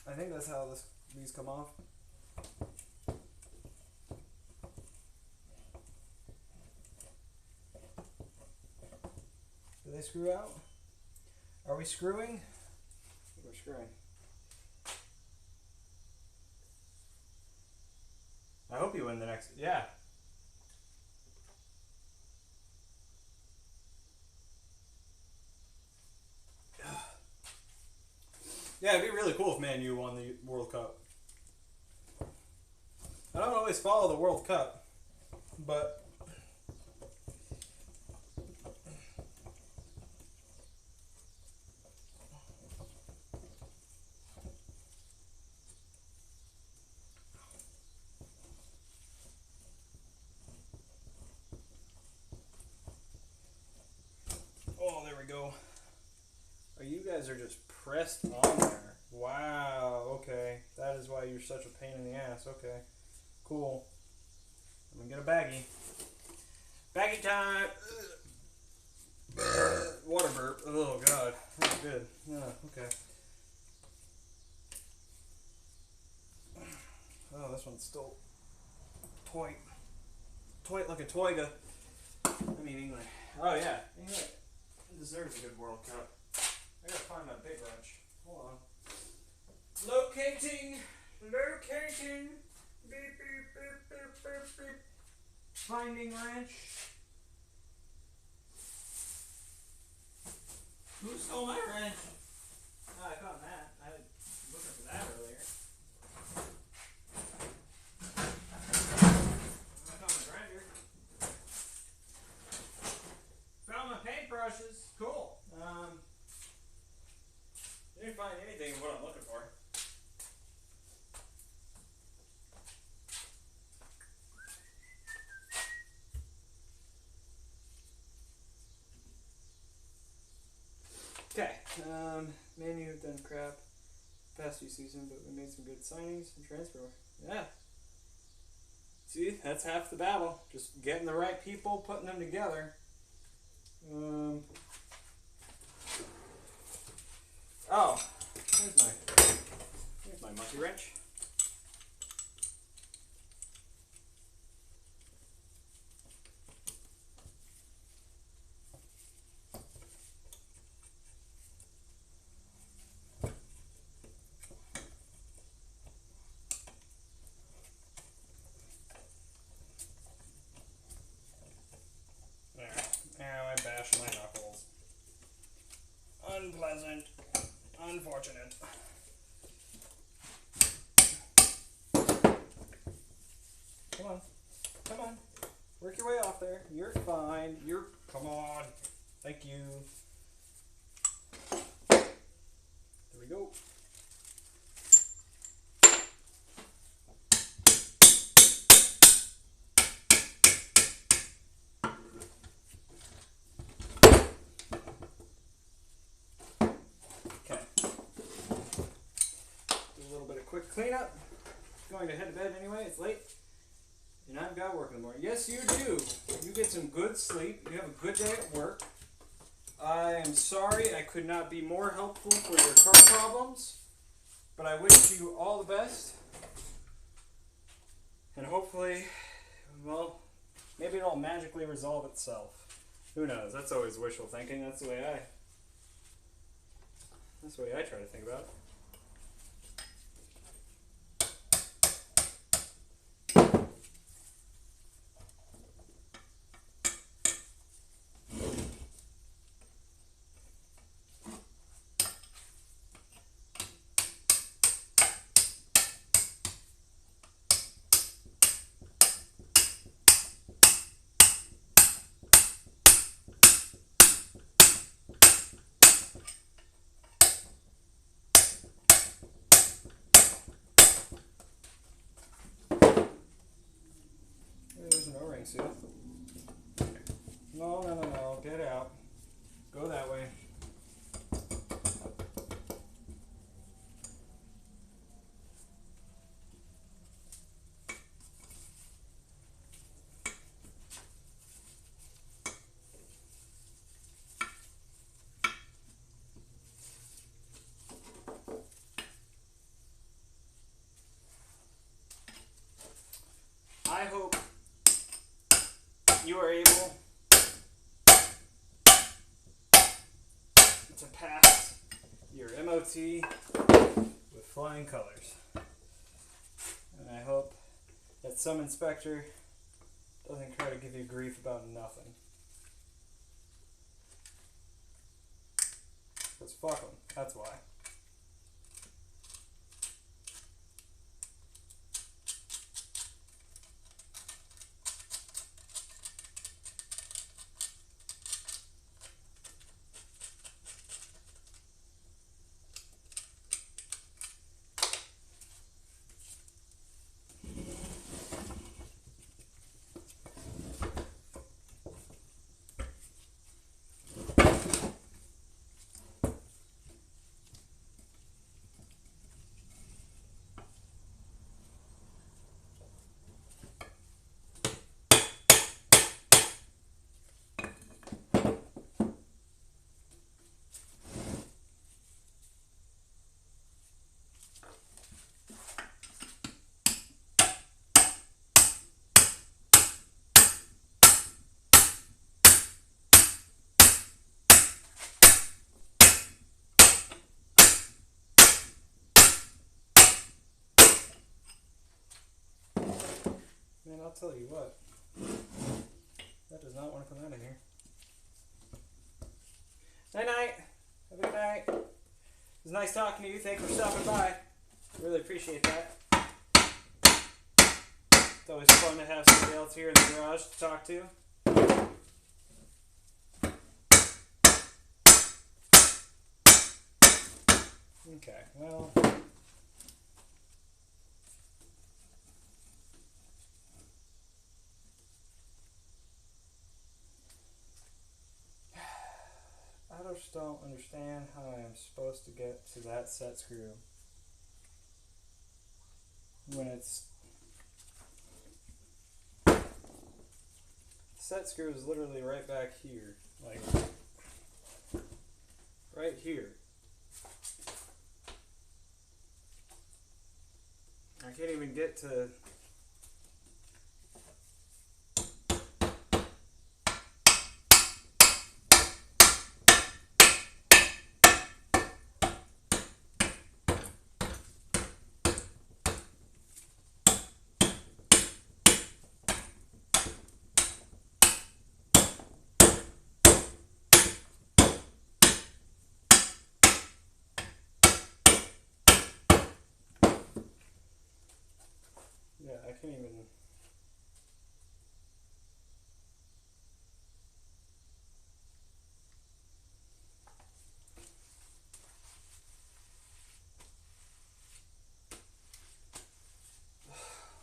I think that's how these come off. Do they screw out? Are we screwing? I think we're screwing. I hope you win the next. Yeah. Yeah, it'd be really cool if Man U won the World Cup. I don't always follow the World Cup, but oh, there we go. Oh, you guys are just pressed on there. Wow, okay. That is why you're such a pain in the ass. Okay, cool. I'm gonna get a baggie. Baggie time! Water burp. Oh, God. That's good. Yeah, okay. Oh, this one's still toy. Toy like a toyga. I mean, England. Oh, yeah. England deserves a good World Cup. I gotta find my big wrench. Hold on. Locating. Locating. Beep, beep, beep, beep, beep, beep. Finding wrench. Who stole my wrench? Oh, I found that. I was looking for that earlier. I found my grinder. Found my paintbrushes. Cool. Didn't find anything of what I'm looking for. Okay, Man U have done crap past few seasons, but we made some good signings and transfer. Yeah. See, that's half the battle. Just getting the right people, putting them together. Oh, here's my monkey wrench. Ow, I bashed my knuckles. Unpleasant. Unfortunate. Come on. Come on. Work your way off there. You're fine. Come on. Thank you. There we go. Quick cleanup. Going to head to bed anyway. It's late. And I've got work in the morning. Yes, you do. You get some good sleep. You have a good day at work. I am sorry I could not be more helpful for your car problems. But I wish you all the best. And hopefully, well, maybe it'll magically resolve itself. Who knows? That's always wishful thinking. That's the way I try to think about it. No, no, no, no. Get out. Go that way. I hope you are able to pass your MOT with flying colors. And I hope that some inspector doesn't try to give you grief about nothing. Because fuck them, that's why. Man, I'll tell you what. That does not want to come out of here. Night night. Have a good night. It was nice talking to you. Thanks for stopping by. Really appreciate that. It's always fun to have somebody else here in the garage to talk to. Okay, well. I just don't understand how I am supposed to get to that set screw when it's... The set screw is literally right back here, like right here. I can't even get to... Yeah, I can't even...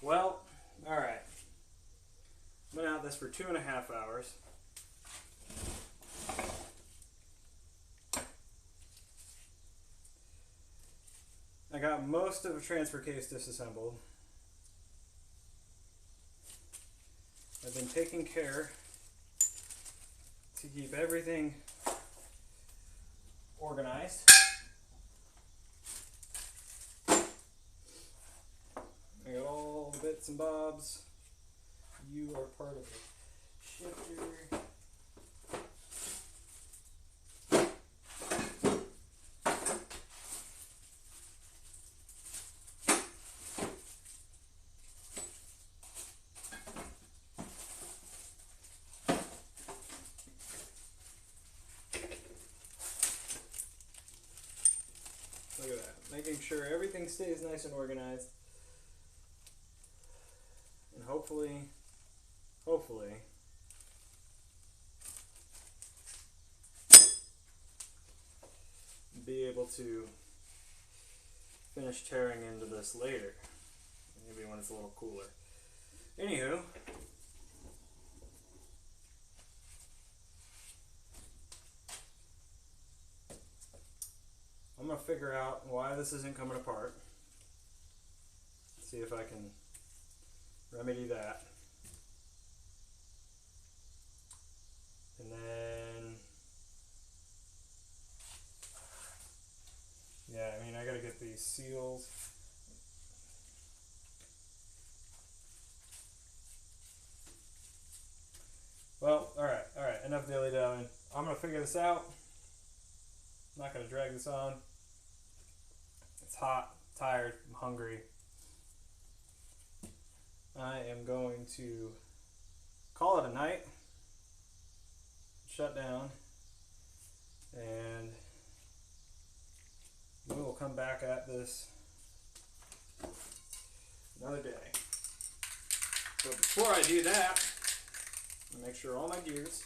Well, alright. Been at this for 2.5 hours. I got most of a transfer case disassembled. I've been taking care to keep everything organized. I got all the bits and bobs. You are part of the shifter. Look at that. Making sure everything stays nice and organized. And hopefully, be able to finish tearing into this later. Maybe when it's a little cooler. Anywho, figure out why this isn't coming apart. See if I can remedy that. And then, yeah, I mean, I gotta get these seals. Well, alright, enough dilly-dallying. I'm gonna figure this out. I'm not gonna drag this on. It's hot, I'm tired, I'm hungry. I am going to call it a night, shut down, and we will come back at this another day. But before I do that, I'm gonna make sure all my gears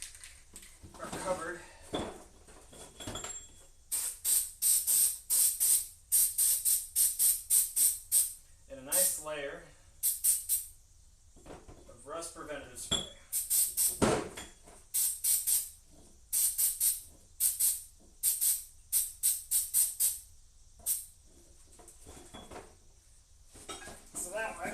are covered. In a nice layer of rust preventative spray. So that way,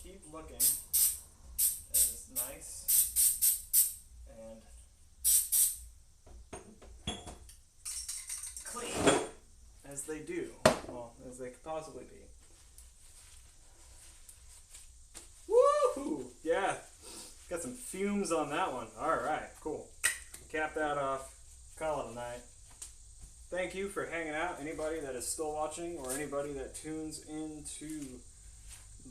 keep looking as nice and clean as they do, well, as they could possibly be. Woohoo! Yeah, got some fumes on that one. Alright, cool. Cap that off, call it a night. Thank you for hanging out, anybody that is still watching or anybody that tunes into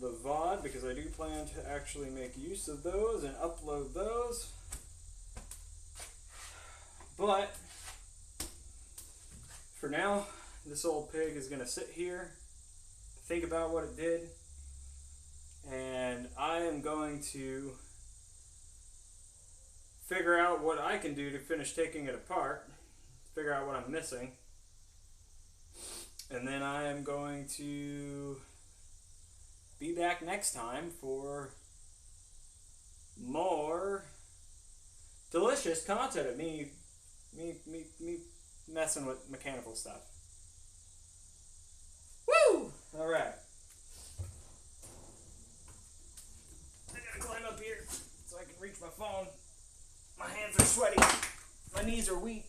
the VOD, because I do plan to actually make use of those and upload those. But for now, this old pig is going to sit here, think about what it did, and I am going to figure out what I can do to finish taking it apart, figure out what I'm missing, and then I am going to be back next time for more delicious content of me messing with mechanical stuff. Woo! Alright. I gotta climb up here so I can reach my phone. My hands are sweaty. My knees are weak.